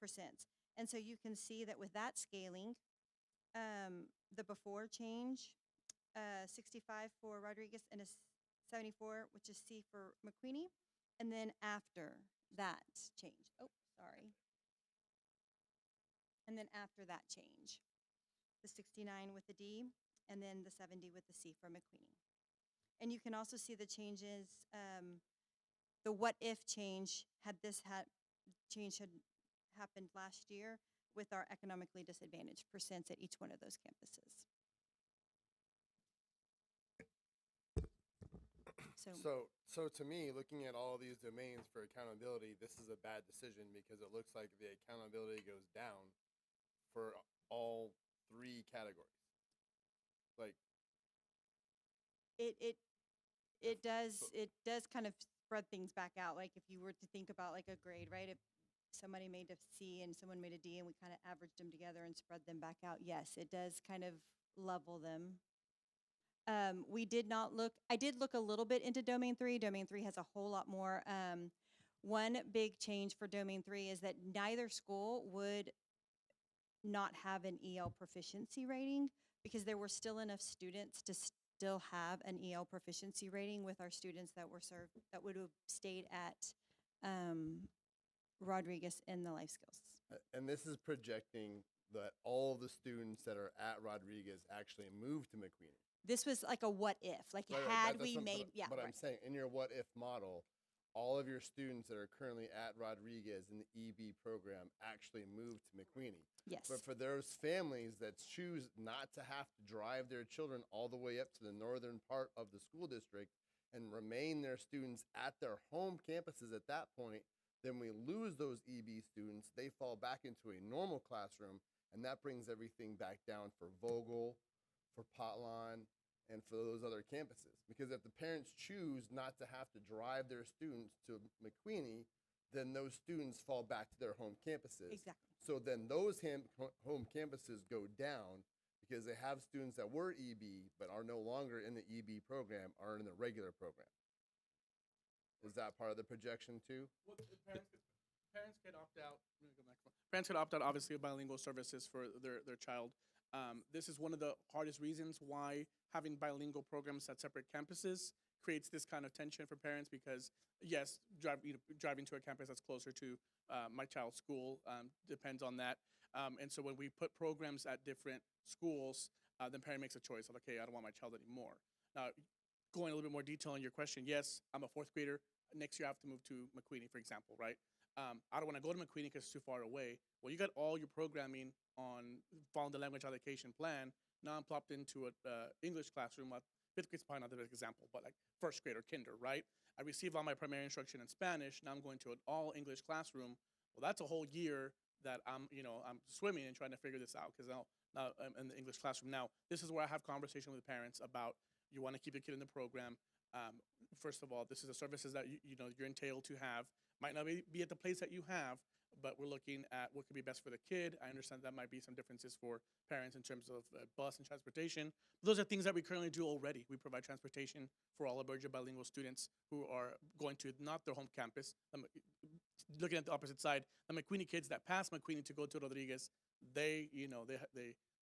percents. And so you can see that with that scaling, the before change, 65 for Rodriguez and a 74, which is C for McQueenie, and then after that change, and then after that change, the 69 with the D, and then the 70 with the C for McQueenie. And you can also see the changes, the what if change, had change had happened last year with our economically disadvantaged percents at each one of those campuses. So to me, looking at all these domains for accountability, this is a bad decision because it looks like the accountability goes down for all 3 categories. Like it does kind of spread things back out. Like if you were to think about like a grade, right? If somebody made a C and someone made a D and we kind of averaged them together and spread them back out, yes, it does kind of level them. We did not look, I did look a little bit into domain 3. Domain 3 has a whole lot more. One big change for domain 3 is that neither school would not have an EL proficiency rating because there were still enough students to still have an EL proficiency rating with our students that were served, that would have stayed at Rodriguez in the life skills. And this is projecting that all of the students that are at Rodriguez actually move to McQueenie. This was like a what if, like Right, right, had that's we what- made, yeah. But right. I'm saying, in your what if model, all of your students that are currently at Rodriguez in the EB program actually move to McQueenie. Yes. But for those families that choose not to have to drive their children all the way up to the northern part of the school district and remain their students at their home campuses at that point, then we lose those EB students. They fall back into a normal classroom, and that brings everything back down for Vogel, for Potlon, and for those other campuses. Because if the parents choose not to have to drive their students to McQueenie, then those students fall back to their home campuses. Exactly. So then those home campuses go down because they have students that were EB but are no longer in the EB program, are in the regular program. Is that part of the projection too? Well, parents could opt out. Let me go back. Parents could opt out, obviously, of bilingual services for their child. This is one of the hardest reasons why having bilingual programs at separate campuses creates this kind of tension for parents because, yes, driving to a campus that's closer to my child's school depends on that. And so when we put programs at different schools, then parent makes a choice of, okay, I don't want my child anymore. Now, going a little bit more detail on your question, yes, I'm a fourth grader. Next year I have to move to McQueenie, for example, right? I don't want to go to McQueenie because it's too far away. Well, you got all your programming on following the language allocation plan. Now I'm plopped into an English classroom. Fifth grade's probably not the best example, but like first grade or kinder, right? I receive all my primary instruction in Spanish. Now I'm going to an all English classroom. Well, that's a whole year that I'm swimming and trying to figure this out because now I'm in the English classroom. Now, this is where I have conversation with parents about you want to keep your kid in the program. First of all, this is the services that you're entailed to have. Might not be at the place that you have, but we're looking at what could be best for the kid. I understand that might be some differences for parents in terms of bus and transportation. Those are things that we currently do already. We provide transportation for all of our bilingual students who are going to not their home campus. Looking at the opposite side, the McQueenie kids that pass McQueenie to go to Rodriguez, they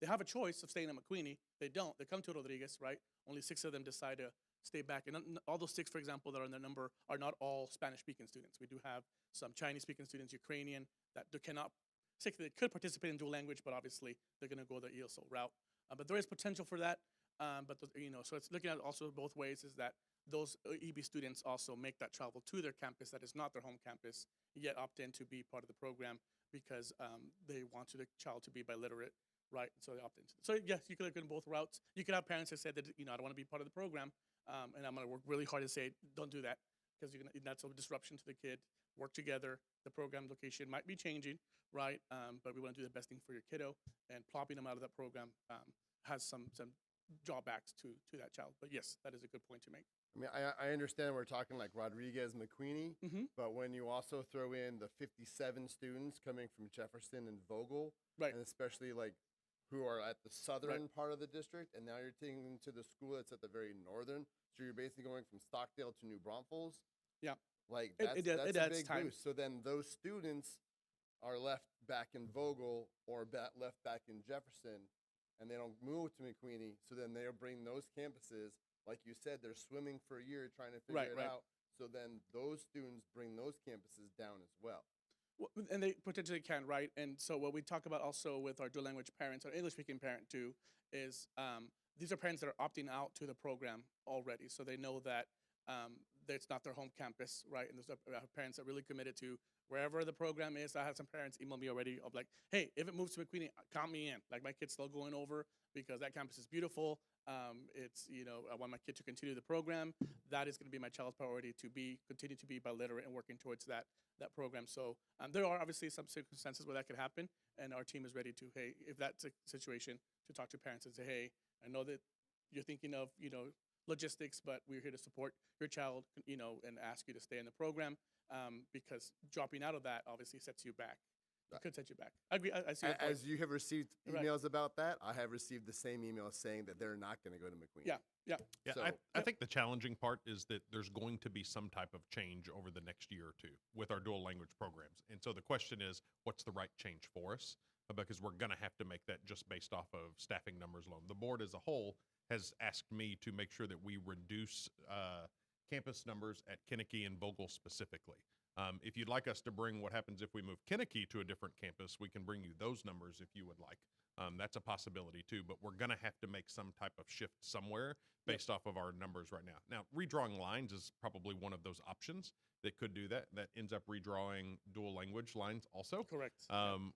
have a choice of staying at McQueenie. They don't. They come to Rodriguez, right? Only 6 of them decide to stay back. And all those 6, for example, that are in the number are not all Spanish-speaking students. We do have some Chinese-speaking students, Ukrainian, that they could participate in dual language, but obviously they're going to go the ESL route. But there is potential for that. So it's looking at it also both ways is that those EB students also make that travel to their campus that is not their home campus, yet opt in to be part of the program because they want their child to be biliterate, right? So they opt into it. So yes, you could look in both routes. You could have parents that said that, I don't want to be part of the program, and I'm going to work really hard to say, don't do that because that's a disruption to the kid. Work together. The program location might be changing, right? But we want to do the best thing for your kiddo, and plopping them out of that program has some drawbacks to that child. But yes, that is a good point to make. I mean, I understand we're talking like Rodriguez, McQueenie, but when you also throw in the 57 students coming from Jefferson and Vogel, right, and especially like who are at the southern part of the district, and now you're taking them to the school that's at the very northern, so you're basically going from Stockdale to New Braunfels. Yeah, like that's it a adds big time. boost. So then those students are left back in Vogel or left back in Jefferson, and they don't move to McQueenie. So then they'll bring those campuses. Like you said, they're swimming for a year trying to figure it out. So then those students bring those campuses down as well. Well, and they potentially can, right? And so what we talk about also with our dual language parents, our English-speaking parent too, is these are parents that are opting out to the program already. So they know that it's not their home campus, right? And there's parents that really committed to wherever the program is. I had some parents email me already of like, hey, if it moves to McQueenie, count me in. Like my kid's still going over because that campus is beautiful. I want my kid to continue the program. That is going to be my child's priority to continue to be biliterate and working towards that program. So there are obviously some circumstances where that could happen, and our team is ready to, hey, if that's a situation, to talk to parents and say, hey, I know that you're thinking of, logistics, but we're here to support your child, and ask you to stay in the program because dropping out of that obviously sets you back. It could set you back. I agree. I see your point. As you have received emails about that, I have received the same emails saying that they're not going to go to McQueenie. Yeah. So, I think the challenging part is that there's going to be some type of change over the next year or two with our dual language programs. And so the question is, what's the right change for us? Because we're going to have to make that just based off of staffing numbers alone. The board as a whole has asked me to make sure that we reduce campus numbers at Kinnicky and Vogel specifically. If you'd like us to bring what happens if we move Kinnicky to a different campus, we can bring you those numbers if you would like. That's a possibility too, but we're going to have to make some type of shift somewhere based off of our numbers right now. Now, redrawing lines is probably one of those options that could do that. That ends up redrawing dual language lines also. Correct.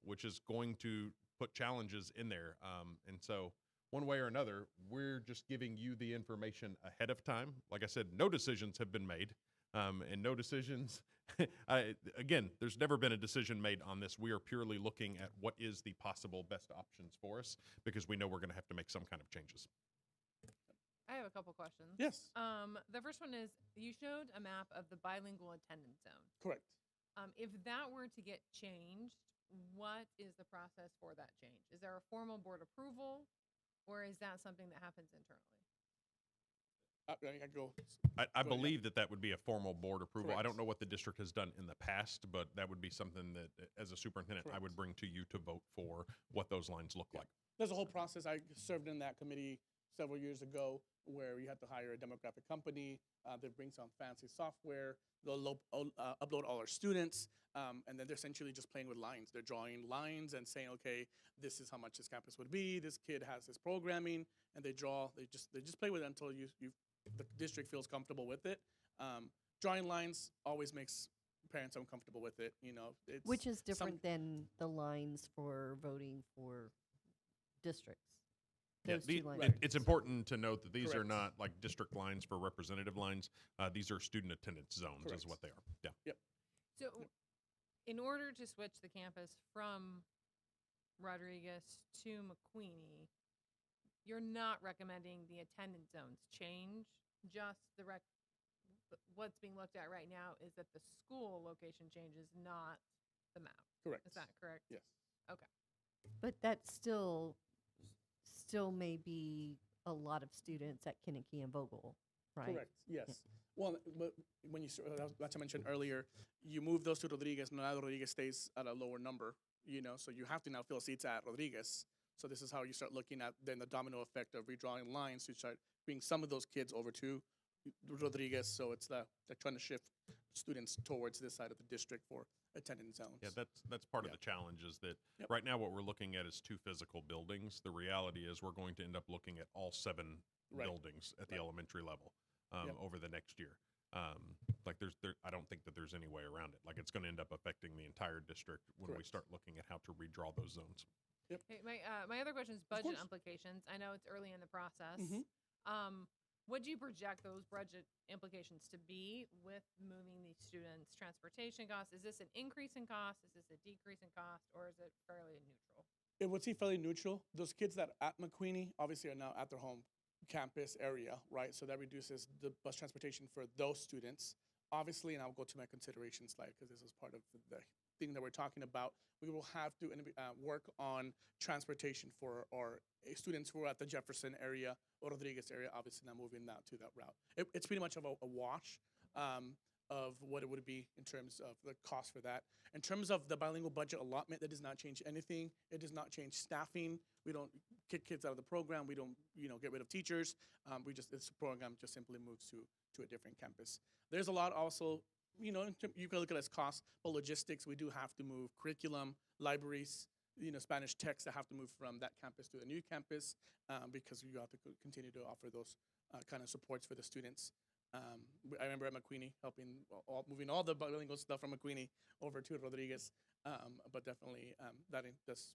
Which is going to put challenges in there. And so one way or another, we're just giving you the information ahead of time. Like I said, no decisions have been made. And no decisions. Again, there's never been a decision made on this. We are purely looking at what is the possible best options for us because we know we're going to have to make some kind of changes. I have a couple questions. Yes. The first one is you showed a map of the bilingual attendance zone. Correct. If that were to get changed, what is the process for that change? Is there a formal board approval, or is that something that happens internally? I believe that would be a formal board approval. Correct. I don't know what the district has done in the past, but that would be something that, as a superintendent, I would bring to you to vote for what those lines look like. There's a whole process. I served in that committee several years ago where you have to hire a demographic company. They bring some fancy software. They'll upload all our students, and then they're essentially just playing with lines. They're drawing lines and saying, okay, this is how much this campus would be. This kid has this programming, and they draw. They just play with it until the district feels comfortable with it. Drawing lines always makes parents uncomfortable with it. It's which is different than the lines for voting for districts. Yeah, it's important to note that these are not like district lines for representative lines. These are student attendance zones is what they are. Yeah. Yep. So in order to switch the campus from Rodriguez to McQueenie, you're not recommending the attendance zones change, just what's being looked at right now is that the school location changes, not the map. Correct. Is that correct? Yes. Okay. But that still may be a lot of students at Kinnicky and Vogel, right? Correct. Yes. Well, but when like I mentioned earlier, you move those to Rodriguez. Now Rodriguez stays at a lower number. So you have to now fill seats at Rodriguez. So this is how you start looking at then the domino effect of redrawing lines to start bringing some of those kids over to Rodriguez. So it's they're trying to shift students towards this side of the district for attendance zones. Yeah, that's part of the challenge is that right now what we're looking at is 2 physical buildings. The reality is we're going to end up looking at all 7 buildings at the elementary level over the next year. I don't think that there's any way around it. Like it's going to end up affecting the entire district when we start looking at how to redraw those zones. Yep. Okay, my other question is budget implications. I know it's early in the process. What do you project those budget implications to be with moving these students' transportation costs? Is this an increase in cost? Is this a decrease in cost? Or is it fairly neutral? It would be fairly neutral. Those kids that are at McQueenie obviously are now at their home campus area, right? So that reduces the bus transportation for those students. Obviously, and I'll go to my consideration slide because this is part of the thing that we're talking about. We will have to work on transportation for our students who are at the Jefferson area or Rodriguez area, obviously not moving that to that route. It's pretty much of a wash of what it would be in terms of the cost for that. In terms of the bilingual budget allotment, that does not change anything. It does not change staffing. We don't kick kids out of the program. We don't get rid of teachers. This program just simply moves to a different campus. There's a lot also, you can look at it as costs, but logistics, we do have to move curriculum, libraries, Spanish texts that have to move from that campus to the new campus because we have to continue to offer those kind of supports for the students. I remember at McQueenie moving all the bilingual stuff from McQueenie over to Rodriguez, but definitely that does,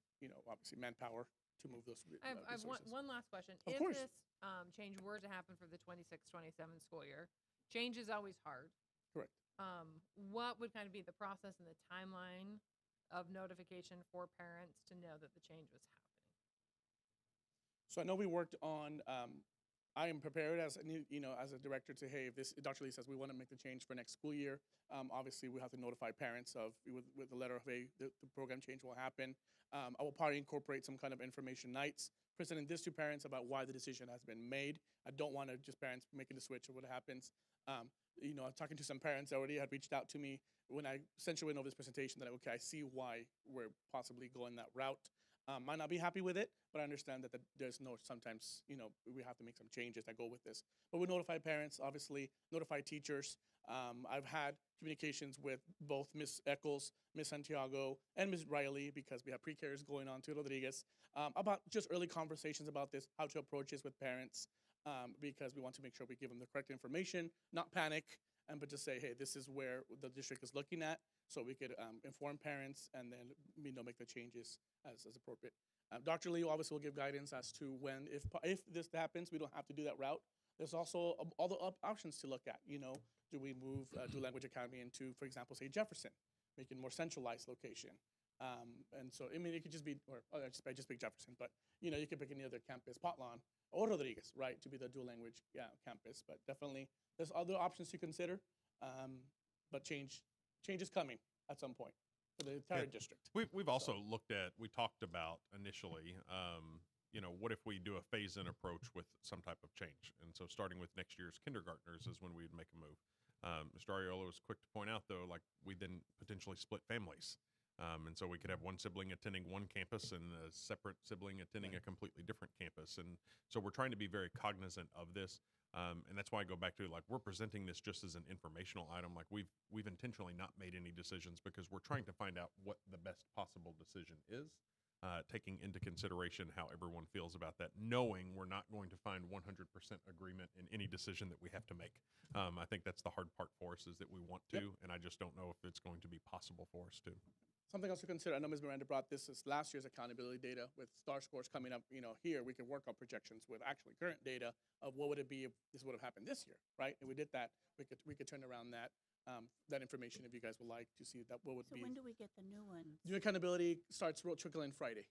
obviously manpower to move those I have one last question. Of if course. this change were to happen for the 26-27 school year, change is always hard. Correct. What would kind of be the process and the timeline of notification for parents to know that the change was happening? So I know we worked on. I am prepared as as a director to hey, if this Dr. Lee says we want to make the change for next school year. Obviously, we have to notify parents of with the letter of hey, the program change will happen. I will probably incorporate some kind of information nights, presenting this to parents about why the decision has been made. I don't want to just parents making the switch of what happens. I'm talking to some parents already had reached out to me when I essentially went over this presentation that okay, I see why we're possibly going that route. Might not be happy with it, but I understand that there's no, sometimes, we have to make some changes that go with this. But we notify parents, obviously, notify teachers. I've had communications with both Ms. Eccles, Ms. Santiago, and Ms. Riley, because we have pre-cares going on to Rodriguez, about just early conversations about this, how to approach this with parents, because we want to make sure we give them the correct information, not panic, but just say, hey, this is where the district is looking at, so we could inform parents and then make the changes as appropriate. Dr. Lee obviously will give guidance as to when, if this happens, we don't have to do that route. There's also all the options to look at. Do we move Dual Language Academy into, for example, say Jefferson, make it more centralized location? And so, it could just be, I just pick Jefferson, but you could pick any other campus, Potlawn or Rodriguez, right, to be the dual language campus. But definitely, there's other options to consider. But change is coming at some point for the entire district. We've also we talked about initially, what if we do a phase-in approach with some type of change? And so starting with next year's kindergartners is when we'd make a move. Mr. Ariola was quick to point out, though, like we then potentially split families. And so we could have one sibling attending one campus and a separate sibling attending a completely different campus. And so we're trying to be very cognizant of this. And that's why I go back to, like, we're presenting this just as an informational item. Like we've intentionally not made any decisions because we're trying to find out what the best possible decision is, taking into consideration how everyone feels about that, knowing we're not going to find 100% agreement in any decision that we have to make. I think that's the hard part for us, is that we want to, and I just don't know if it's going to be possible for us to. Something else to consider, I know Ms. Miranda brought this as last year's accountability data with STAR scores coming up. Here we can work on projections with actually current data of what would it be if this would have happened this year, right? And we did that. We could turn around that information if you guys would like to see that. What would So be? when do we get the new ones? New accountability starts trickling Friday.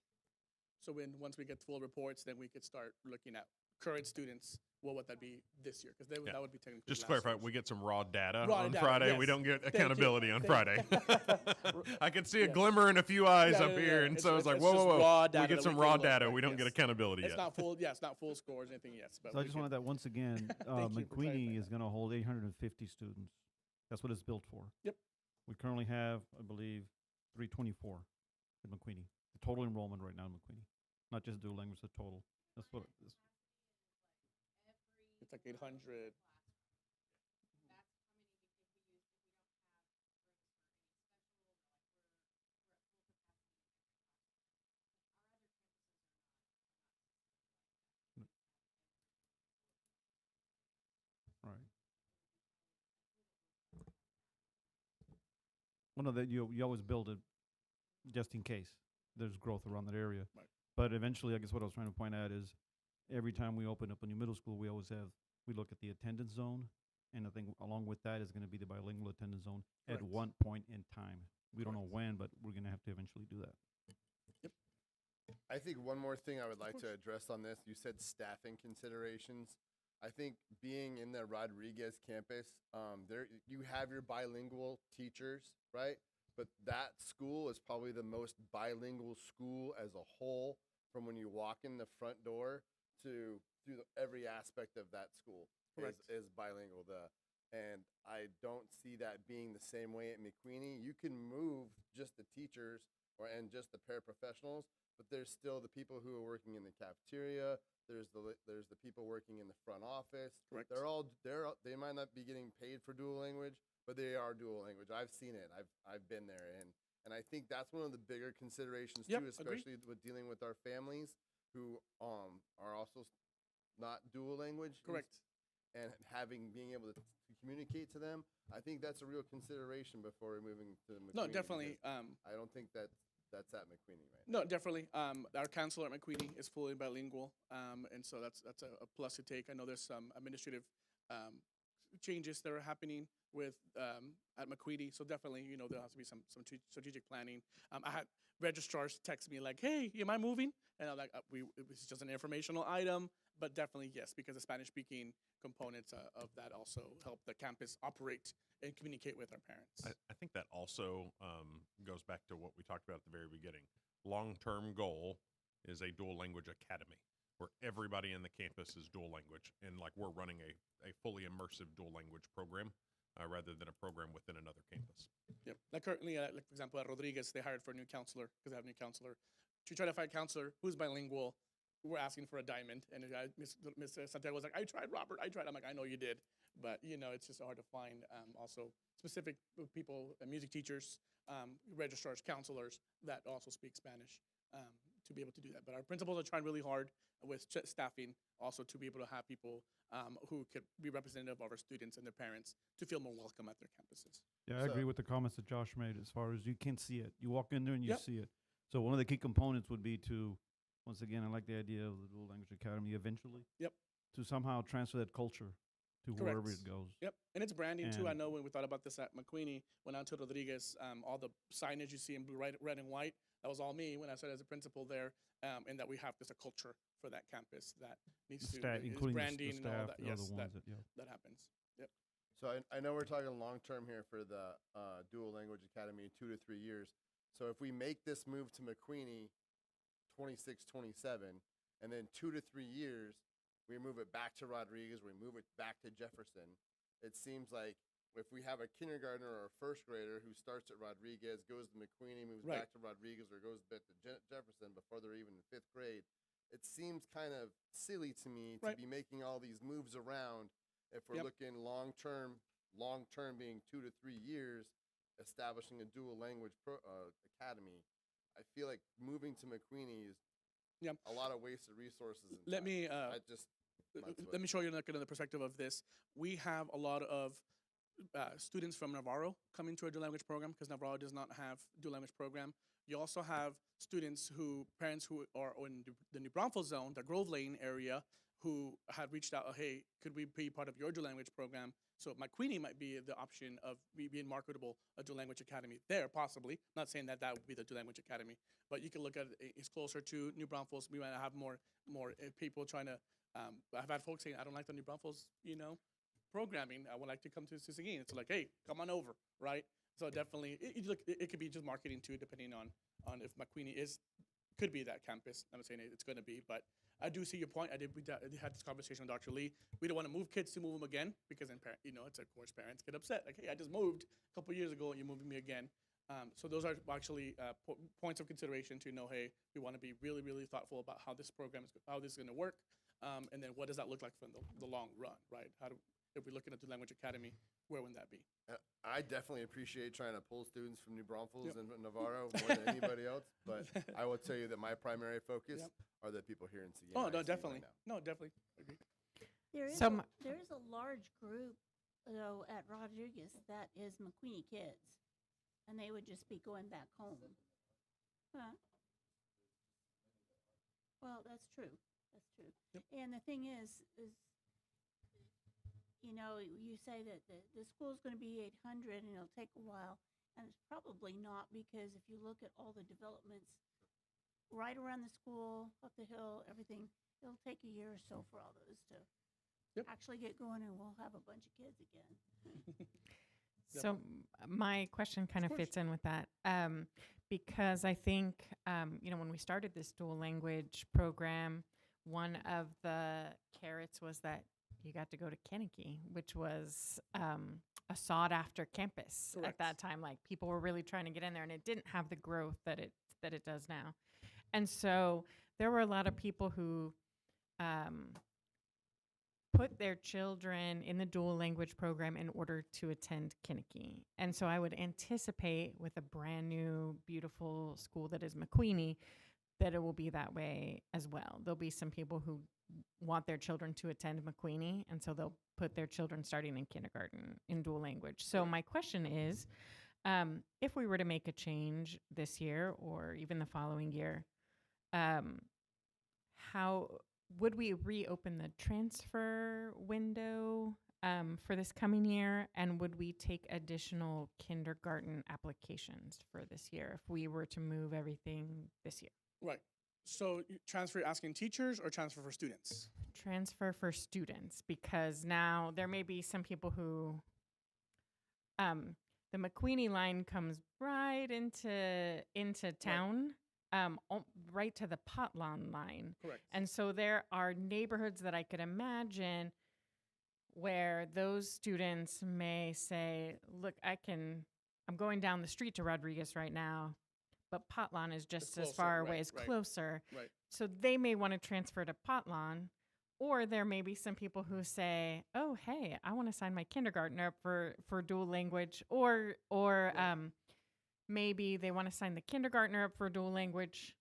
So once we get full reports, then we could start looking at current students. What would that be this year? Because that would be technically. Just to clarify, we get some raw data Raw on data, Friday. yes. We don't get Thank accountability you. on Thank Friday. I can see a Yes. glimmer in a few eyes Yeah, up yeah, here, yeah. and It's so it's like, just whoa. raw We data get that some we raw can look data. at, We don't get yes. accountability It's yet. not full. Yeah, it's not full scores or anything yet. But So I we just can- wanted that once again, Thank you for clarifying McQueenie is going to hold 850 students. That's what it's built for. Yep. We currently have, I believe, 324 at McQueenie. The total enrollment right now in McQueenie, not just dual language, the total. That's what it is. It's like 800. Right. Well, no, that you always build it just in case there's growth around that area. Right. But eventually, I guess what I was trying to point out is every time we open up a new middle school, we look at the attendance zone, and I think along with that is going to be the bilingual attendance zone at Correct. one point in time. We don't know when, but we're going to have to eventually do that. I think one more thing I would like to address on this, you said staffing considerations. I think being in the Rodriguez campus, there you have your bilingual teachers, right? But that school is probably the most bilingual school as a whole, from when you walk in the front door to through every aspect of that school is bilingual. And I don't see that being the same way at McQueenie. You can move just the teachers and just the paraprofessionals, but there's still the people who are working in the cafeteria. There's the people working in the front office. Correct. They might not be getting paid for dual language, but they are dual language. I've seen it. I've been there, and I think that's one of the bigger considerations too, Yep, agreed. especially with dealing with our families who are also not dual language. Correct. And being able to communicate to them, I think that's a real consideration before we're moving to McQueenie. No, definitely. because I don't think that's at McQueenie right No, definitely. Our counselor at McQueenie is fully bilingual, and so that's a plus to take. I know there's some administrative changes that are happening with at McQueenie, so definitely, there has to be some strategic planning. I had registrars text me like, "Hey, am I moving?" And I'm like, "It was just an informational item," but definitely yes, because the Spanish-speaking components of that also help the campus operate and communicate with our parents. I think that also goes back to what we talked about at the very beginning. Long-term goal is a dual language academy where everybody in the campus is dual language, and like we're running a fully immersive dual language program rather than a program within another campus. Yep. Like currently, like for example, at Rodriguez, they hired for a new counselor because they have a new counselor. to try to find a counselor who's bilingual. We're asking for a diamond, and Miss Santiago was like, "I tried, Robert. I tried." I'm like, "I know you did, but it's just hard to find also specific people, music teachers, registrars, counselors that also speak Spanish to be able to do that." But our principals are trying really hard with staffing also to be able to have people who could be representative of our students and their parents to feel more welcome at their campuses. Yeah, I agree with the comments that Josh made as far as you can see it. You walk in there and you Yep. see it. So one of the key components would be to, once again, I like the idea of the Dual Language Academy eventually. Yep. To somehow transfer that culture to wherever Correct. it goes. Yep, and it's branding too. I And- know when we thought about this at McQueenie, when out to Rodriguez, all the signage you see in blue, red and white, that was all me when I started as a principal there, and that we have this a culture for that campus that needs The to staff, is including branding and all staff, that. the Yes, other ones that, yeah. that happens. Yep. So I know we're talking long term here for the Dual Language Academy, 2 to 3 years. So if we make this move to McQueenie 26, 27, and then 2 to 3 years, we move it back to Rodriguez, we move it back to Jefferson, it seems like if we have a kindergartner or a first grader who starts at Rodriguez, goes to McQueenie, moves Right. back to Rodriguez, or goes back to Jefferson before they're even in 5th grade, it seems kind of silly to me to Right. be making all these moves around if we're Yep. looking long term being 2 to 3 years, establishing a dual language academy. I feel like moving to McQueenie is Yep. a lot of wasted resources. And Let time. me I just let me show you another perspective of this. We have a lot of students from Navarro coming to our dual language program because Navarro does not have dual language program. You also have parents who are in the New Braunfels zone, the Grove Lane area, who had reached out, "Hey, could we be part of your dual language program?" So McQueenie might be the option of being marketable a dual language academy there, possibly. Not saying that would be the dual language academy, but you can look at it's closer to New Braunfels. We might have more people trying to. I've had folks saying, "I don't like the New Braunfels, programming. I would like to come to Seguin." It's like, "Hey, come on over," right? So definitely, it could be just marketing too, depending on if McQueenie could be that campus. I'm not saying it's going to be, but I do see your point. We had this conversation with Dr. Lee. We don't want to move kids to move them again because then it's of course parents get upset. Like, "Hey, I just moved a couple years ago and you're moving me again." So those are actually points of consideration to know. Hey, we want to be really, really thoughtful about how this is going to work, and then what does that look like for the long run, right? If we're looking at the language academy, where would that be? I definitely appreciate trying to pull students from New Braunfels and Navarro more than anybody else, but I will tell you that my primary focus are the people here in Seguin. Oh, no, ISD right definitely. now. No, definitely. Agree. There is, So there is a large group, though, at Rodriguez that is McQueenie kids, and they would just be going back home. Huh? Well, that's true. That's true. And the thing is you say that the school's going to be 800 and it'll take a while, and it's probably not, because if you look at all the developments right around the school, up the hill, everything, it'll take a year or so for all those to actually get going, and we'll have a bunch of kids again. So my question kind of fits in with that, because I think, when we started this dual language program, one of the carrots was that you got to go to Kinnicky, which was a sought-after campus at that time. Like, people were really trying to get in there, and it didn't have the growth that it does now. And so there were a lot of people who put their children in the dual language program in order to attend Kinnicky. And so I would anticipate with a brand new, beautiful school that is McQueenie, that it will be that way as well. There'll be some people who want their children to attend McQueenie, and so they'll put their children starting in kindergarten in dual language. So my question is, if we were to make a change this year or even the following year, how would we reopen the transfer window for this coming year, and would we take additional kindergarten applications for this year if we were to move everything this year? Right. So transfer asking teachers or transfer for students? Transfer for students, because now there may be some people who the McQueenie line comes right into town. Right to the Potlawn line. Correct. And so there are neighborhoods that I could imagine where those students may say, "Look, I'm going down the street to Rodriguez right now, but Potlon is just as closer, far away right, as right, closer. right. So they may want to transfer to Potlon, or there may be some people who say, "Oh, hey, I want to sign my kindergartner up for dual language," or maybe they want to sign the kindergartner up for dual language.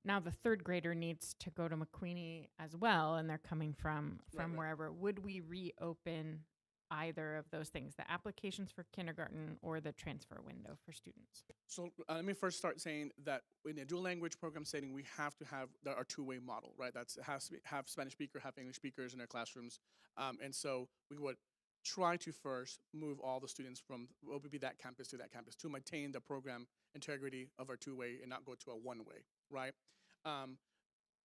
Now the third grader needs to go to McQueenie as well, and they're coming from Right. wherever. Would we reopen either of those things, the applications for kindergarten or the transfer window for students? So let me first start saying that in a dual language program setting, we have to have our two-way model, right? That's has to be, have Spanish speaker, have English speakers in our classrooms, and so we would try to first move all the students from what would be that campus to that campus to maintain the program integrity of our two-way and not go to a one-way, right?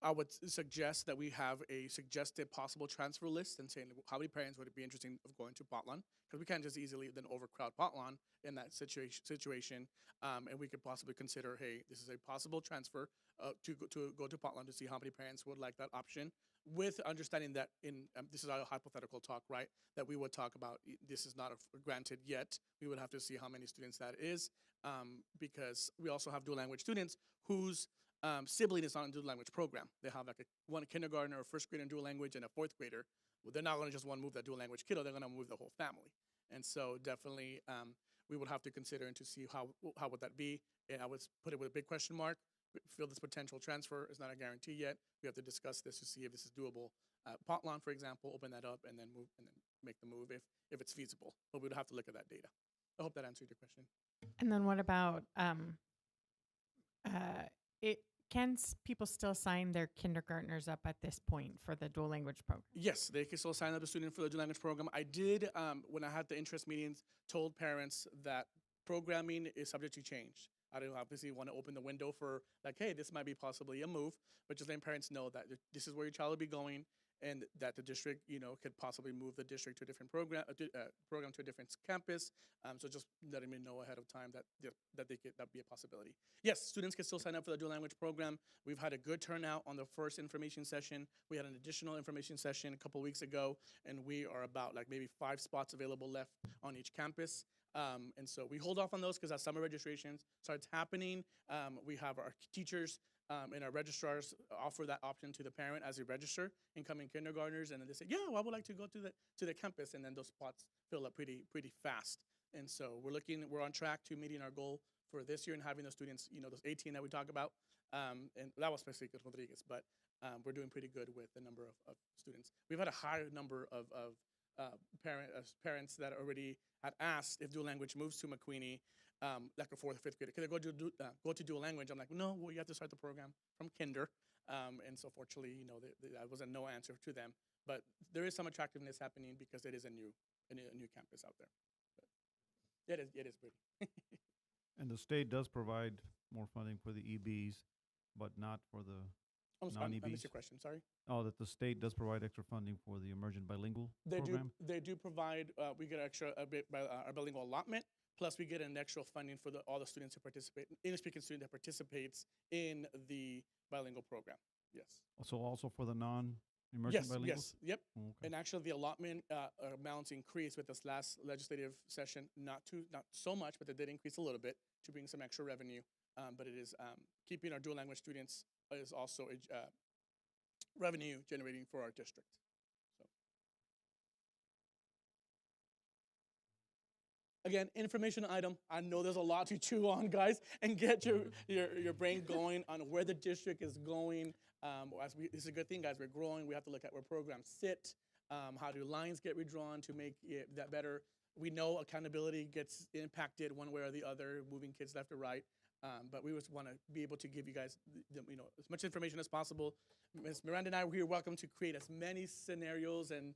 I would suggest that we have a suggested possible transfer list and saying how many parents would it be interested of going to Potlon, because we can't just easily then overcrowd Potlon in that situation, and we could possibly consider, hey, this is a possible transfer to go to Potlon to see how many parents would like that option, with understanding that this is our hypothetical talk, right? That we would talk about this is not granted yet. We would have to see how many students that is, because we also have dual language students whose sibling is on a dual language program. They have like one kindergartner or first grader in dual language and a fourth grader. Well, they're not going to just want to move that dual language kiddo. They're going to move the whole family. And so definitely we would have to consider and to see how would that be. And I would put it with a big question mark. We feel this potential transfer is not a guarantee yet. We have to discuss this to see if this is doable. Potlon, for example, open that up and then move and then make the move if it's feasible. But we would have to look at that data. I hope that answered your question. And then what about can people still sign their kindergartners up at this point for the dual language program? Yes, they can still sign up a student for the dual language program. I did, when I had the interest meetings, told parents that programming is subject to change. I don't obviously want to open the window for like, hey, this might be possibly a move, but just letting parents know that this is where your child will be going, and that the district, could possibly move the district to a different program to a different campus. So just letting me know ahead of time that that'd be a possibility. Yes, students can still sign up for the dual language program. We've had a good turnout on the first information session. We had an additional information session a couple weeks ago, and we are about like maybe 5 spots available left on each campus. And so we hold off on those because as summer registrations starts happening, we have our teachers and our registrars offer that option to the parent as they register incoming kindergartners, and then they say, yeah, well, I would like to go to the campus, and then those spots fill up pretty fast. And so we're on track to meeting our goal for this year and having those students, those 18 that we talk about, and that was specifically Rodriguez, but we're doing pretty good with the number of students. We've had a higher number of parents that already had asked if dual language moves to McQueenie, like a 4th or 5th grader. Could they go to dual language? I'm like, no, well, you have to start the program from kinder. And so fortunately, that was a no answer to them. But there is some attractiveness happening because it is a new campus out there. But it is pretty. And the state does provide more funding for the EBs, but not for the I missed non-EBs. your question, sorry. Oh, that the state does provide extra funding for the emergent bilingual program? They do provide, we get a bit by our bilingual allotment, plus we get an extra funding for all the students who participate, English-speaking student that participates in the bilingual program, yes. So also for the non-emergent bilinguals? Yes, yep. Okay. And actually the allotment amounts increased with this last legislative session, not so much, but they did increase a little bit to bring some extra revenue. But it is keeping our dual language students is also a revenue generating for our district. So again, information item. I know there's a lot to chew on, guys, and get your brain going on where the district is going. This is a good thing, guys. We're growing. We have to look at where programs sit. How do lines get redrawn to make that better? We know accountability gets impacted one way or the other, moving kids left or right. But we just want to be able to give you guys, as much information as possible. Ms. Miranda and I are here welcome to create as many scenarios and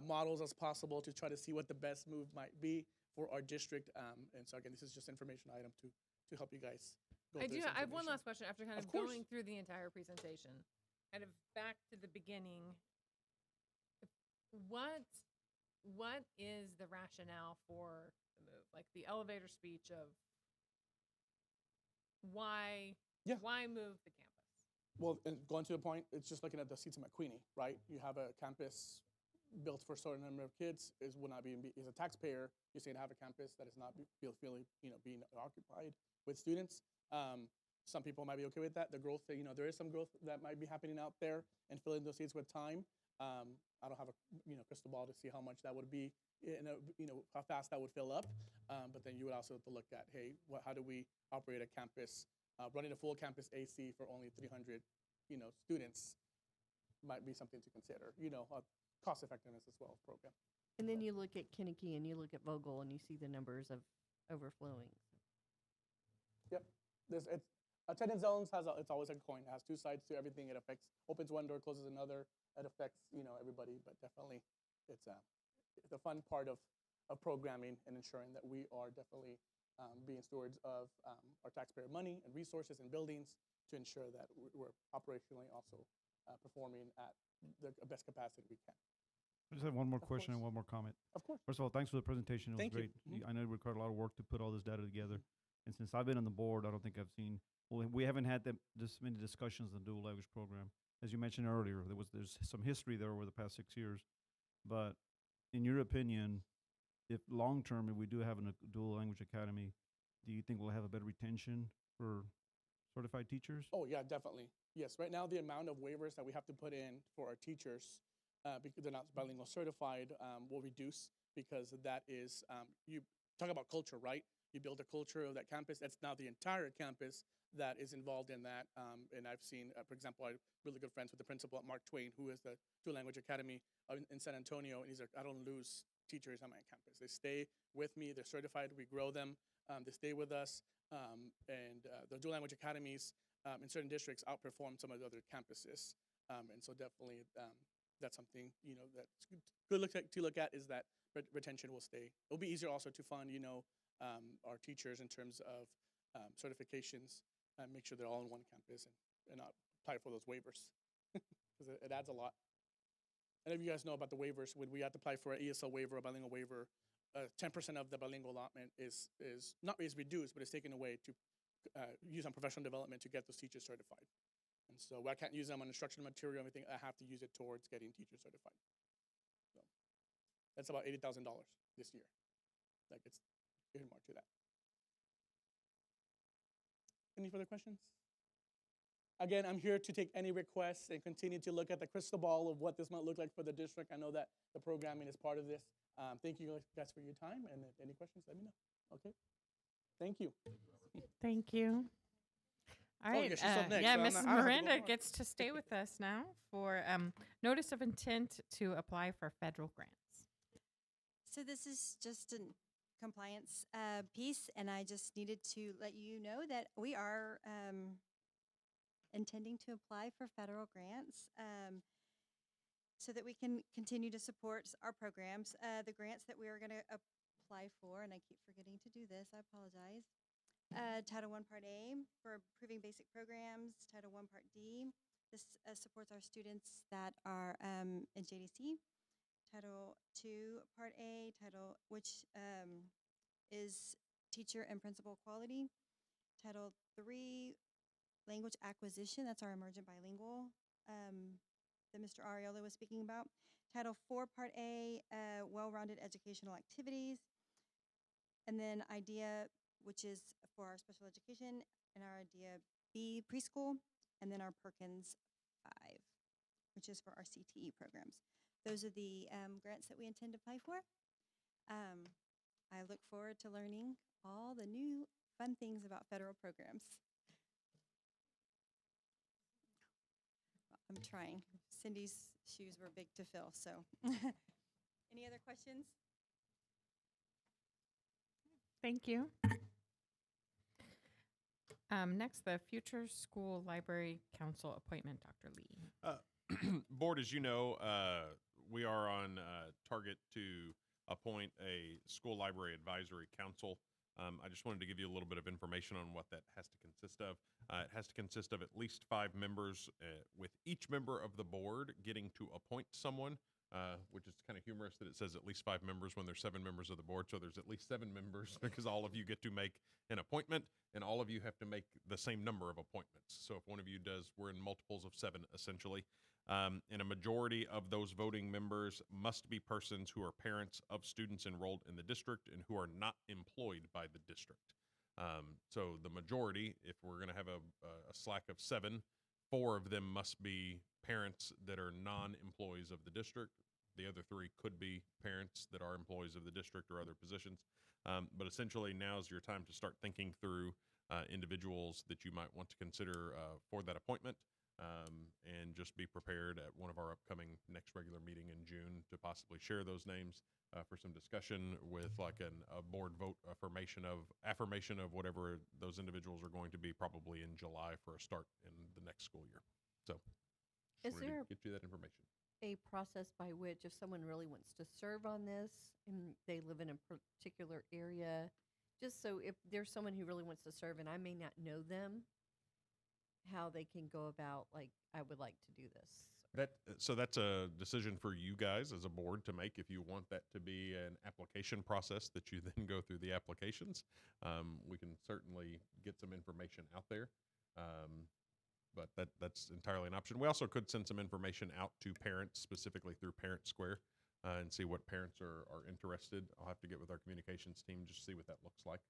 models as possible to try to see what the best move might be for our district. And so again, this is just information item to help you guys go through this I have one information. last question after kind of course. going through the entire presentation. Kind of back to the beginning. What is the rationale for the move? Like the elevator speech of why move the campus? Well, and going to the point, it's just looking at the seats in McQueenie, right? You have a campus built for a certain number of kids. As a taxpayer, you're saying to have a campus that is not being occupied with students. Some people might be okay with that. The growth, there is some growth that might be happening out there and filling those seats with time. I don't have a crystal ball to see how much that would be, how fast that would fill up. But then you would also have to look at, hey, how do we operate a campus? Running a full campus AC for only 300, students might be something to consider. Cost effectiveness as well of program. And then you look at Kinnicky and you look at Vogel and you see the numbers of overflowing. Yep. Attendance zones it's always like a coin. It has two sides to everything. It affects, opens one door, closes another. It affects, everybody, but definitely it's the fun part of programming and ensuring that we are definitely being stewards of our taxpayer money and resources and buildings to ensure that we're operationally also performing at the best capacity we can. I just have one more question and one more comment. Of course. First of all, thanks for the presentation. It was Thank you. great. I know it required a lot of work to put all this data together. And since I've been on the board, I don't think I've seen, we haven't had this many discussions on the dual language program. As you mentioned earlier, there's some history there over the past 6 years. But in your opinion, if long-term, if we do have a dual language academy, do you think we'll have a better retention for certified teachers? Oh, yeah, definitely. Yes, right now the amount of waivers that we have to put in for our teachers because they're not bilingual certified will reduce because that is, you talk about culture, right? You build a culture of that campus. That's now the entire campus that is involved in that. And I've seen, for example, I'm really good friends with the principal at Mark Twain, who is the Dual Language Academy in San Antonio. And he's like, I don't lose teachers on my campus. They stay with me. They're certified. We grow them. They stay with us. And the Dual Language Academies in certain districts outperform some of the other campuses. And so definitely that's something, that's good to look at is that retention will stay. It'll be easier also to fund, our teachers in terms of certifications and make sure they're all in one campus and not apply for those waivers because it adds a lot. And if you guys know about the waivers, when we have to apply for an ESL waiver, a bilingual waiver, 10% of the bilingual allotment is not is reduced, but it's taken away to use on professional development to get those teachers certified. And so I can't use them on instructional material or anything. I have to use it towards getting teachers certified. So that's about $80,000 this year. Like it's earmarked to that. Any further questions? Again, I'm here to take any requests and continue to look at the crystal ball of what this might look like for the district. I know that the programming is part of this. Thank you guys for your time, and if any questions, let me know. Okay. Thank you. Thank you. All right. Yeah, she's up next, yeah, so Mrs. I have to go Miranda on. gets to stay with us now for notice of intent to apply for federal grants. So this is just a compliance piece, and I just needed to let you know that we are intending to apply for federal grants so that we can continue to support our programs. The grants that we are going to apply for, and I keep forgetting to do this, I apologize. Title I Part A for improving basic programs, Title I Part D. This supports our students that are in JDC. Title II Part A, which is teacher and principal quality. Title III, language acquisition, that's our emergent bilingual that Mr. Ariola was speaking about. Title IV Part A, well-rounded educational activities. And then IDEA, which is for our special education, and our IDEA B, preschool, and then our Perkins 5, which is for our CTE programs. Those are the grants that we intend to apply for. I look forward to learning all the new fun things about federal programs. I'm trying. Cindy's shoes were big to fill, so. Any other questions? Thank you. Next, the Future School Library Council appointment, Dr. Lee. Board, as you know, we are on target to appoint a school library advisory council. I just wanted to give you a little bit of information on what that has to consist of. It has to consist of at least 5 members, with each member of the board getting to appoint someone, which is kind of humorous that it says at least 5 members when there's 7 members of the board. So there's at least 7 members because all of you get to make an appointment and all of you have to make the same number of appointments. So if one of you does, we're in multiples of 7 essentially. And a majority of those voting members must be persons who are parents of students enrolled in the district and who are not employed by the district. So the majority, if we're going to have a slack of 7, 4 of them must be parents that are non-employees of the district. The other 3 could be parents that are employees of the district or other positions. But essentially, now's your time to start thinking through individuals that you might want to consider for that appointment, and just be prepared at one of our upcoming next regular meeting in June to possibly share those names for some discussion with like a board vote affirmation of whatever those individuals are going to be, probably in July for a start in the next school year. So Is just wanted to there get you that information. a process by which, if someone really wants to serve on this and they live in a particular area, just so if there's someone who really wants to serve and I may not know them, how they can go about, like, I would like to do this? So that's a decision for you guys as a board to make. If you want that to be an application process that you then go through the applications, we can certainly get some information out there. But that's entirely an option. We also could send some information out to parents, specifically through Parent Square, and see what parents are interested. I'll have to get with our communications team just to see what that looks like.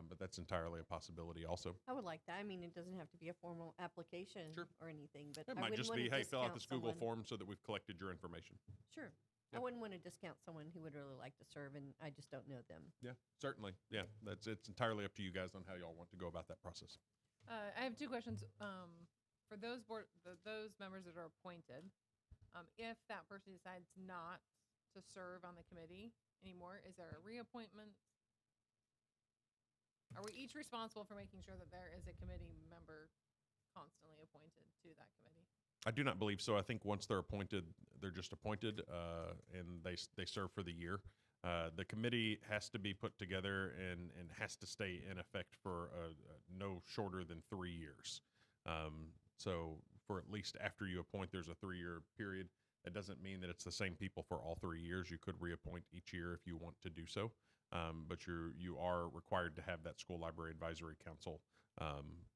But that's entirely a possibility also. I would like that. I mean, it doesn't have to be a formal application or anything, but It I might wouldn't just wanna be, hey, fill out discount this Google someone. form so that we've collected your information. Sure. Yeah. I wouldn't want to discount someone who would really like to serve and I just don't know them. Yeah, certainly. Yeah, it's entirely up to you guys on how y'all want to go about that process. I have 2 questions. For those those members that are appointed, if that person decides not to serve on the committee anymore, is there a reappointment? Are we each responsible for making sure that there is a committee member constantly appointed to that committee? I do not believe so. I think once they're appointed, they're just appointed, and they serve for the year. The committee has to be put together and has to stay in effect for no shorter than 3 years. So for at least after you appoint, there's a 3-year period. That doesn't mean that it's the same people for all 3 years. You could reappoint each year if you want to do so. But you are required to have that school library advisory council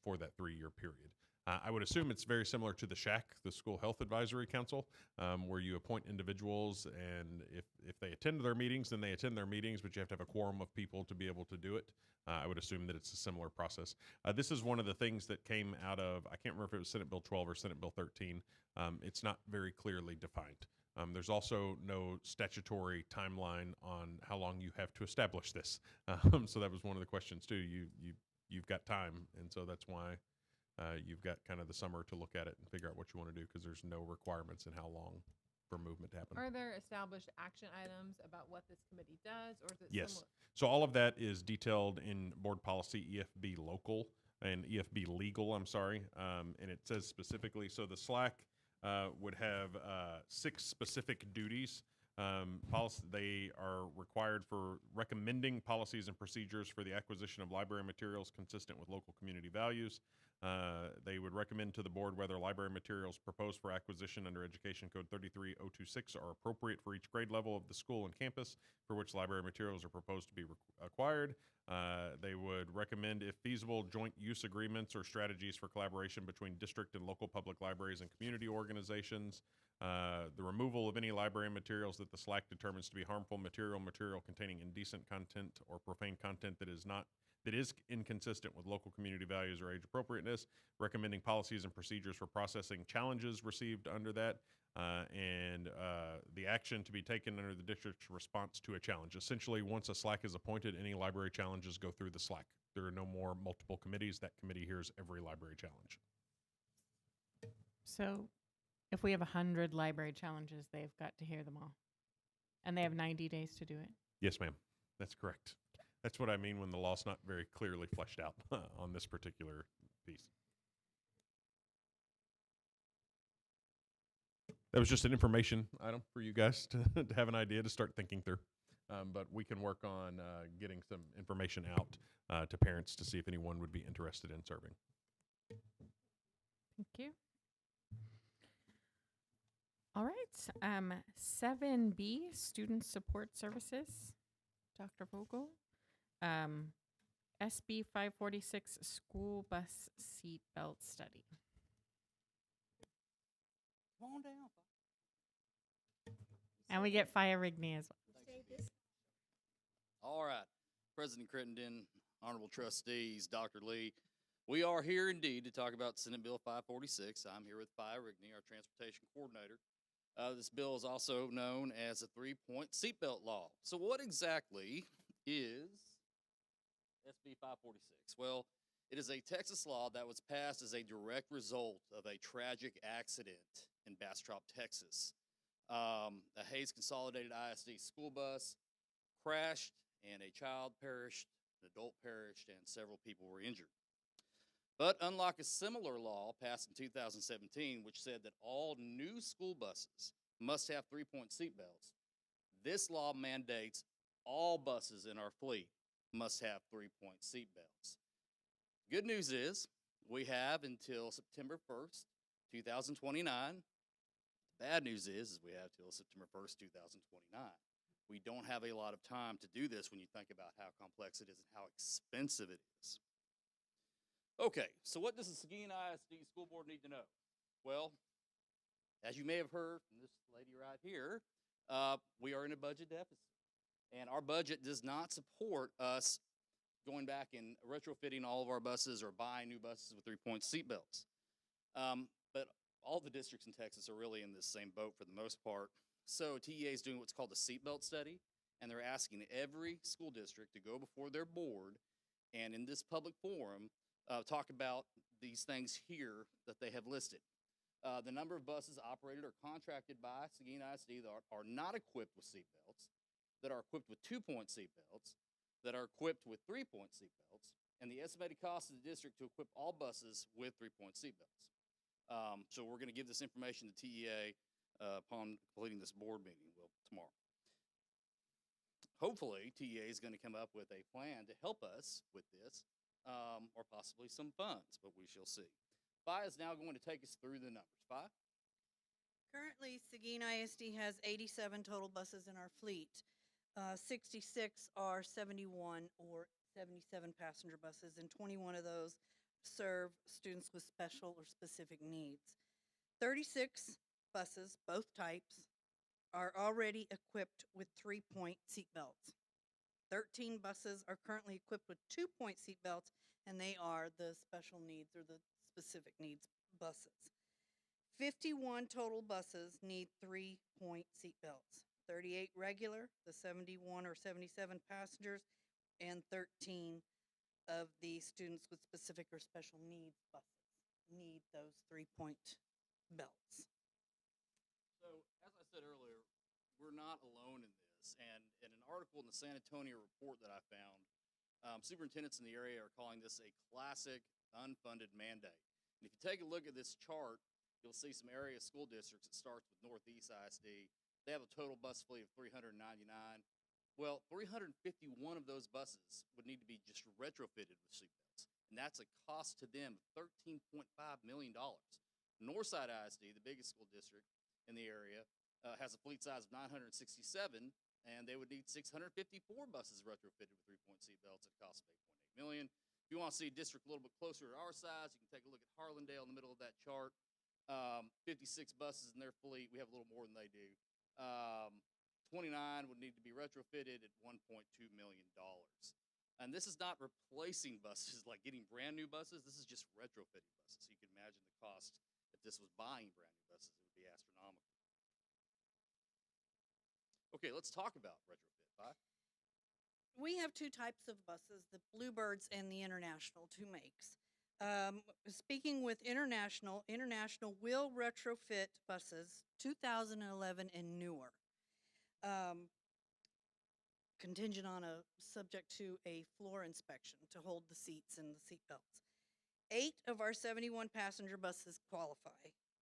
for that 3-year period. I would assume it's very similar to the SHAC, the School Health Advisory Council, where you appoint individuals, and if they attend their meetings, then they attend their meetings, but you have to have a quorum of people to be able to do it. I would assume that it's a similar process. This is one of the things that came out of, I can't remember if it was Senate Bill 12 or Senate Bill 13. It's not very clearly defined. There's also no statutory timeline on how long you have to establish this. So that was one of the questions too. You've got time, and so that's why you've got kind of the summer to look at it and figure out what you want to do, because there's no requirements in how long for movement to happen. Are there established action items about what this committee does, or is it Yes. similar? So all of that is detailed in board policy EFB local and EFB legal, I'm sorry. And it says specifically, so the SLAC would have 6 specific duties. They are required for recommending policies and procedures for the acquisition of library materials consistent with local community values. They would recommend to the board whether library materials proposed for acquisition under Education Code 33026 are appropriate for each grade level of the school and campus for which library materials are proposed to be acquired. They would recommend, if feasible, joint use agreements or strategies for collaboration between district and local public libraries and community organizations. The removal of any library materials that the SLAC determines to be harmful material containing indecent content or profane content that is inconsistent with local community values or age appropriateness, recommending policies and procedures for processing challenges received under that, and the action to be taken under the district's response to a challenge. Essentially, once a SLAC is appointed, any library challenges go through the SLAC. There are no more multiple committees. That committee hears every library challenge. So if we have 100 library challenges, they've got to hear them all. And they have 90 days to do it. Yes, ma'am. That's correct. That's what I mean when the law's not very clearly fleshed out on this particular piece. That was just an information item for you guys to have an idea to start thinking through. But we can work on getting some information out to parents to see if anyone would be interested in serving. Thank you. All right. 7B, Student Support Services. Dr. Vogel. SB 546, School Bus Seat Belt Study. Come on down. And we get Fire Rigney as well. All right. President Crittenden, honorable trustees, Dr. Lee. We are here indeed to talk about Senate Bill 546. I'm here with Fi Rigney, our transportation coordinator. This bill is also known as a 3-point seatbelt law. So what exactly is SB 546? Well, it is a Texas law that was passed as a direct result of a tragic accident in Bastrop, Texas. A Hayes Consolidated ISD school bus crashed and a child perished, an adult perished, and several people were injured. But unlike a similar law passed in 2017, which said that all new school buses must have 3-point seatbelts, this law mandates all buses in our fleet must have 3-point seatbelts. Good news is we have until September 1st, 2029. Bad news is we have till September 1st, 2029. We don't have a lot of time to do this when you think about how complex it is and how expensive it is. Okay, so what does the Seguin ISD school board need to know? Well, as you may have heard from this lady right here, we are in a budget deficit. And our budget does not support us going back and retrofitting all of our buses or buying new buses with 3-point seatbelts. But all the districts in Texas are really in this same boat for the most part. So TEA is doing what's called a seatbelt study, and they're asking every school district to go before their board and in this public forum talk about these things here that they have listed. The number of buses operated or contracted by Seguin ISD that are not equipped with seatbelts, that are equipped with 2-point seatbelts, that are equipped with 3-point seatbelts, and the estimated cost of the district to equip all buses with 3-point seatbelts. So we're going to give this information to TEA upon completing this board meeting tomorrow. Hopefully, TEA is going to come up with a plan to help us with this, or possibly some funds, but we shall see. Fi is now going to take us through the numbers. Fi? Currently, Seguin ISD has 87 total buses in our fleet. 66 are 71 or 77 passenger buses, and 21 of those serve students with special or specific needs. 36 buses, both types, are already equipped with 3-point seatbelts. 13 buses are currently equipped with 2-point seatbelts, and they are the special needs or the specific needs buses. 51 total buses need 3-point seatbelts. 38 regular, the 71 or 77 passengers, and 13 of the students with specific or special needs buses need those 3-point belts. So, as I said earlier, we're not alone in this. And in an article in the San Antonio report that I found, superintendents in the area are calling this a classic unfunded mandate. And if you take a look at this chart, you'll see some area school districts. It starts with Northeast ISD. They have a total bus fleet of 399. Well, 351 of those buses would need to be just retrofitted with seatbelts, and that's a cost to them of $13.5 million. Northside ISD, the biggest school district in the area, has a fleet size of 967, and they would need 654 buses retrofitted with 3-point seatbelts at a cost of $8.8 million. If you want to see a district a little bit closer to our size, you can take a look at Harlandale in the middle of that chart. 56 buses in their fleet. We have a little more than they do. 29 would need to be retrofitted at $1.2 million. And this is not replacing buses, like getting brand new buses. This is just retrofitting buses. So you can imagine the cost if this was buying brand new buses, it would be astronomical. Okay, let's talk about retrofit. Fi? We have 2 types of buses, the Bluebirds and the International, 2 makes. Speaking with International, International will retrofit buses 2011 and newer, contingent on a subject to a floor inspection to hold the seats and the seat belts. 8 of our 71 passenger buses qualify,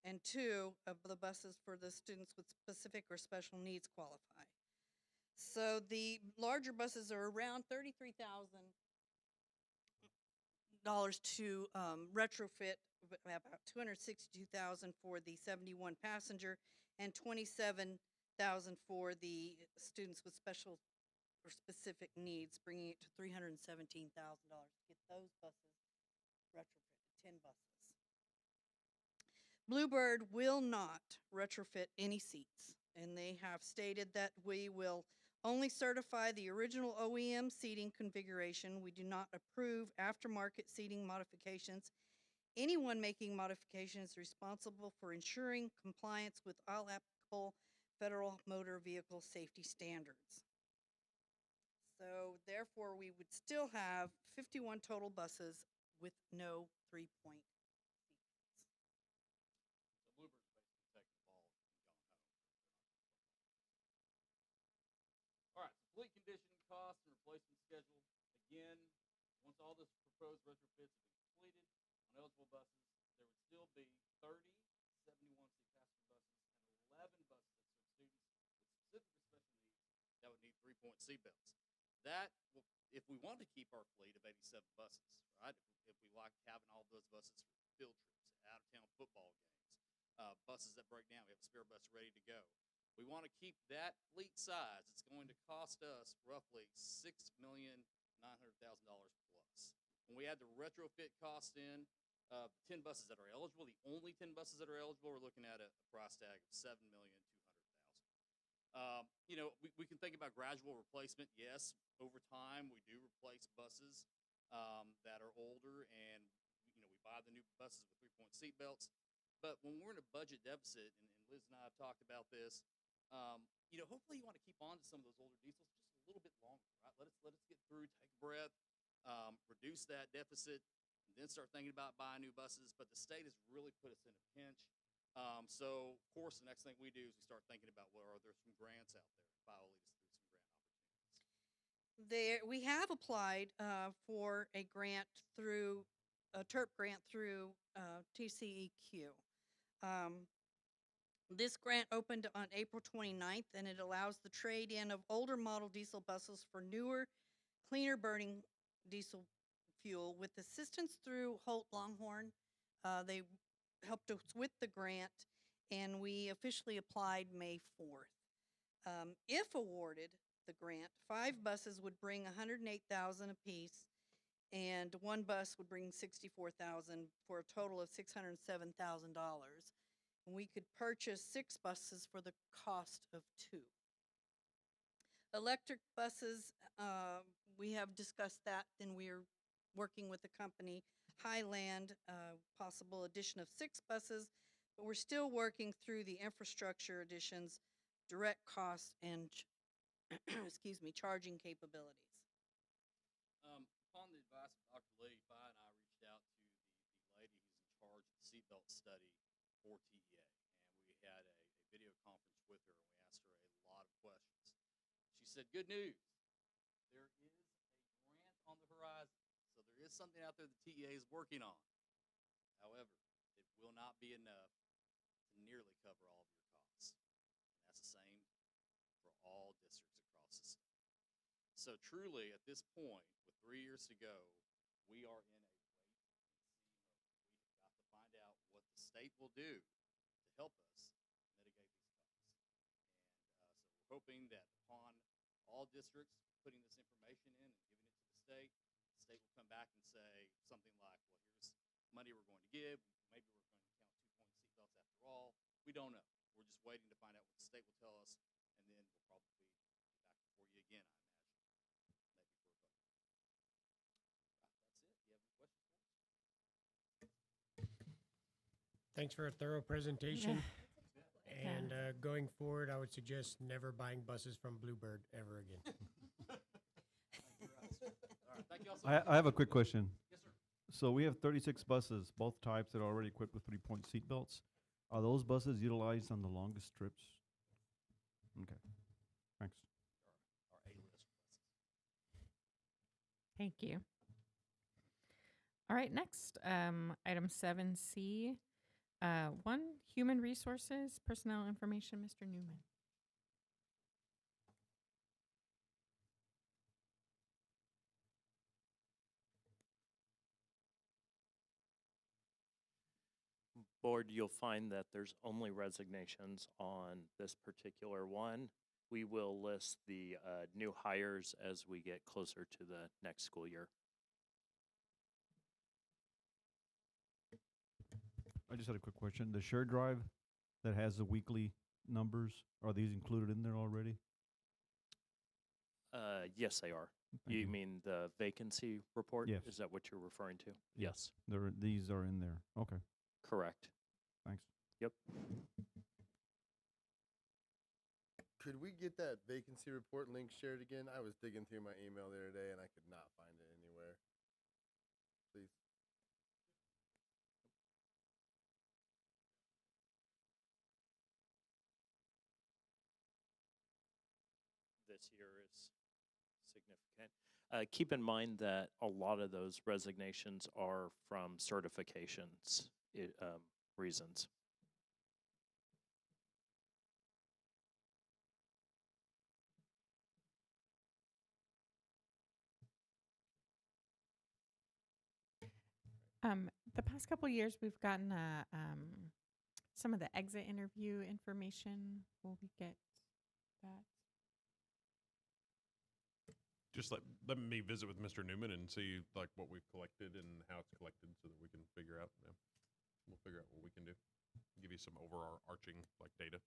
and 2 of the buses for the students with specific or special needs qualify. So the larger buses are around $33,000 to retrofit, about $262,000 for the 71 passenger, and $27,000 for the students with special or specific needs, bringing it to $317,000 to get those buses retrofitted, 10 buses. Bluebird will not retrofit any seats, and they have stated that we will only certify the original OEM seating configuration. We do not approve aftermarket seating modifications. Anyone making modifications is responsible for ensuring compliance with all applicable federal motor vehicle safety standards. So therefore, we would still have 51 total buses with no 3-point. All right, so fleet conditioning costs and replacement schedule. Again, once all this proposed retrofits have been completed on eligible buses, there would still be 30 71-seat passenger buses and 11 buses that serve students with specific or special needs that would need 3-point seatbelts. That will, if we want to keep our fleet of 87 buses, right? If we like having all those buses for field trips, out-of-town football games, buses that break down, we have a spare bus ready to go. We want to keep that fleet size. It's going to cost us roughly $6,900,000 plus. When we add the retrofit cost in, 10 buses that are eligible, the only 10 buses that are eligible, we're looking at a price tag of $7,200,000. You know, we can think about gradual replacement. Yes, over time we do replace buses that are older, and you know, we buy the new buses with 3-point seatbelts. But when we're in a budget deficit, and Liz and I have talked about this, you know, hopefully you want to keep on to some of those older diesels just a little bit longer, right? Let us get through, take a breath, reduce that deficit, and then start thinking about buying new buses. But the state has really put us in a pinch. So, of course, the next thing we do is we start thinking about, well, are there some grants out there? If I will lead us through some grant opportunities. We have applied for a grant through a TERP grant through TCEQ. This grant opened on April 29th, and it allows the trade-in of older model diesel buses for newer, cleaner burning diesel fuel with assistance through Holt Longhorn. They helped us with the grant, and we officially applied May 4th. If awarded the grant, 5 buses would bring $108,000 apiece, and 1 bus would bring $64,000 for a total of $607,000. And we could purchase 6 buses for the cost of 2. Electric buses, we have discussed that, and we're working with the company Highland, possible addition of 6 buses, but we're still working through the infrastructure additions, direct costs, and excuse me, charging capabilities. Upon the advice of Dr. Lee, Fi and I reached out to the lady who's in charge of the seatbelt study for TEA, and we had a video conference with her, and we asked her a lot of questions. She said, good news, there is a grant on the horizon, so there is something out there that TEA is working on. However, it will not be enough to nearly cover all of your costs, and that's the same for all districts across the state. So truly, at this point, with 3 years to go, we are in a wait and see mode. We have got to find out what the state will do to help us mitigate these costs. And so we're hoping that upon all districts putting this information in and giving it to the state will come back and say something like, well, here's money we're going to give. Maybe we're going to count 2-point seatbelts after all. We don't know. We're just waiting to find out what the state will tell us, and then we'll probably be back before you again, I imagine. Thanks for a thorough presentation. And going forward, I would suggest never buying buses from Bluebird ever again. I have a quick question. Yes, sir. So we have 36 buses, both types, that are already equipped with 3-point seatbelts. Are those buses utilized on the longest trips? Okay, thanks. Thank you. All right, next, item 7C. 1, Human Resources, Personnel Information, Mr. Newman. Board, you'll find that there's only resignations on this particular one. We will list the new hires as we get closer to the next school year. I just had a quick question. The shared drive that has the weekly numbers, are these included in there already? Yes, they are. Thank You you. mean the vacancy report? Yes. Is that what you're referring to? Yeah. Yes. These are in there. Okay. Correct. Thanks. Yep. Could we get that vacancy report link shared again? I was digging through my email the other day and I could not find it anywhere. Please. This year is significant. Keep in mind that a lot of those resignations are from certifications reasons. The past couple years, we've gotten some of the exit interview information. Will we get that? Just let me visit with Mr. Newman and see like what we've collected and how it's collected, so that we can figure out. Yeah, we'll figure out what we can do. Give you some overarching like data.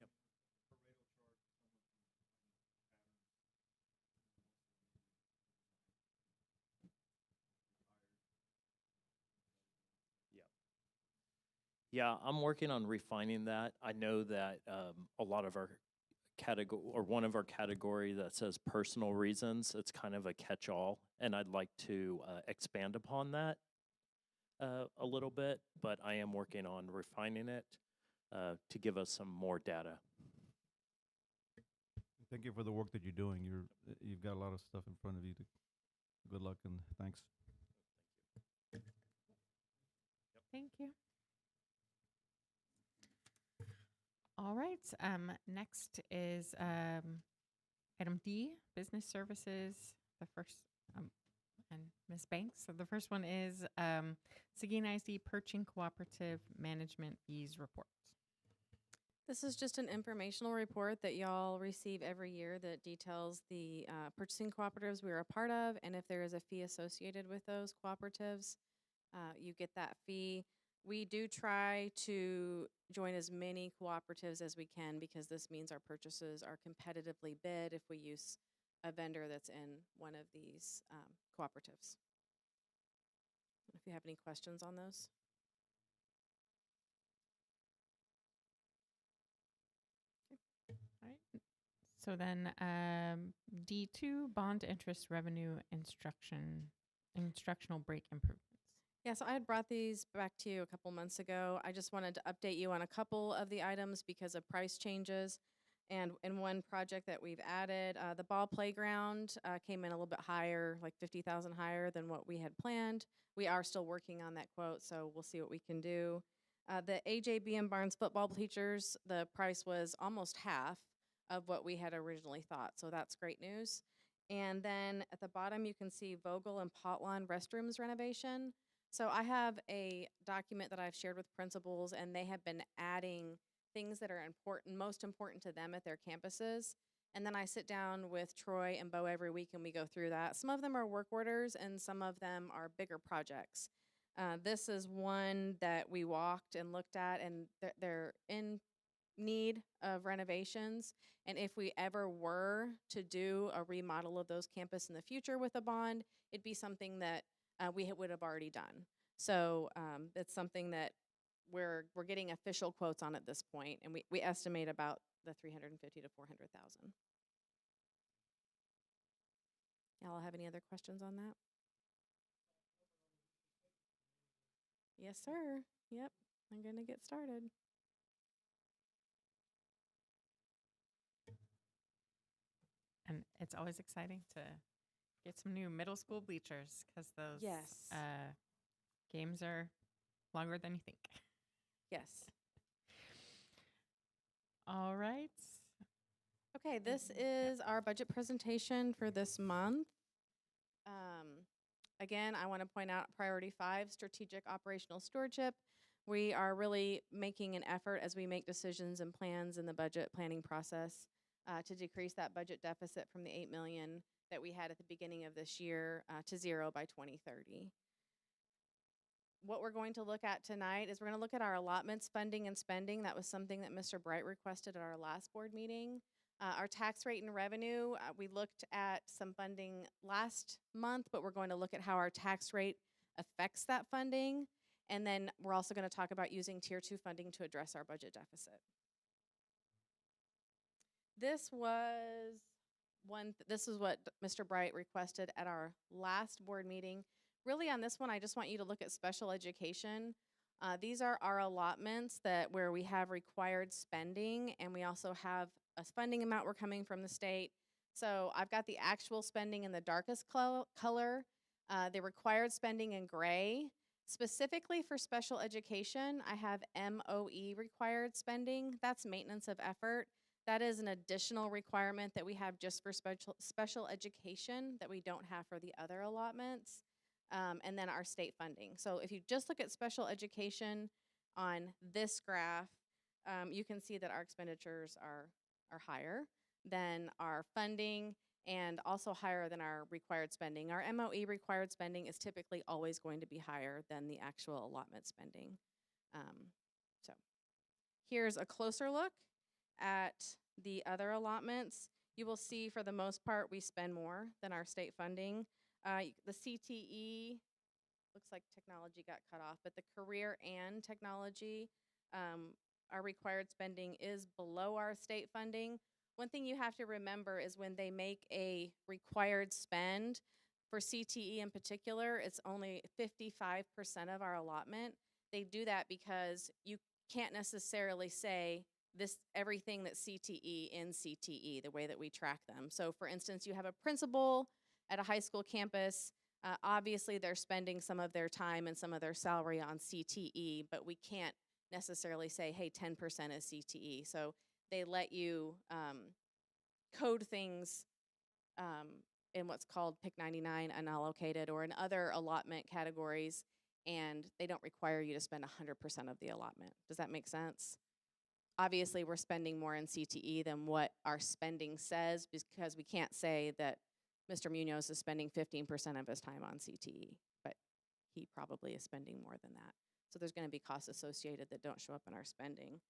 Yep. Yeah, I'm working on refining that. I know that a lot of our category, or one of our category that says personal reasons, it's kind of a catch-all, and I'd like to expand upon that a little bit, but I am working on refining it to give us some more data. Thank you for the work that you're doing. You've got a lot of stuff in front of you. Good luck and thanks. Thank you. All right. Next is item D, business services. The first, and Ms. Banks. So the first one is Seguin ISD Purchasing Cooperative Management Fees Report. This is just an informational report that y'all receive every year that details the purchasing cooperatives we are a part of, and if there is a fee associated with those cooperatives, you get that fee. We do try to join as many cooperatives as we can because this means our purchases are competitively bid if we use a vendor that's in one of these cooperatives. If you have any questions on those. All right. So then D2, bond interest revenue instructional break improvements. Yeah, so I had brought these back to you a couple months ago. I just wanted to update you on a couple of the items because of price changes. And in one project that we've added, the ball playground came in a little bit higher, like 50,000 higher than what we had planned. We are still working on that quote, so we'll see what we can do. The AJBM Barnes football bleachers, the price was almost half of what we had originally thought, so that's great news. And then at the bottom, you can see Vogel and Potlawn restrooms renovation. So I have a document that I've shared with principals, and they have been adding things that are important, most important to them at their campuses. And then I sit down with Troy and Bo every week, and we go through that. Some of them are work orders, and some of them are bigger projects. This is one that we walked and looked at, and they're in need of renovations. And if we ever were to do a remodel of those campus in the future with a bond, it'd be something that we would have already done. So it's something that we're getting official quotes on at this point, and we estimate about the 350 to 400,000. Y'all have any other questions on that? Yes, sir. Yep, I'm gonna get started. And it's always exciting to get some new middle school bleachers because those Yes. Games are longer than you think. Yes. All right. Okay, this is our budget presentation for this month. Again, I want to point out priority 5, strategic operational stewardship. We are really making an effort as we make decisions and plans in the budget planning process to decrease that budget deficit from the $8 million that we had at the beginning of this year to 0 by 2030. What we're going to look at tonight is we're going to look at our allotments, funding, and spending. That was something that Mr. Bright requested at our last board meeting. Our tax rate and revenue, we looked at some funding last month, but we're going to look at how our tax rate affects that funding. And then we're also going to talk about using Tier 2 funding to address our budget deficit. This was this is what Mr. Bright requested at our last board meeting. Really on this one, I just want you to look at special education. These are our allotments where we have required spending, and we also have a funding amount we're coming from the state. So I've got the actual spending in the darkest color, the required spending in gray. Specifically for special education, I have MOE required spending. That's maintenance of effort. That is an additional requirement that we have just for special education that we don't have for the other allotments. And then our state funding. So if you just look at special education on this graph, you can see that our expenditures are higher than our funding and also higher than our required spending. Our MOE required spending is typically always going to be higher than the actual allotment spending. So here's a closer look at the other allotments. You will see for the most part we spend more than our state funding. The CTE, looks like technology got cut off, but the career and technology, our required spending is below our state funding. One thing you have to remember is when they make a required spend, for CTE in particular, it's only 55% of our allotment. They do that because you can't necessarily say everything that's CTE in CTE, the way that we track them. So for instance, you have a principal at a high school campus. Obviously, they're spending some of their time and some of their salary on CTE, but we can't necessarily say, hey, 10% is CTE. So they let you code things in what's called PIC 99 unallocated or in other allotment categories, and they don't require you to spend 100% of the allotment. Does that make sense? Obviously, we're spending more in CTE than what our spending says because we can't say that Mr. Munoz is spending 15% of his time on CTE, but he probably is spending more than that. So there's going to be costs associated that don't show up in our spending.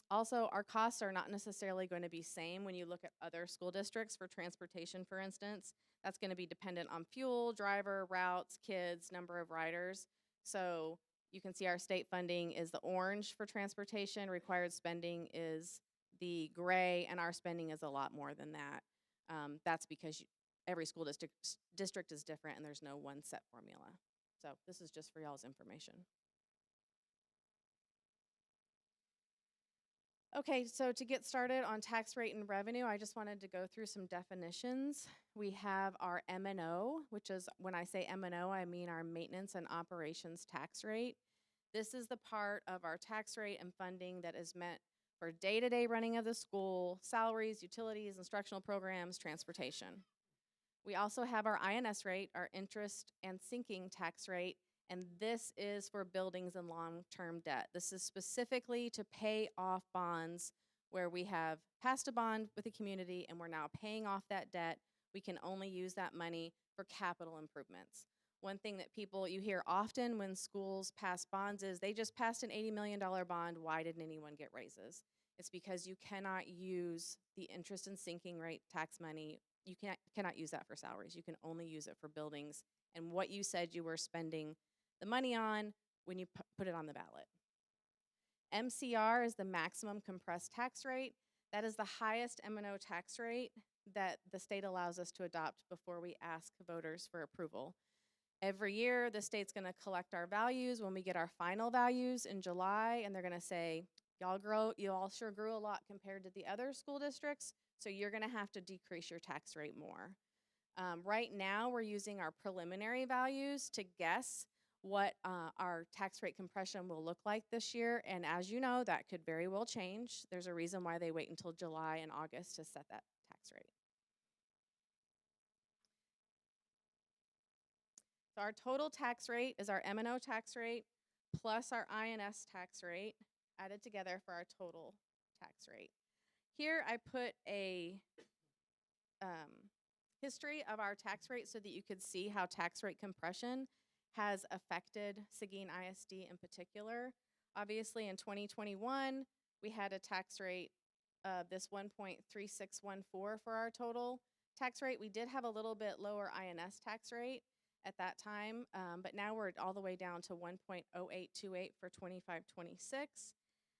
Also, our costs are not necessarily going to be same when you look at other school districts for transportation, for instance. That's going to be dependent on fuel, driver, routes, kids, number of riders. So you can see our state funding is the orange for transportation, required spending is the gray, and our spending is a lot more than that. That's because every school district is different and there's no one set formula. So this is just for y'all's information. Okay, so to get started on tax rate and revenue, I just wanted to go through some definitions. We have our M&O, which is, when I say M&O, I mean our maintenance and operations tax rate. This is the part of our tax rate and funding that is meant for day-to-day running of the school, salaries, utilities, instructional programs, transportation. We also have our INS rate, our interest and sinking tax rate, and this is for buildings and long-term debt. This is specifically to pay off bonds where we have passed a bond with the community and we're now paying off that debt. We can only use that money for capital improvements. One thing that you hear often when schools pass bonds is they just passed an $80 million bond. Why didn't anyone get raises? It's because you cannot use the interest and sinking rate tax money. You cannot use that for salaries. You can only use it for buildings and what you said you were spending the money on when you put it on the ballot. MCR is the maximum compressed tax rate. That is the highest M&O tax rate that the state allows us to adopt before we ask voters for approval. Every year, the state's going to collect our values when we get our final values in July, and they're going to say, you all sure grew a lot compared to the other school districts, so you're going to have to decrease your tax rate more. Right now, we're using our preliminary values to guess what our tax rate compression will look like this year, and as you know, that could very well change. There's a reason why they wait until July and August to set that tax rate. So our total tax rate is our M&O tax rate plus our INS tax rate added together for our total tax rate. Here I put a history of our tax rate so that you could see how tax rate compression has affected Seguin ISD in particular. Obviously in 2021, we had a tax rate of this 1.3614 for our total tax rate. We did have a little bit lower INS tax rate at that time, but now we're all the way down to 1.0828 for 25-26.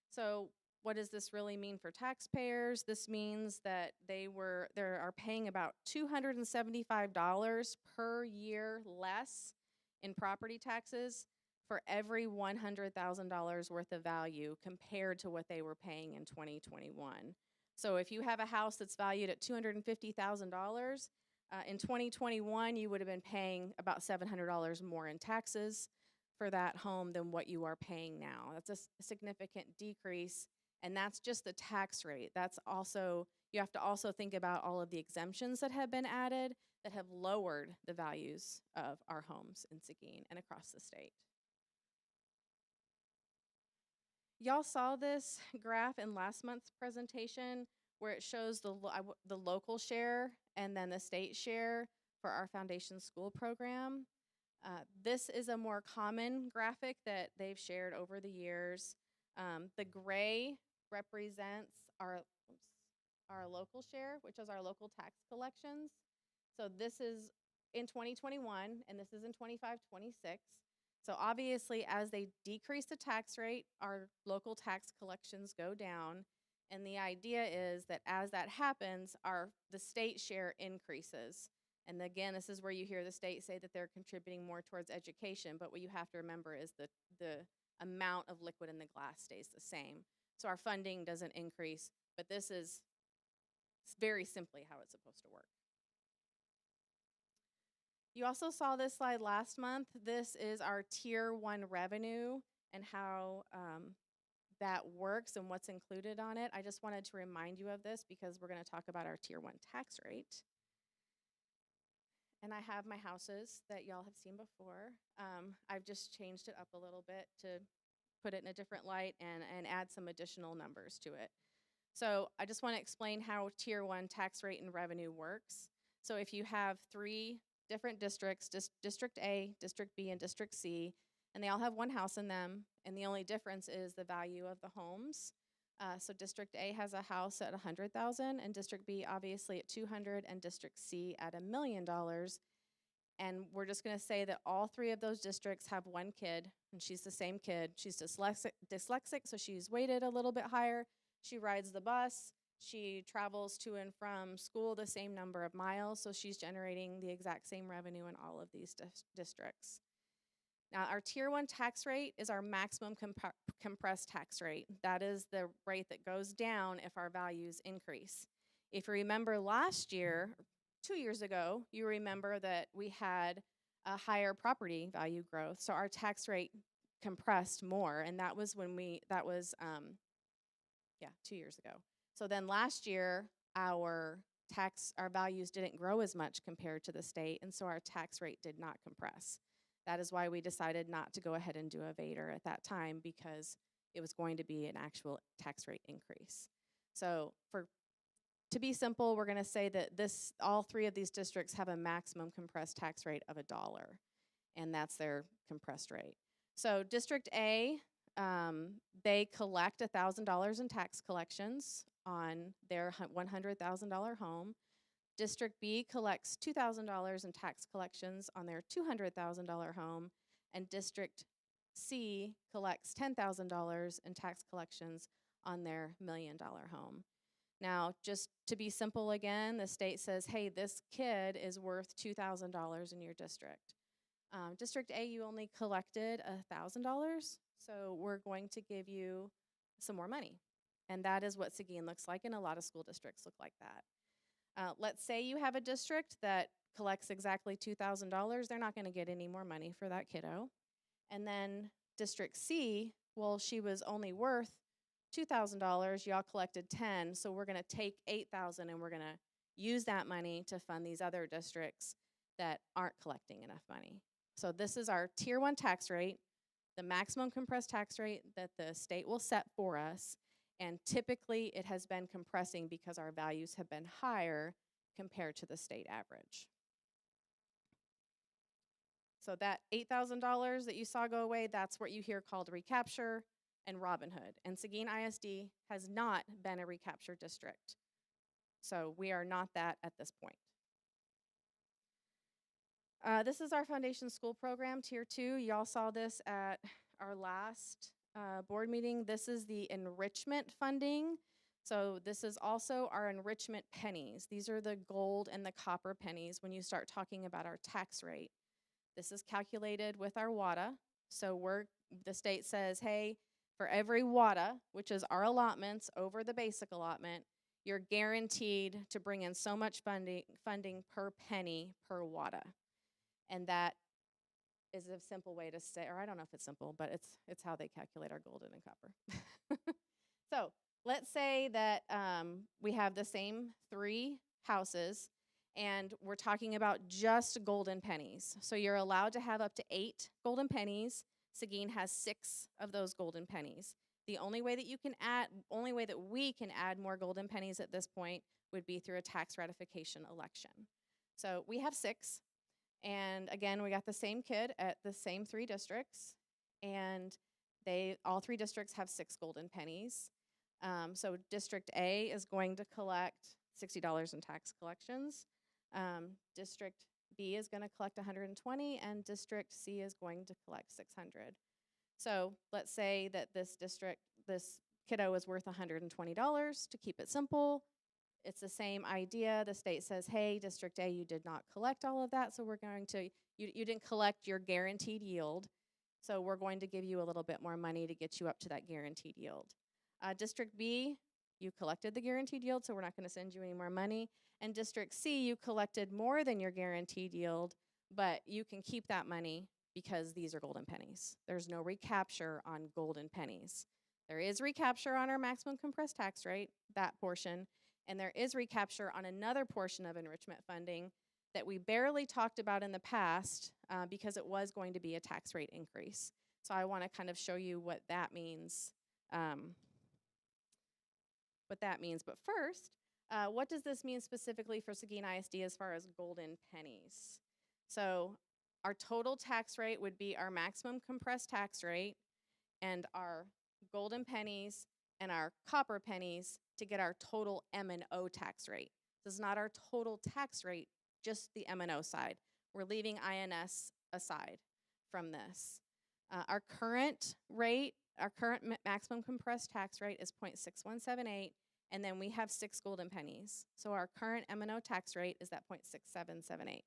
So what does this really mean for taxpayers? This means that they are paying about $275 per year less in property taxes for every $100,000 worth of value compared to what they were paying in 2021. So if you have a house that's valued at $250,000, in 2021 you would have been paying about $700 more in taxes for that home than what you are paying now. That's a significant decrease, and that's just the tax rate. That's also, you have to also think about all of the exemptions that have been added that have lowered the values of our homes in Seguin and across the state. Y'all saw this graph in last month's presentation where it shows the local share and then the state share for our foundation school program. This is a more common graphic that they've shared over the years. The gray represents our local share, which is our local tax collections. So this is in 2021, and this is in 25-26. So obviously, as they decrease the tax rate, our local tax collections go down. And the idea is that as that happens, the state share increases. And again, this is where you hear the state say that they're contributing more towards education. But what you have to remember is the amount of liquid in the glass stays the same. So our funding doesn't increase, but this is very simply how it's supposed to work. You also saw this slide last month. This is our Tier 1 revenue and how that works and what's included on it. I just wanted to remind you of this because we're going to talk about our Tier 1 tax rate. And I have my houses that y'all have seen before. I've just changed it up a little bit to put it in a different light and add some additional numbers to it. So I just want to explain how Tier 1 tax rate and revenue works. So if you have 3 different districts, District A, District B, and District C, and they all have one house in them, and the only difference is the value of the homes. So District A has a house at $100,000, and District B obviously at $200,000, and District C at $1 million. And we're just going to say that all 3 of those districts have one kid, and she's the same kid. She's dyslexic, so she's weighted a little bit higher. She rides the bus. She travels to and from school the same number of miles, so she's generating the exact same revenue in all of these districts. Now, our Tier 1 tax rate is our maximum compressed tax rate. That is the rate that goes down if our values increase. If you remember last year, 2 years ago, you remember that we had a higher property value growth, so our tax rate compressed more, and that was 2 years ago. So then last year, our values didn't grow as much compared to the state, and so our tax rate did not compress. That is why we decided not to go ahead and do a Vader at that time, because it was going to be an actual tax rate increase. So to be simple, we're going to say that all 3 of these districts have a maximum compressed tax rate of $1, and that's their compressed rate. So District A, they collect $1,000 in tax collections on their $100,000 home. District B collects $2,000 in tax collections on their $200,000 home, and District C collects $10,000 in tax collections on their $1 million home. Now, just to be simple again, the state says, hey, this kid is worth $2,000 in your district. District A, you only collected $1,000, so we're going to give you some more money. And that is what Seguin looks like, and a lot of school districts look like that. Let's say you have a district that collects exactly $2,000. They're not going to get any more money for that kiddo. And then District C, well, she was only worth $2,000. Y'all collected $10,000, so we're going to take $8,000 and we're going to use that money to fund these other districts that aren't collecting enough money. So this is our Tier 1 tax rate, the maximum compressed tax rate that the state will set for us. And typically it has been compressing because our values have been higher compared to the state average. So that $8,000 that you saw go away, that's what you hear called recapture. and Robin Hood. And Seguin ISD has not been a recapture district. So we are not that at this point. This is our foundation school program, Tier 2. Y'all saw this at our last board meeting. This is the enrichment funding. So this is also our enrichment pennies. These are the gold and the copper pennies when you start talking about our tax rate. This is calculated with our WADA. So the state says, hey, for every WADA, which is our allotments over the basic allotment, you're guaranteed to bring in so much funding per penny per WADA. And that is a simple way to say, or I don't know if it's simple, but it's how they calculate our gold and copper. So let's say that we have the same 3 houses, and we're talking about just golden pennies. So you're allowed to have up to 8 golden pennies. Seguin has 6 of those golden pennies. The only way that we can add more golden pennies at this point would be through a tax ratification election. So we have 6. And again, we got the same kid at the same 3 districts, and all 3 districts have 6 golden pennies. So District A is going to collect $60 in tax collections. District B is going to collect $120, and District C is going to collect $600. So let's say that this kiddo is worth $120. To keep it simple, it's the same idea. The state says, hey, District A, you did not collect all of that, so we're going to, you didn't collect your guaranteed yield, so we're going to give you a little bit more money to get you up to that guaranteed yield. District B, you collected the guaranteed yield, so we're not going to send you any more money. And District C, you collected more than your guaranteed yield, but you can keep that money because these are golden pennies. There's no recapture on golden pennies. There is recapture on our maximum compressed tax rate, that portion, and there is recapture on another portion of enrichment funding that we barely talked about in the past because it was going to be a tax rate increase. So I want to kind of show you what that means. But first, what does this mean specifically for Seguin ISD as far as golden pennies? So our total tax rate would be our maximum compressed tax rate and our golden pennies and our copper pennies to get our total M&O tax rate. This is not our total tax rate, just the M&O side. We're leaving INS aside from this. Our current rate, our current maximum compressed tax rate is 0.6178, and then we have 6 golden pennies. So our current M&O tax rate is that 0.6778.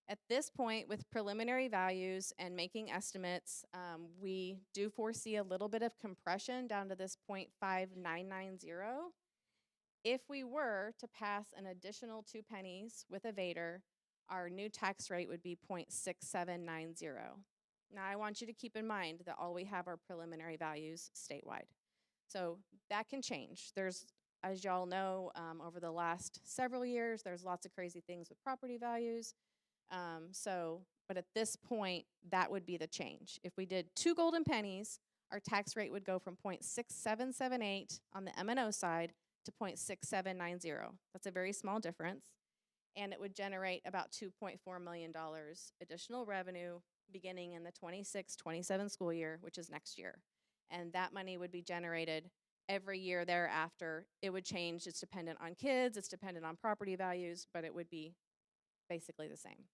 At this point, with preliminary values and making estimates, we do foresee a little bit of compression down to this 0.5990. If we were to pass an additional 2 pennies with a Vader, our new tax rate would be 0.6790. Now, I want you to keep in mind that all we have are preliminary values statewide. So that can change. There's, as y'all know, over the last several years, there's lots of crazy things with property values. But at this point, that would be the change. If we did 2 golden pennies, our tax rate would go from 0.6778 on the M&O side to 0.6790. That's a very small difference. And it would generate about $2.4 million additional revenue beginning in the 26-27 school year, which is next year. And that money would be generated every year thereafter. It would change. It's dependent on kids. It's dependent on property values, but it would be basically the same.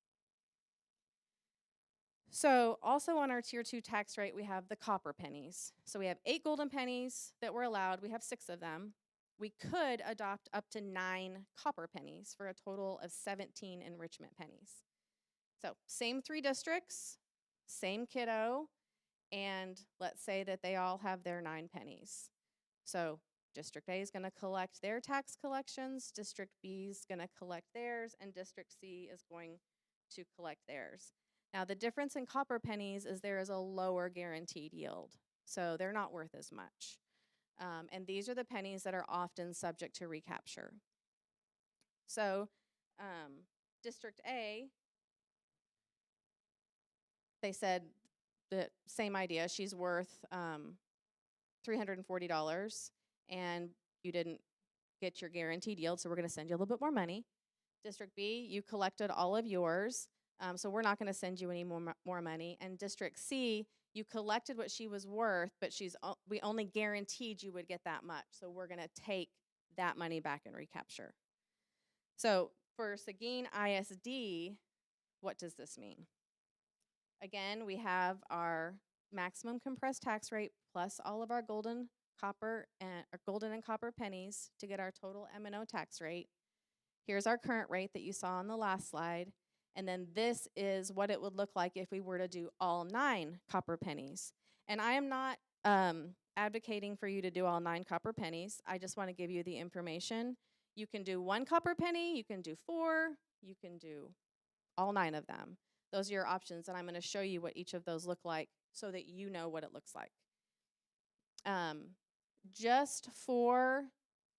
So also on our Tier 2 tax rate, we have the copper pennies. So we have 8 golden pennies that were allowed. We have 6 of them. We could adopt up to 9 copper pennies for a total of 17 enrichment pennies. So same 3 districts, same kiddo, and let's say that they all have their 9 pennies. So District A is going to collect their tax collections, District B is going to collect theirs, and District C is going to collect theirs. Now, the difference in copper pennies is there is a lower guaranteed yield, so they're not worth as much. And these are the pennies that are often subject to recapture. So District A, they said the same idea. She's worth $340, and you didn't get your guaranteed yield, so we're going to send you a little bit more money. District B, you collected all of yours, so we're not going to send you any more money. And District C, You collected what she was worth, but we only guaranteed you would get that much. So we're going to take that money back and recapture. So for Seguin ISD, what does this mean? Again, we have our maximum compressed tax rate plus all of our golden and copper pennies to get our total M&O tax rate. Here's our current rate that you saw on the last slide. And then this is what it would look like if we were to do all 9 copper pennies. And I am not advocating for you to do all 9 copper pennies. I just want to give you the information. You can do 1 copper penny, you can do 4, you can do all 9 of them. Those are your options, and I'm going to show you what each of those look like so that you know what it looks like. Just for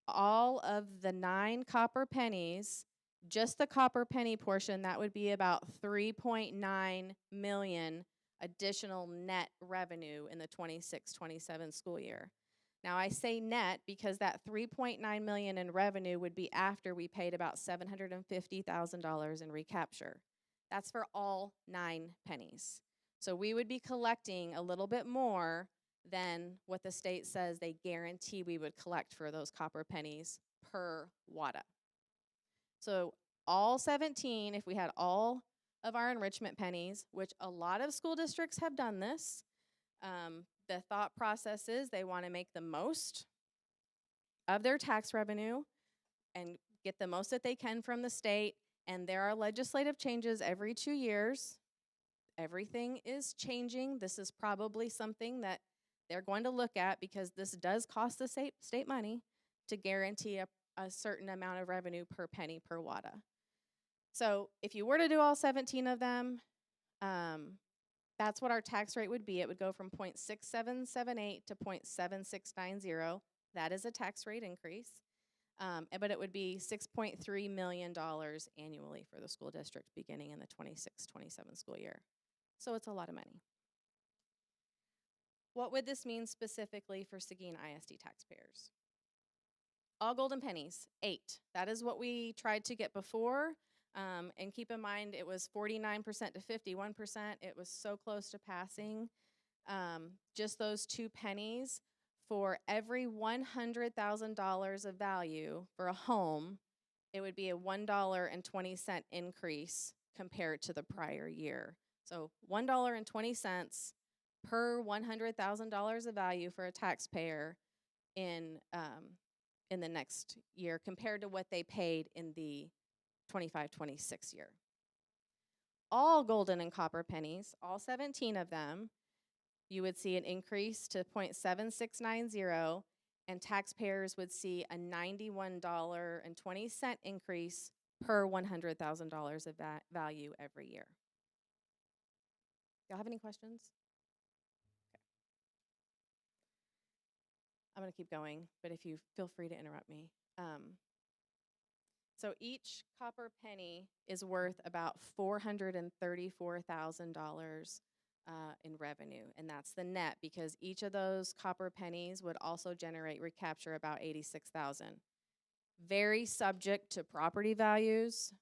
all of the 9 copper pennies, just the copper penny portion, that would be about $3.9 million additional net revenue in the 26-27 school year. Now I say net because that $3.9 million in revenue would be after we paid about $750,000 in recapture. That's for all 9 pennies. So we would be collecting a little bit more than what the state says they guarantee we would collect for those copper pennies per WADA. So all 17, if we had all of our enrichment pennies, which a lot of school districts have done this, the thought process is they want to make the most of their tax revenue and get the most that they can from the state. And there are legislative changes every 2 years. Everything is changing. This is probably something that they're going to look at because this does cost the state money to guarantee a certain amount of revenue per penny per WADA. So if you were to do all 17 of them, that's what our tax rate would be. It would go from 0.6778 to 0.7690. That is a tax rate increase. But it would be $6.3 million annually for the school district beginning in the 26-27 school year. So it's a lot of money. What would this mean specifically for Seguin ISD taxpayers? All golden pennies, 8. That is what we tried to get before. And keep in mind, it was 49% to 51%. It was so close to passing. Just those 2 pennies. For every $100,000 of value for a home, it would be a $1.20 increase compared to the prior year. So $1.20 per $100,000 of value for a taxpayer in the next year compared to what they paid in the 25-26 year. All golden and copper pennies, all 17 of them, you would see an increase to 0.7690, and taxpayers would see a $91.20 increase per $100,000 of value every year. Y'all have any questions? Okay. I'm going to keep going, but if you feel free to interrupt me. So each copper penny is worth about $434,000 in revenue, and that's the net because each of those copper pennies would also generate recapture about $86,000. Very subject to property values.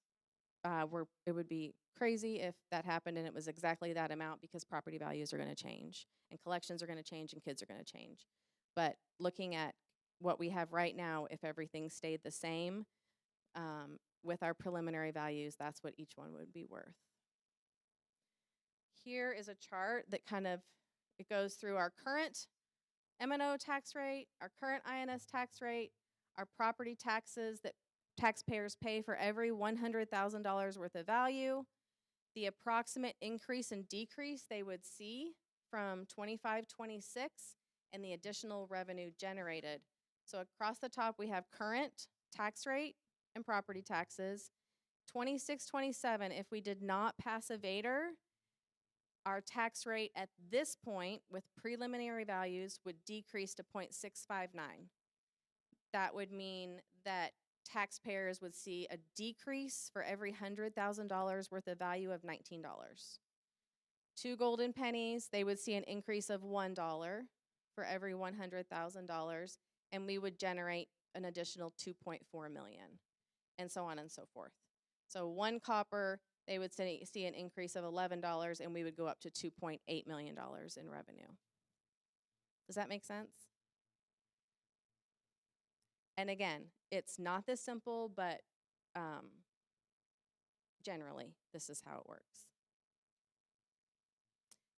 It would be crazy if that happened and it was exactly that amount because property values are going to change and collections are going to change and kids are going to change. But looking at what we have right now, if everything stayed the same, with our preliminary values, that's what each one would be worth. Here is a chart that it goes through our current M&O tax rate, our current INS tax rate, our property taxes that taxpayers pay for every $100,000 worth of value, the approximate increase and decrease they would see from 25-26, and the additional revenue generated. So across the top, we have current tax rate and property taxes. 26-27, if we did not pass a Vader, our tax rate at this point with preliminary values would decrease to 0.659. That would mean that taxpayers would see a decrease for every $100,000 worth of value of $19. 2 golden pennies, they would see an increase of $1 for every $100,000, and we would generate an additional $2.4 million, and so on and so forth. So 1 copper they would see an increase of $11, and we would go up to $2.8 million in revenue. Does that make sense? And again, it's not this simple, but generally, this is how it works.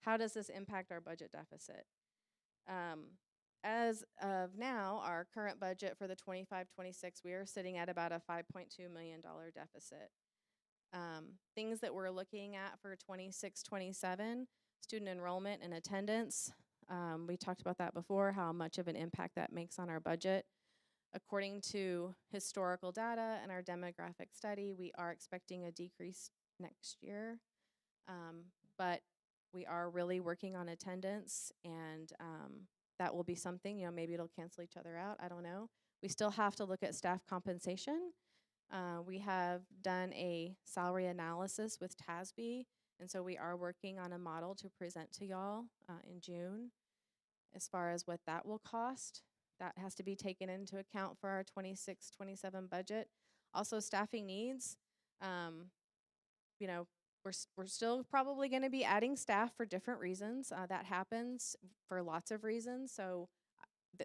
How does this impact our budget deficit? As of now, our current budget for the 25-26, we are sitting at about a $5.2 million deficit. Things that we're looking at for 26-27, student enrollment and attendance. We talked about that before, how much of an impact that makes on our budget. According to historical data and our demographic study, we are expecting a decrease next year, but we are really working on attendance, and that will be something, you know, maybe it'll cancel each other out, I don't know. We still have to look at staff compensation. We have done a salary analysis with TASB, and so we are working on a model to present to y'all in June as far as what that will cost. That has to be taken into account for our 26-27 budget. Also, staffing needs. You know, we're still probably going to be adding staff for different reasons. That happens for lots of reasons. So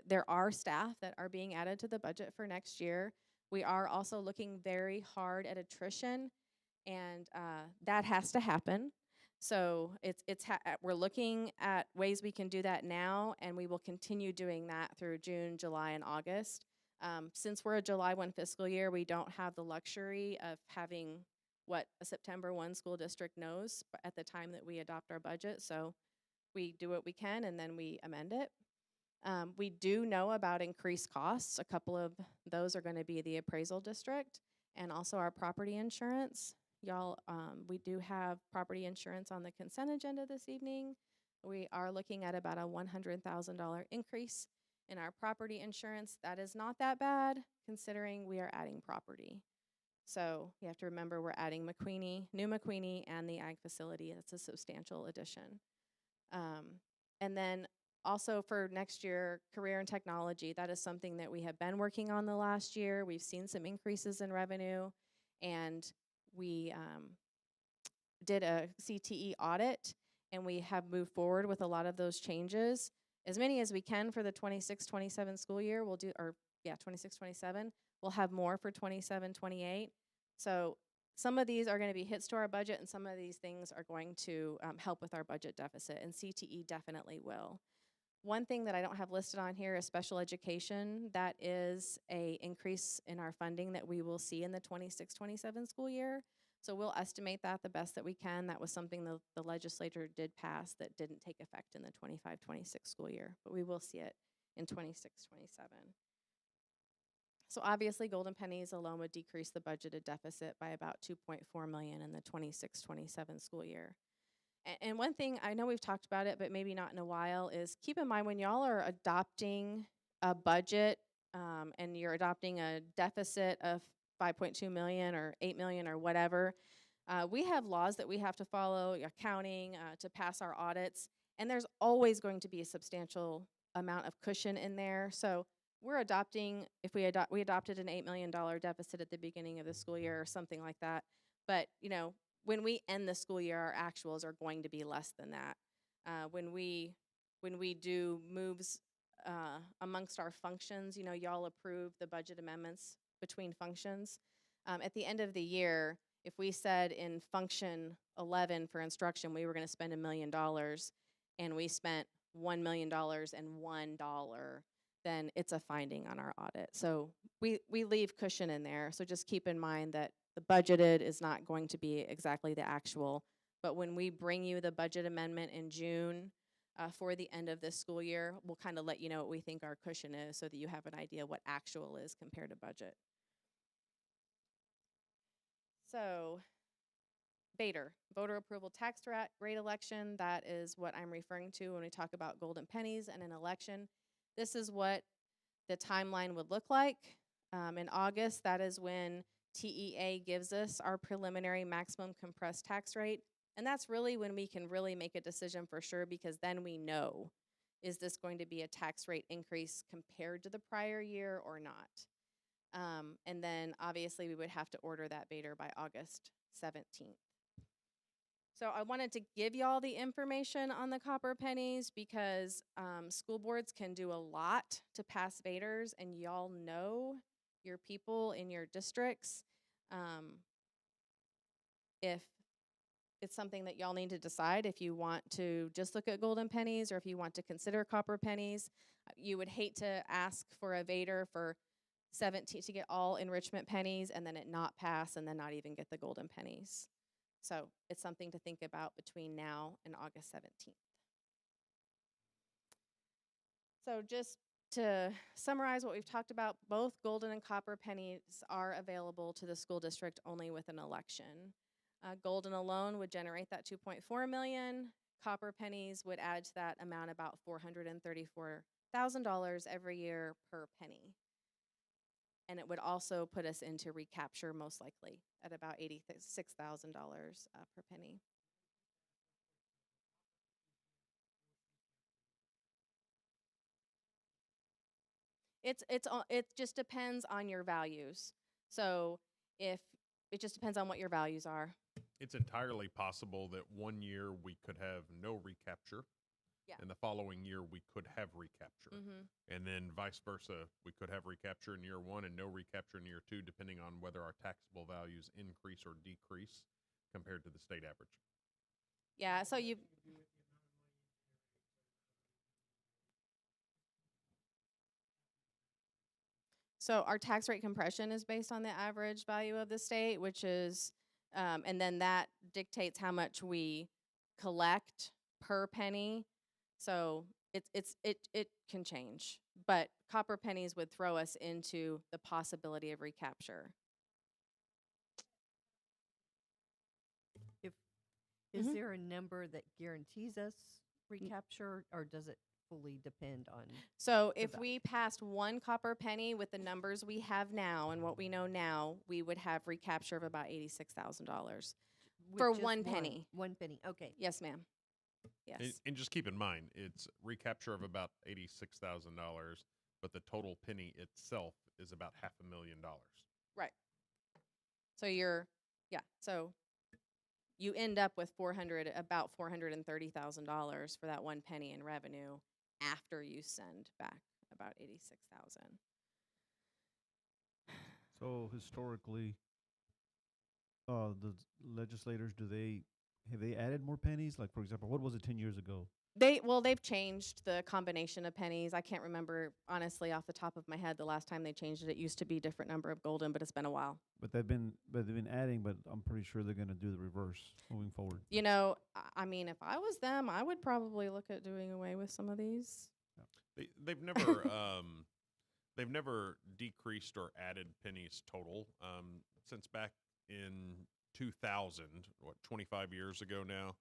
there are staff that are being added to the budget for next year. We are also looking very hard at attrition, and that has to happen. So we're looking at ways we can do that now, and we will continue doing that through June, July, and August. Since we're a July 1 fiscal year, we don't have the luxury of having what a September 1 school district knows at the time that we adopt our budget. So we do what we can, and then we amend it. We do know about increased costs. A couple of those are going to be the appraisal district and also our property insurance. Y'all, we do have property insurance on the consent agenda this evening. We are looking at about a $100,000 increase in our property insurance. That is not that bad considering we are adding property. So you have to remember we're adding new McQueenie, and the ag facility. That's a substantial addition. And then also for next year, career and technology. That is something that we have been working on the last year. We've seen some increases in revenue, and we did a CTE audit, and we have moved forward with a lot of those changes. As many as we can for the 26-27 school year, we'll do, or yeah, 26-27. We'll have more for 27-28. So some of these are going to be hits to our budget, and some of these things are going to help with our budget deficit, and CTE definitely will. One thing that I don't have listed on here is special education. That is a increase in our funding that we will see in the 26-27 school year. So we'll estimate that the best that we can. That was something the legislature did pass that didn't take effect in the 25-26 school year, but we will see it in 26-27. So obviously Golden Pennies alone would decrease the budgeted deficit by about $2.4 million in the 26-27 school year. And one thing, I know we've talked about it, but maybe not in a while, is keep in mind when y'all are adopting a budget and you're adopting a deficit of 5.2 million or 8 million or whatever, we have laws that we have to follow, accounting, to pass our audits, and there's always going to be a substantial amount of cushion in there. So we're adopting, if we adopted an $8 million deficit at the beginning of the school year or something like that, but you know, when we end the school year, our actuals are going to be less than that. When we do moves amongst our functions, you know, y'all approve the budget amendments between functions. At the end of the year, if we said in function 11 for instruction, we were going to spend $1 million, and we spent $1 million and $1, then it's a finding on our audit. So we leave cushion in there. So just keep in mind that the budgeted is not going to be exactly the actual, but when we bring you the budget amendment in June for the end of this school year, we'll kind of let you know what we think our cushion is so that you have an idea what actual is compared to budget. So Bader, voter approval tax rate election, that is what I'm referring to when we talk about golden pennies and an election. This is what the timeline would look like. In August, that is when TEA gives us our preliminary maximum compressed tax rate. And that's really when we can really make a decision for sure, because then we know, is this going to be a tax rate increase compared to the prior year or not? And then obviously we would have to order that Bader by August 17th. So I wanted to give y'all the information on the copper pennies because school boards can do a lot to pass vaders, and y'all know your people in your districts. If it's something that y'all need to decide, if you want to just look at golden pennies or if you want to consider copper pennies, you would hate to ask for a vader for 17 to get all enrichment pennies and then it not pass and then not even get the golden pennies. So it's something to think about between now and August 17th. So just to summarize what we've talked about, both golden and copper pennies are available to the school district only with an election. Golden alone would generate that $2.4 million. Copper pennies would add to that amount about $434,000 every year per penny. And it would also put us into recapture most likely at about $86,000 per penny. It just depends on your values. So if it just depends on what your values are. It's entirely possible that one year we could have no recapture. Yeah. And the following year we could have recapture. Mhm. And then vice versa, we could have recapture in year one and no recapture in year two, depending on whether our taxable values increase or decrease compared to the state average. Yeah, so you So our tax rate compression is based on the average value of the state, which is, and then that dictates how much we collect per penny. So it can change, but copper pennies would throw us into the possibility of recapture. Is Mhm. there a number that guarantees us recapture, or does it fully depend on? So the if value? we passed one copper penny with the numbers we have now and what we know now, we would have recapture of about $86,000 With for just one penny. One penny. Okay. Yes, ma'am. Yes. And just keep in mind, it's recapture of about $86,000, but the total penny itself is about $500,000. Right. So so you end up with about $430,000 for that one penny in revenue after you send back about 86,000. So historically, the legislators, have they added more pennies? Like, for example, what was it 10 years ago? They've changed the combination of pennies. I can't remember honestly off the top of my head the last time they changed it. It used to be a different number of golden, but it's been a while. But they've been adding, but I'm pretty sure they're going to do the reverse moving forward. You know, I mean, if I was them, I would probably look at doing away with some of these. They've never they've never decreased or added pennies total since back in 2000, 25 years ago now.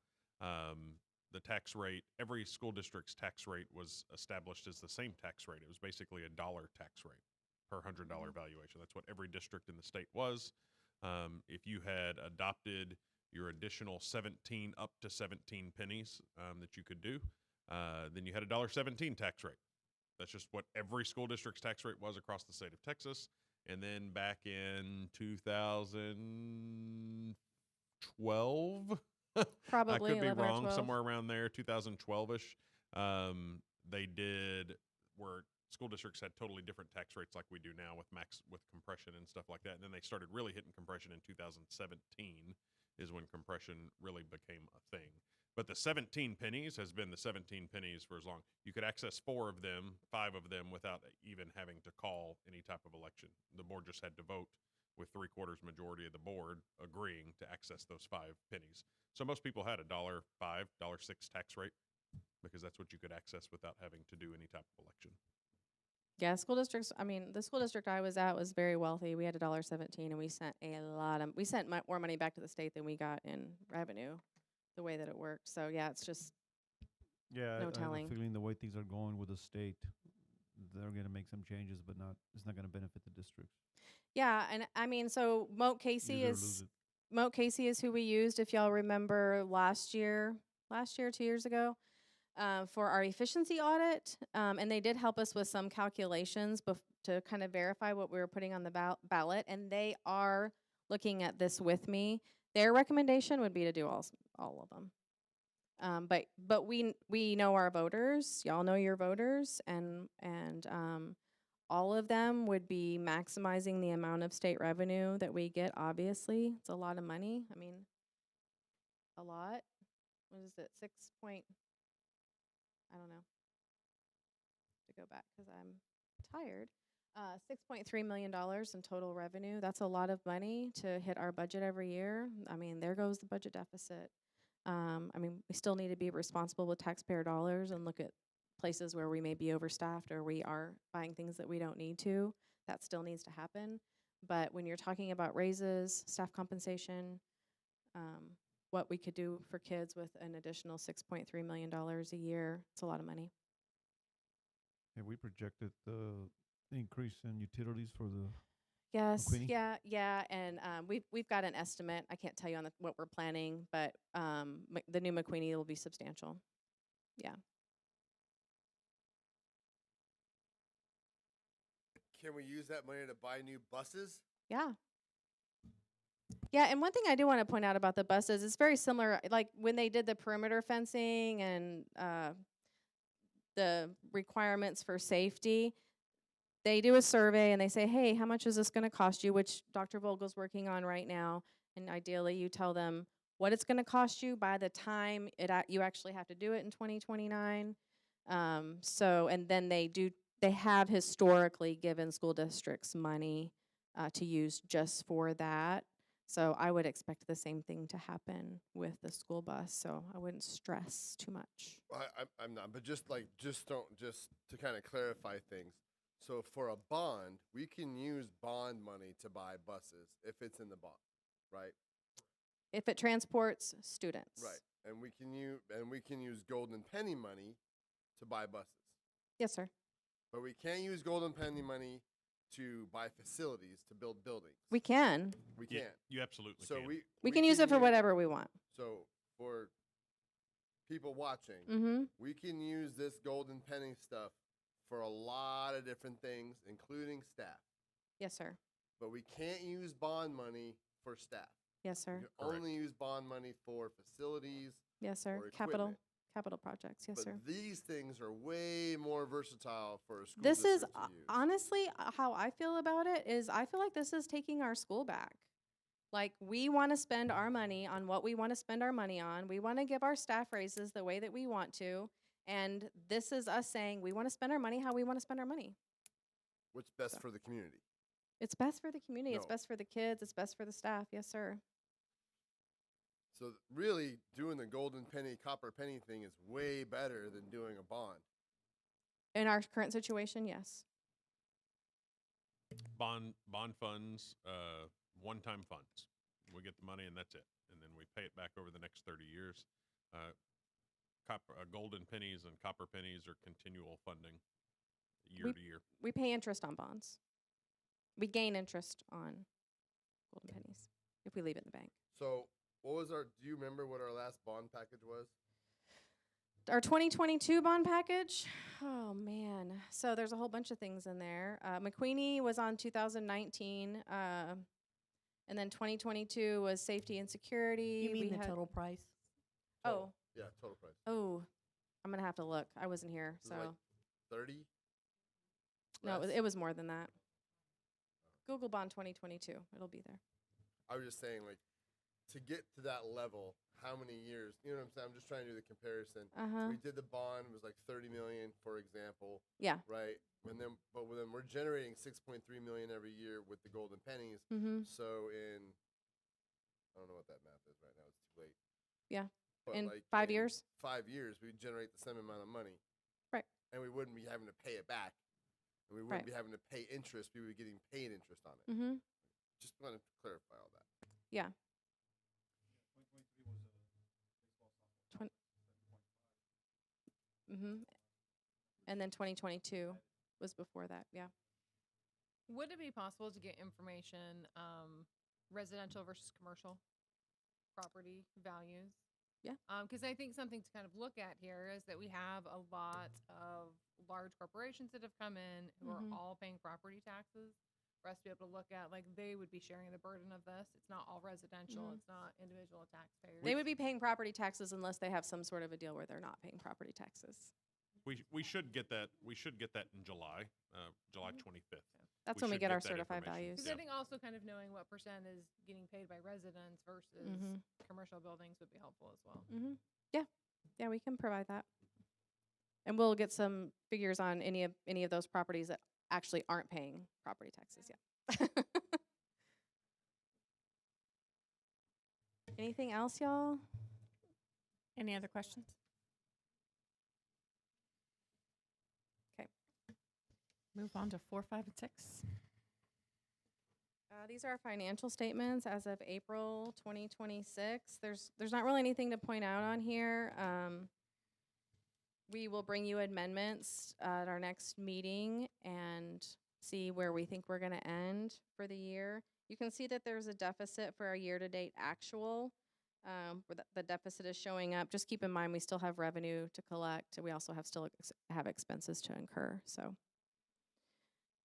The tax rate, every school district's tax rate was established as the same tax rate. It was basically $1 tax rate per $100 valuation. That's what every district in the state was. If you had adopted your additional 17 up to 17 pennies that you could do, then you had a $1.17 tax rate. That's just what every school district's tax rate was across the state of Texas. And then back in 2012, Probably I could be 11 or wrong, 12. somewhere around there, 2012-ish. They did where school districts had totally different tax rates like we do now with compression and stuff like that. And then they started really hitting compression in 2017 is when compression really became a thing. But the 17 pennies has been the 17 pennies for as long. You could access 5 of them without even having to call any type of election. The board just had to vote with 3/4 majority of the board agreeing to access those 5 pennies. So most people had a $1.05, $1.06 tax rate because that's what you could access without having to do any type of election. Yeah, school districts. I mean, the school district I was at was very wealthy. We had $1.17, and we sent more money back to the state than we got in revenue. The way that it worked. So yeah, it's just Yeah, no I have a telling. feeling the way things are going with the state, they're going to make some changes, but it's not going to benefit the districts. Yeah, and I mean, so Moat Casey Use it or lose it. Moat Casey is who we used. If y'all remember last year, 2 years ago, for our efficiency audit, and they did help us with some calculations to kind of verify what we were putting on the ballot. And they are looking at this with me. Their recommendation would be to do all of them. But we know our voters. Y'all know your voters, and all of them would be maximizing the amount of state revenue that we get. Obviously, it's a lot of money. I mean, a lot. What is it? I don't know. To go back because I'm tired. $6.3 million in total revenue. That's a lot of money to hit our budget every year. I mean, there goes the budget deficit. I mean, we still need to be responsible with taxpayer dollars and look at places where we may be overstaffed or we are buying things that we don't need to. That still needs to happen. But when you're talking about raises, staff compensation, what we could do for kids with an additional $6.3 million a year, it's a lot of money. Have we projected the increase in utilities for the Yes, McQueenie? yeah, and we've got an estimate. I can't tell you on what we're planning, but the new McQueenie will be substantial. Yeah. Can we use that money to buy new buses? Yeah. Yeah, and one thing I do want to point out about the buses, it's very similar, like when they did the perimeter fencing and the requirements for safety, they do a survey and they say, hey, how much is this going to cost you, which Dr. Vogel's working on right now. And ideally, you tell them what it's going to cost you by the time you actually have to do it in 2029. And then they have historically given school districts money to use just for that. So I would expect the same thing to happen with the school bus. So I wouldn't stress too much. I'm not, but just to kind of clarify things. So for a bond, we can use bond money to buy buses if it's in the bond, right? If it transports students. Right. And we can use golden penny money to buy buses. Yes, sir. But we can't use golden penny money to buy facilities to build buildings. We can. We Yeah, can't. you absolutely So can. We can use it for whatever we want. So for people watching, Mm-hmm. we can use this golden penny stuff for a lot of different things, including staff. Yes, sir. But we can't use bond money for staff. Yes, sir. We can only use bond money for facilities. Yes, sir. or Capital equipment. projects. Yes, But sir. these things are way more versatile for a school This is district to use. honestly how I feel about it is I feel like this is taking our school back. Like we want to spend our money on what we want to spend our money on. We want to give our staff raises the way that we want to. And this is us saying we want to spend our money how we want to spend our money. What's best for the community? It's best for the community. It's No. best for the kids. It's best for the staff. Yes, sir. So really, doing the golden penny, copper penny thing is way better than doing a bond. In our current situation, yes. Bond funds, one-time funds. We get the money and that's it, and then we pay it back over the next 30 years. Golden pennies and copper pennies are continual funding, year to year. We pay interest on bonds. We gain interest on golden pennies if we leave it in the bank. So what was do you remember what our last bond package was? Our 2022 bond package, oh man. So there's a whole bunch of things in there. McQueenie was on 2019, and then 2022 was safety and security. You mean We the had- total price? Oh, Yeah, total price. oh, I'm gonna have to look. I wasn't here, Was so it like 30? no, less? it was more than that. Google Bond 2022. It'll be there. I was just saying, like, to get to that level, how many years? You know what I'm saying? I'm just trying to do the comparison. Uh-huh. We did the bond, it was like 30 million, for example. Yeah. Right. But then we're generating 6.3 million every year with the golden pennies. Mhm. So I don't know what that math is right now. It's too late. Yeah. But In like 5 years. 5 years, we'd generate the same amount of money. Right. And we wouldn't be having to pay it back. And we wouldn't Right. be having to pay interest. We would be getting paid interest on it. Mhm. Just wanted to clarify all that. Yeah. Mhm. And then 2022 was before that. Yeah. Would it be possible to get information, residential versus commercial property values? Yeah. Because I think something to kind of look at here is that we have a lot of large corporations that have come in who Mhm. are all paying property taxes. for us to be able to look at, like, they would be sharing the burden of this. It's not all residential. Mhm. It's not individual taxpayers. They would be paying property taxes unless they have some sort of a deal where they're not paying property taxes. We should get that. We should get that in July, July 25th. That's when we should get our that certified information. values. Because I think also kind of knowing what percent is getting paid by residents versus Mhm. commercial buildings would be helpful as well. Mm-hmm. Yeah, we can provide that, and we'll get some figures on any of those properties that actually aren't paying property taxes yet. Anything else, y'all? Any other questions? Okay. Move on to 4, 5, and 6. These are our financial statements as of April 2026. There's not really anything to point out on here. We will bring you amendments at our next meeting and see where we think we're going to end for the year. You can see that there's a deficit for our year-to-date actual. Where the deficit is showing up. Just keep in mind we still have revenue to collect. We also have expenses to incur. So,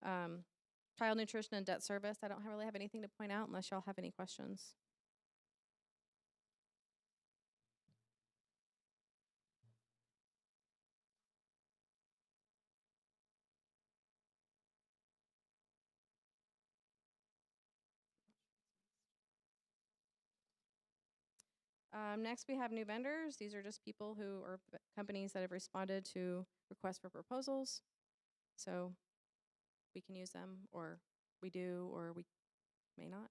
child nutrition and debt service. I don't really have anything to point out unless y'all have any questions. Next, we have new vendors. These are just people or companies that have responded to requests for proposals. So we can use them, or we do, or we may not.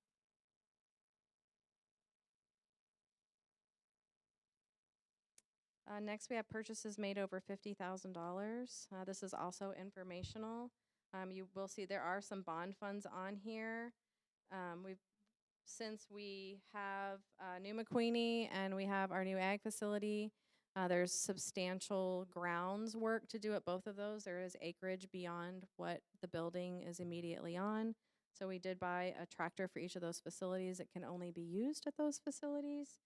Next, we have purchases made over $50,000. This is also informational. You will see there are some bond funds on here. Since we have New McQueenie and we have our new ag facility, there's substantial grounds work to do at both of those. There is acreage beyond what the building is immediately on. So we did buy a tractor for each of those facilities. It can only be used at those facilities.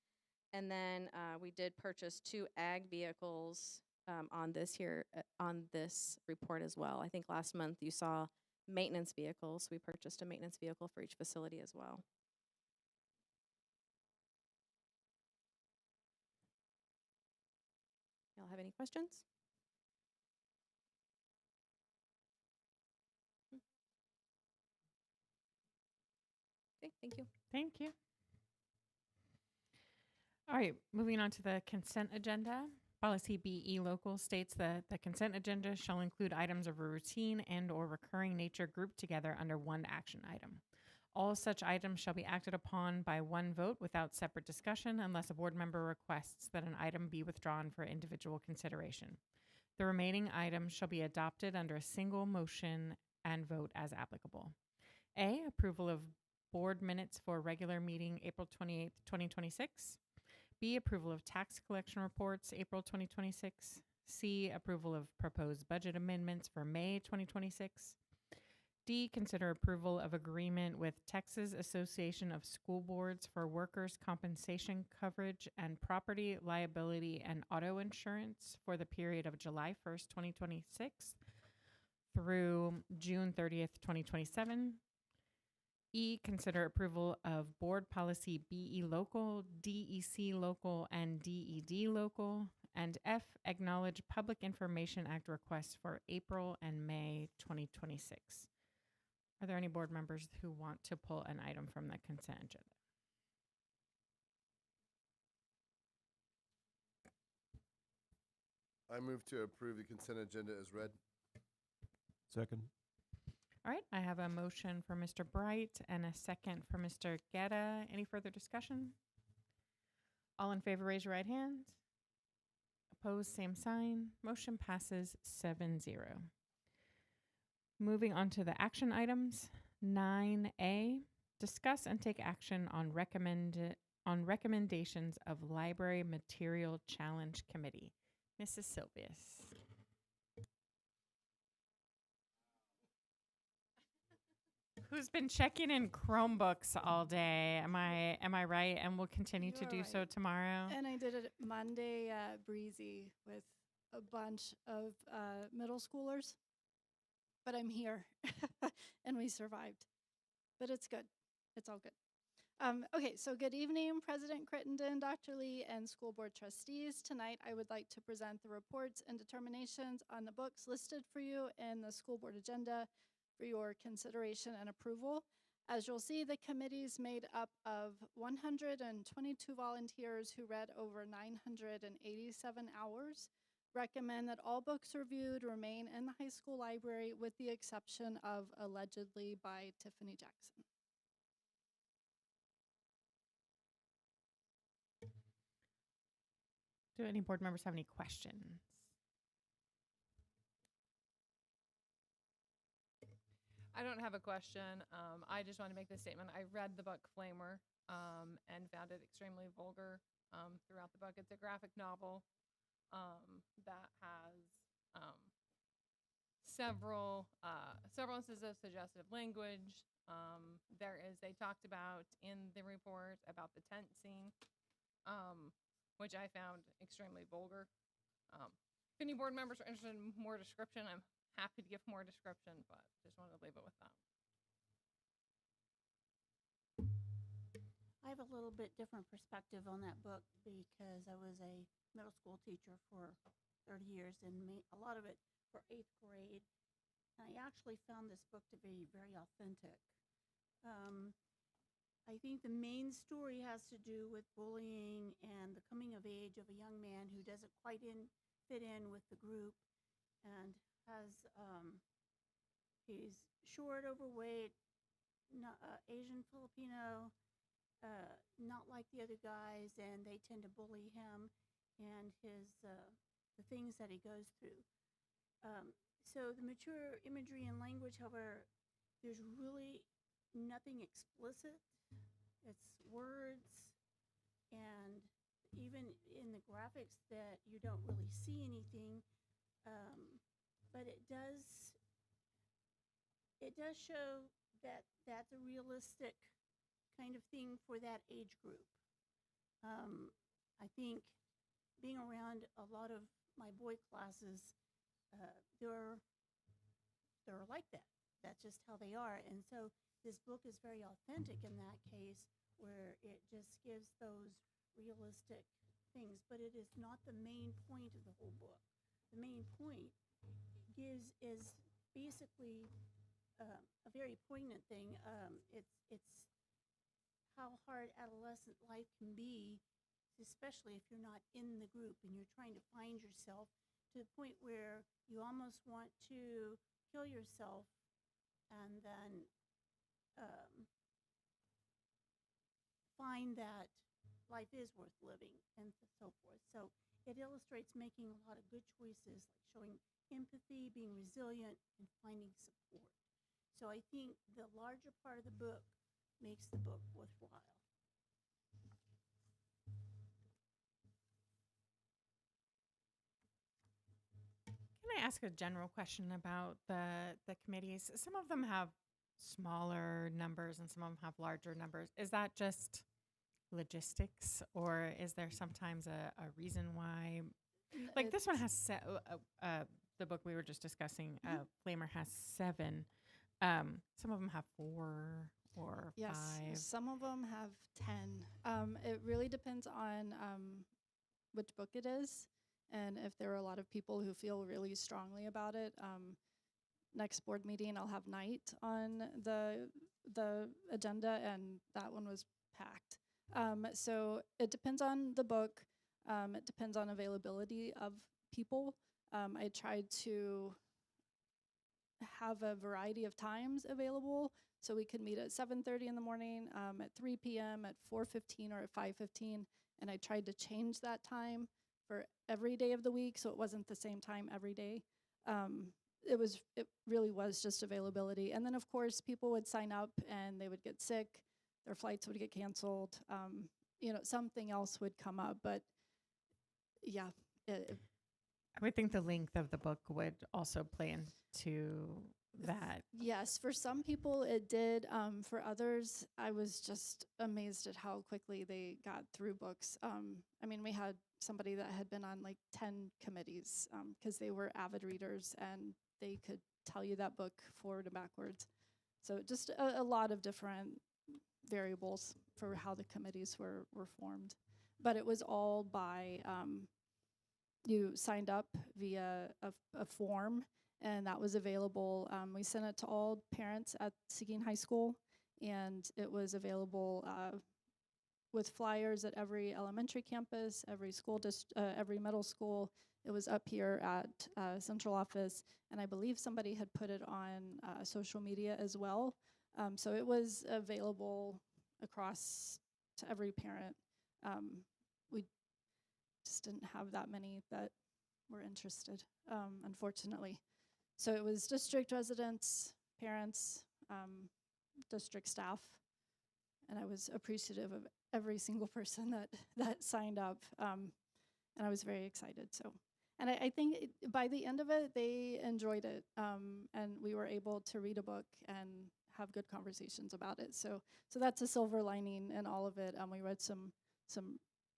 And then we did purchase 2 ag vehicles on this report as well. I think last month you saw maintenance vehicles. We purchased a maintenance vehicle for each facility as well. Y'all have any questions? Okay, thank you. Thank you. All right, moving on to the consent agenda. Policy BE local states that the consent agenda shall include items of a routine and or recurring nature grouped together under one action item. All such items shall be acted upon by one vote without separate discussion unless a board member requests that an item be withdrawn for individual consideration. The remaining items shall be adopted under a single motion and vote as applicable. A, approval of board minutes for regular meeting April 28th, 2026. B, approval of tax collection reports April 2026. C, approval of proposed budget amendments for May 2026. D, consider approval of agreement with Texas Association of School Boards for workers' compensation coverage and property liability and auto insurance for the period of July 1st, 2026 through June 30th, 2027. E, consider approval of board policy BE local, DEC local, and DED local. And F, acknowledge Public Information Act requests for April and May 2026. Are there any board members who want to pull an item from the consent agenda? I move to approve the consent agenda as read. Second. All right, I have a motion for Mr. Bright and a second for Mr. Guetta. Any further discussion? All in favor, raise your right hand. Opposed, same sign. Motion passes 7-0. Moving on to the action items. 9A, discuss and take action on recommendations of Library Material Challenge Committee. Mrs. Silvius. Who's been checking in Chromebooks all day? Am I right? And will continue to do so tomorrow. And I did it Monday at Breezy with a bunch of middle schoolers. But I'm here, and we survived. but it's good. It's all good. Okay, so good evening, President Crittenden, Dr. Lee, and school board trustees. Tonight, I would like to present the reports and determinations on the books listed for you in the school board agenda for your consideration and approval. As you'll see, the committee is made up of 122 volunteers who read over 987 hours. Recommend that all books reviewed remain in the high school library with the exception of Allegedly by Tiffany Jackson. Do any board members have any questions? I don't have a question. I just want to make this statement. I read the book Flamer and found it extremely vulgar throughout the book. It's a graphic novel that has several instances of suggestive language. They talked about in the report about the tent scene, which I found extremely vulgar. If any board members are interested in more description, I'm happy to give more description, but just wanted to leave it with that. I have a little bit different perspective on that book because I was a middle school teacher for 30 years and a lot of it for 8th grade. And I actually found this book to be very authentic. I think the main story has to do with bullying and the coming of age of a young man who doesn't quite fit in with the group and has he's short, overweight, Asian Filipino, not like the other guys, and they tend to bully him and the things that he goes through. So the mature imagery and language, however, there's really nothing explicit. It's words, and even in the graphics that you don't really see anything, but it does show that that's a realistic kind of thing for that age group. I think being around a lot of my boy classes, they're like that. That's just how they are. And so this book is very authentic in that case, where it just gives those realistic things, but it is not the main point of the whole book. The main point is basically a very poignant thing. It's how hard adolescent life can be, especially if you're not in the group and you're trying to find yourself to the point where you almost want to kill yourself and then find that life is worth living and so forth. So it illustrates making a lot of good choices, like showing empathy, being resilient, and finding support. So I think the larger part of the book makes the book worthwhile. Can I ask a general question about the committees? Some of them have smaller numbers and some of them have larger numbers. Is that just logistics, or is there sometimes a reason why? Like this one has the book we were just discussing, Flamer has 7. Some of them have 4 or 5. Some of them have 10. It really depends on which book it is, and if there are a lot of people who feel really strongly about it. Next board meeting, I'll have night on the agenda, and that one was packed. So it depends on the book. It depends on availability of people. I tried to have a variety of times available, so we could meet at 7:30 in the morning, at 3 p.m., at 4:15, or at 5:15. And I tried to change that time for every day of the week, so it wasn't the same time every day. It really was just availability. And then, of course, people would sign up and they would get sick. Their flights would get canceled. Something else would come up. But, yeah. I would think the length of the book would also play into that. Yes, for some people it did. For others, I was just amazed at how quickly they got through books. We had somebody that had been on like 10 committees because they were avid readers and they could tell you that book forward and backwards. So just a lot of different variables for how the committees were formed. But it was all by, you signed up via a form, and that was available. We sent it to all parents at Seguin High School, and it was available with flyers at every elementary campus, every every middle school. It was up here at central office, and I believe somebody had put it on social media as well. So it was available across to every parent. We just didn't have that many that were interested, unfortunately. So it was district residents, parents, district staff, and I was appreciative of every single person that signed up, and I was very excited. So, and I think by the end of it, they enjoyed it, and we were able to read a book and have good conversations about it. So that's a silver lining in all of it. We read some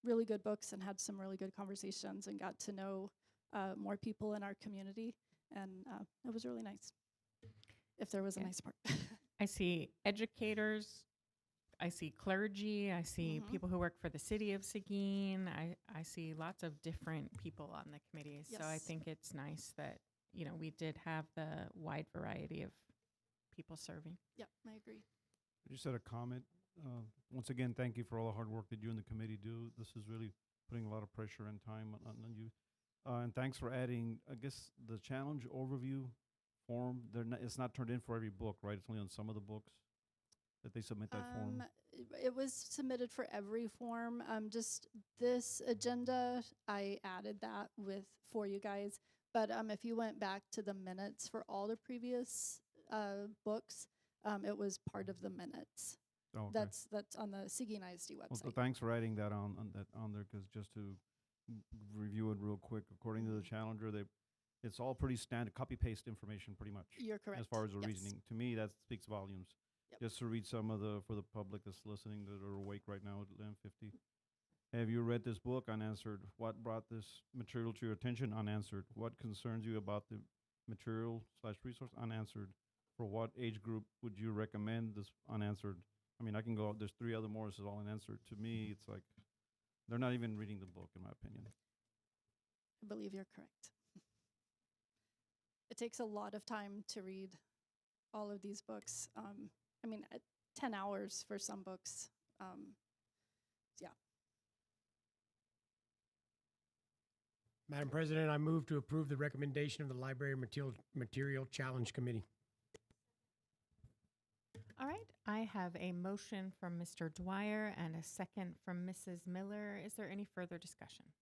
really good books and had some really good conversations and got to know more people in our community, and it was really nice. If there was a nice part. I see educators, I see clergy, I see people who work for the city of Seguin. I see lots of different people on the committees. So I Yes. think it's nice that, we did have the wide variety of people serving. Yep, I agree. I just had a comment. Once again, thank you for all the hard work that you and the committee do. This is really putting a lot of pressure and time on you. And thanks for adding, I guess, the challenge overview form. It's not turned in for every book, right? It's only on some of the books that they submit that form. It was submitted for every form. Just this agenda, I added that for you guys. But if you went back to the minutes for all the previous books, it was part of the minutes. Oh, okay. That's on the Seguin ISD website. Well, so thanks for adding that on there, because just to review it real quick, according to the challenger, it's all pretty standard copy-paste information pretty much. You're correct. As far as the Yes. reasoning. To me, that speaks volumes. Yep. Just to read some of for the public that's listening that are awake right now at 11:50. Have you read this book? Unanswered. What brought this material to your attention? Unanswered. What concerns you about the material/resource? Unanswered. For what age group would you recommend this? Unanswered. I mean, I can go out, there's 3 other more, this is all unanswered. To me, it's like, they're not even reading the book, in my opinion. I believe you're correct. It takes a lot of time to read all of these books. 10 hours for some books. Yeah. Madam President, I move to approve the recommendation of the Library Material Challenge Committee. All right, I have a motion from Mr. Dwyer and a second from Mrs. Miller. Is there any further discussion?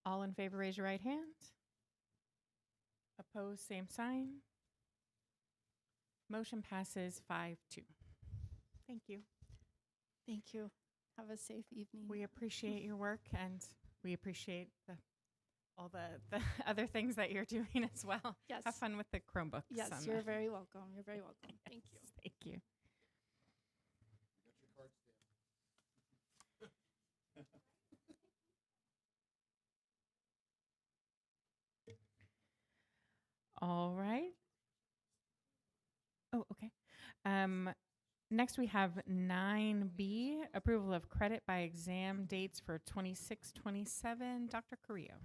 All in favor, raise your right hand. Opposed, same sign. Motion passes 5-2. Thank you. Thank you. Have a safe evening. We appreciate your work, and we appreciate all the other things that you're doing as well. Yes. Have fun with the Chromebooks. Yes, on you're the- very welcome. You're very welcome. Thank you. Thank you. All right. Oh, okay. Next we have 9B, approval of credit by exam dates for 26-27. Dr. Carrillo.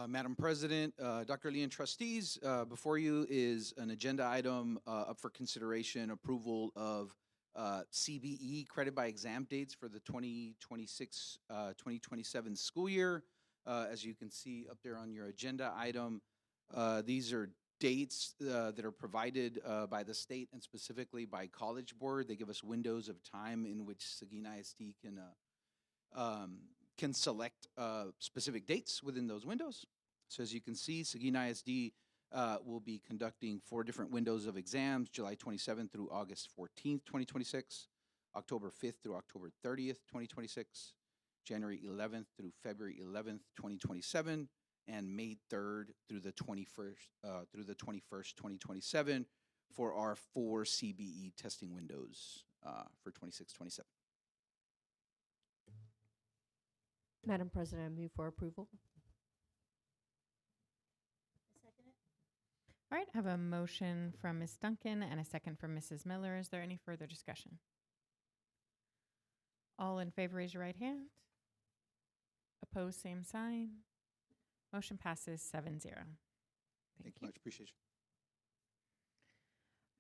Madam President, Dr. Lee and trustees, before you is an agenda item up for consideration, approval of CBE, credit by exam dates for the 2026-2027 school year. As you can see up there on your agenda item, these are dates that are provided by the state and specifically by College Board. They give us windows of time in which Seguin ISD can select specific dates within those windows. So as you can see, Seguin ISD will be conducting 4 different windows of exams, July 27th through August 14th, 2026, October 5th through October 30th, 2026, January 11th through February 11th, 2027, and May 3rd through the 21st, 2027 for our 4 CBE testing windows for 26-27. Madam President, I move for approval. All right, I have a motion from Ms. Duncan and a second from Mrs. Miller. Is there any further discussion? All in favor, raise your right hand. Opposed, same sign. Motion passes 7-0. Thank you much. Appreciate you.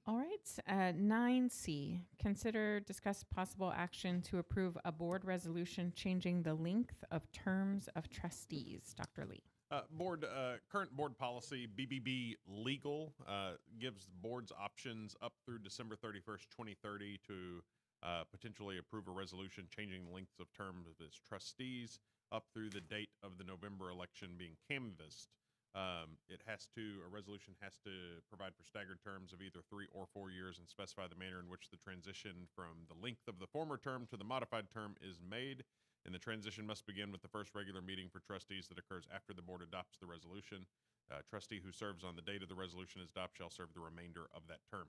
All right, 9C, consider, discuss possible action to approve a board resolution changing the length of terms of trustees. Dr. Lee. Current board policy, BBB legal, gives boards options up through December 31st, 2030 to potentially approve a resolution changing the length of terms of its trustees up through the date of the November election being canvassed. A resolution has to provide for staggered terms of either 3 or 4 years and specify the manner in which the transition from the length of the former term to the modified term is made. And the transition must begin with the first regular meeting for trustees that occurs after the board adopts the resolution. Trustee who serves on the date of the resolution is adopted shall serve the remainder of that term.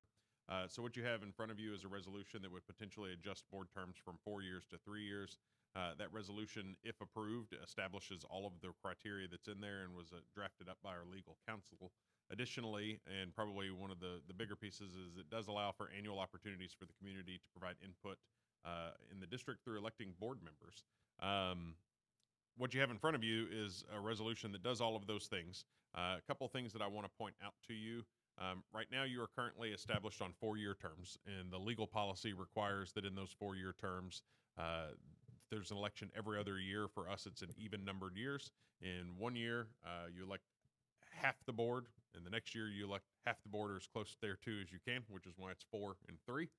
So what you have in front of you is a resolution that would potentially adjust board terms from 4 years to 3 years. That resolution, if approved, establishes all of the criteria that's in there and was drafted up by our legal counsel. Additionally, and probably one of the bigger pieces, is it does allow for annual opportunities for the community to provide input in the district through electing board members. What you have in front of you is a resolution that does all of those things. A couple of things that I want to point out to you. Right now, you are currently established on 4-year terms, and the legal policy requires that in those 4-year terms, there's an election every other year. For us, it's an even numbered years. In 1 year, you elect half the board, and the next year you elect half the board or as close there to as you can, which is why it's 4 and 3.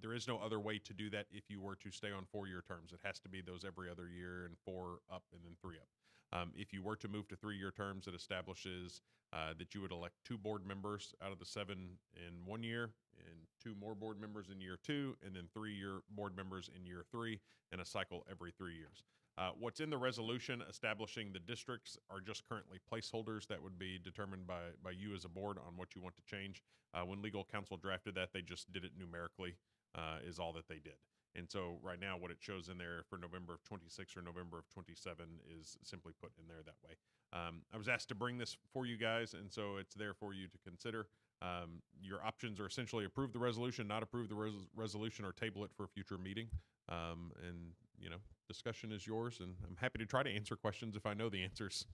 There is no other way to do that if you were to stay on 4-year terms. It has to be those every other year and 4 up and then 3 up. If you were to move to 3-year terms, it establishes that you would elect 2 board members out of the 7 in 1 year, and 2 more board members in year 2, and then 3 board members in year 3, and a cycle every 3 years. What's in the resolution establishing the districts are just currently placeholders that would be determined by you as a board on what you want to change. When legal counsel drafted that, they just did it numerically, is all that they did. And so right now what it shows in there for November of 26 or November of 27 is simply put in there that way. I was asked to bring this for you guys, and so it's there for you to consider. Your options are essentially approve the resolution, not approve the resolution, or table it for a future meeting. And, discussion is yours, and I'm happy to try to answer questions if I know the answers.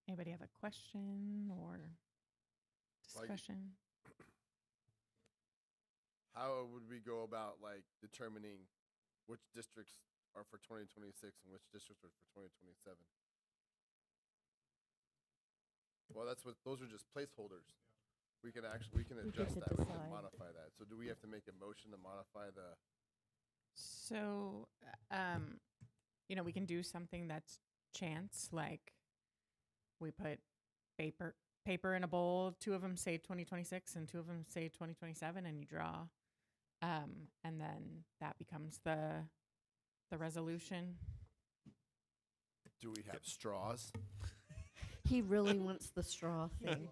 Anybody have a question or discussion? How would we go about determining which districts are for 2026 and which districts are for 2027? Well, those are just placeholders. We can adjust that. We can modify that. So do we have to make a motion to modify the? So, we can do something that's chance, like we put paper in a bowl. 2 of them say 2026 and 2 of them say 2027, and you draw. And then that becomes the resolution. Do we have straws? He really wants the straw thing.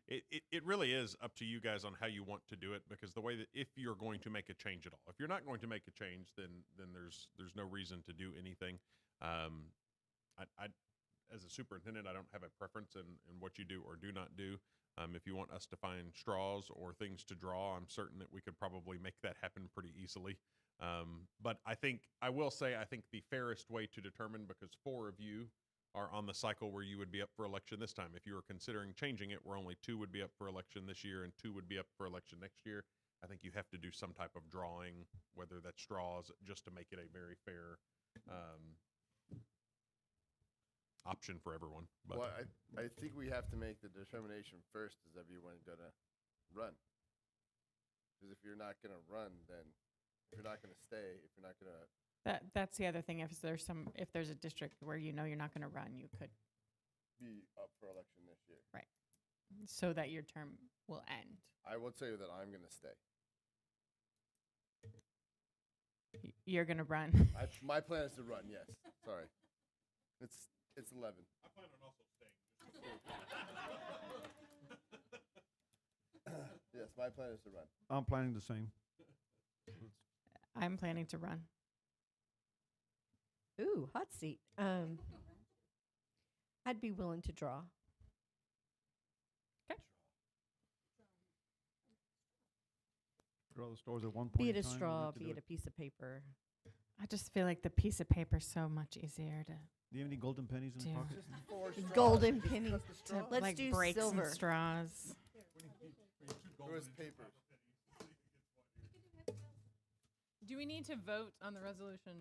It really is up to you guys on how you want to do it, because the way that if you're going to make a change at all, if you're not going to make a change, then there's no reason to do anything. I as a superintendent, I don't have a preference in what you do or do not do. If you want us to find straws or things to draw, I'm certain that we could probably make that happen pretty easily. But I will say I think the fairest way to determine, because 4 of you are on the cycle where you would be up for election this time. If you were considering changing it, where only 2 would be up for election this year and 2 would be up for election next year, I think you have to do some type of drawing, whether that's straws, just to make it a very fair option for everyone. But Well, I think we have to make the determination first, is everyone going to run? Because if you're not going to run, then if you're not going to stay, if you're not going to... That's the other thing. If there's a district where you're not going to run, you could be up for election this year. Right. So that your term will end. I will tell you that I'm going to stay. You're going to run. My plan is to run, yes. Sorry. It's 11. I plan on also staying. Yes, my plan is to run. I'm planning the same. I'm planning to run. Ooh, hot seat. I'd be willing to draw. Draw the stores at one point. Be it in a time, you straw, have to be do it a piece of paper. I just feel like the piece of paper is so much easier to Do you have any golden pennies in do. your pocket? Golden penny. To Let's like do break silver. some straws. Where's paper? Do we need to vote on the resolution?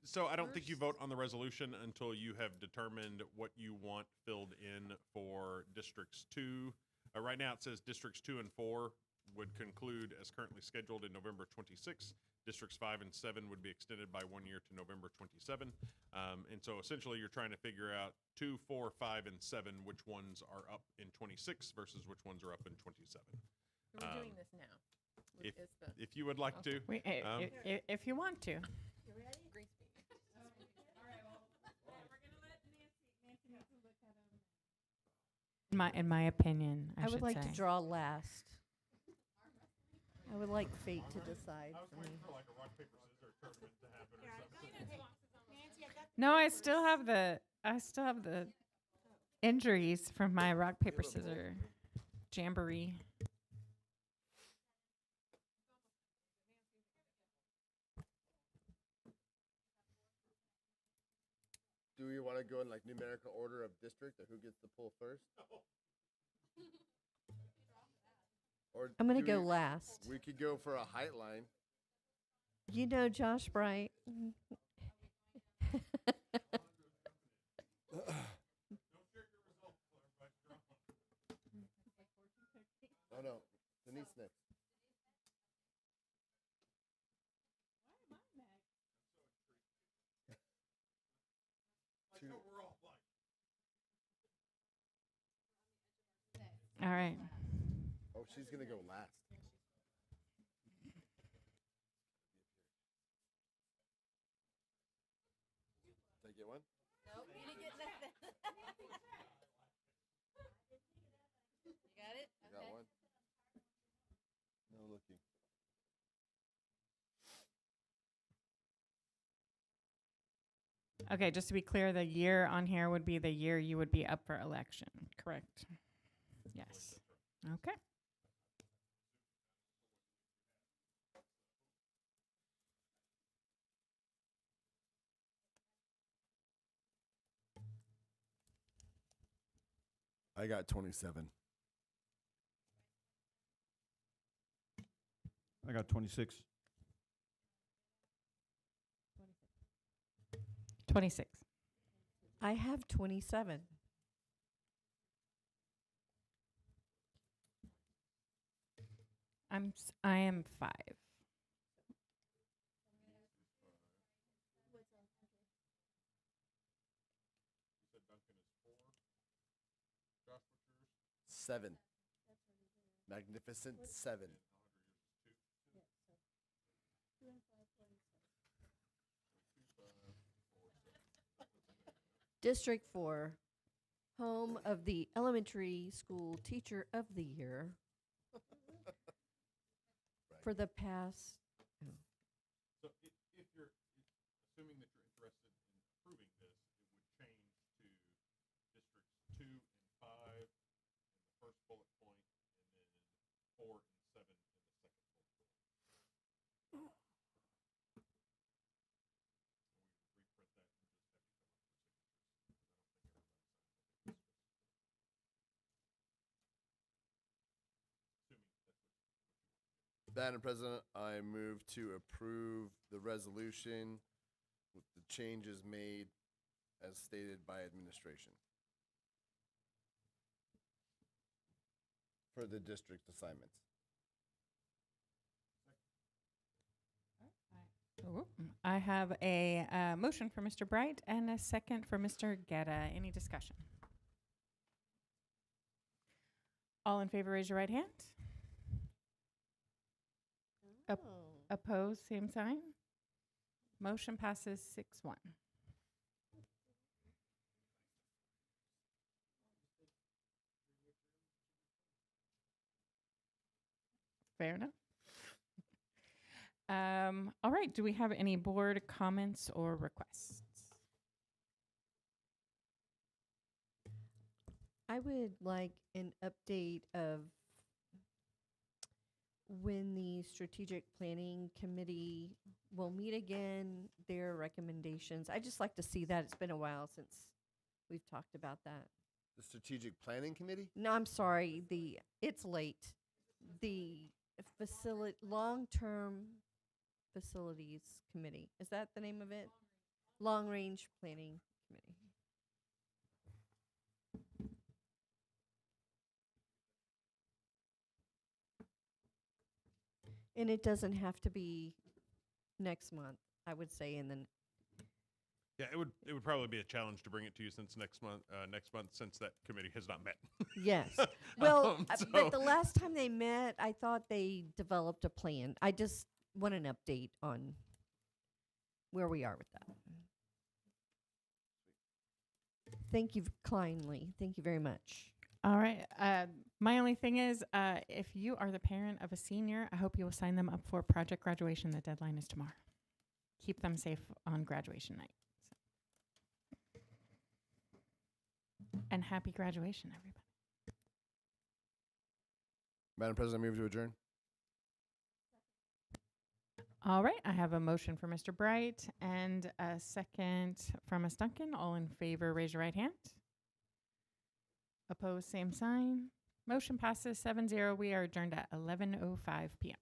So I don't think you vote on the resolution until you have determined what you want filled in for districts 2. Right now it says districts 2 and 4 would conclude as currently scheduled in November 26. Districts 5 and 7 would be extended by 1 year to November 27. And so essentially you're trying to figure out 2, 4, 5, and 7, which ones are up in 26 versus which ones are up in 27. So we're doing this now. If you would like to. Wait, if you want to. You ready? Grease me. In my opinion, I would should like say. to draw last. I would like fate to decide I was for me. waiting for like a rock, paper, scissors tournament to happen or something. No, I still have the injuries from my rock paper scissors jamboree. Do we want to go in like numerical order of district or who gets to pull first? Or I'm gonna do go we- last. We could go for a height line. You know Josh Bright. Oh no, Denise next. All right. Oh, she's gonna go last. Did I get one? Nope, you didn't get nothing. You got it? I got one. No looking. Okay, just to be clear, the year on here would be the year you would be up for election, correct? Yes. Okay. I got 27. I got 26. 26. I have 27. I am 5. Seven. Magnificent 7. District 4, home of the elementary school teacher of the year for the past. Oh. So if you're assuming that you're interested in approving this, it would change to districts 2 and 5 in the first bullet point, and then 4 and 7 in the second bullet point. And we would reprint that and just have you come up for signatures. Madam President, I move to approve the resolution with the changes made as stated by administration for the district assignments. I have a motion for Mr. Bright and a second for Mr. Guetta. Any discussion? All in favor, raise your right hand. Opposed, same sign. Motion passes 6-1. Fair enough. All right. Do we have any board comments or requests? I would like an update of when the strategic planning committee will meet again, their recommendations. I just like to see that. It's been a while since we've talked about that. The Strategic Planning Committee? No, I'm sorry. It's late. The long-term facilities committee. Is that the name of it? Long range planning committee. And it doesn't have to be next month, I would say, and then Yeah, it would probably be a challenge to bring it to you since next month since that committee has not met. yes. Well, So- but the last time they met, I thought they developed a plan. I just want an update on where we are with that. Thank you kindly. Thank you very much. All right. My only thing is, if you are the parent of a senior, I hope you will sign them up for project graduation. The deadline is tomorrow. Keep them safe on graduation night. And happy graduation, everybody. Madam President, I move to adjourn. All right. I have a motion for Mr. Bright and a second from Ms. Duncan. All in favor, raise your right hand. Opposed, same sign. Motion passes 7-0. We are adjourned at 11:05 p.m.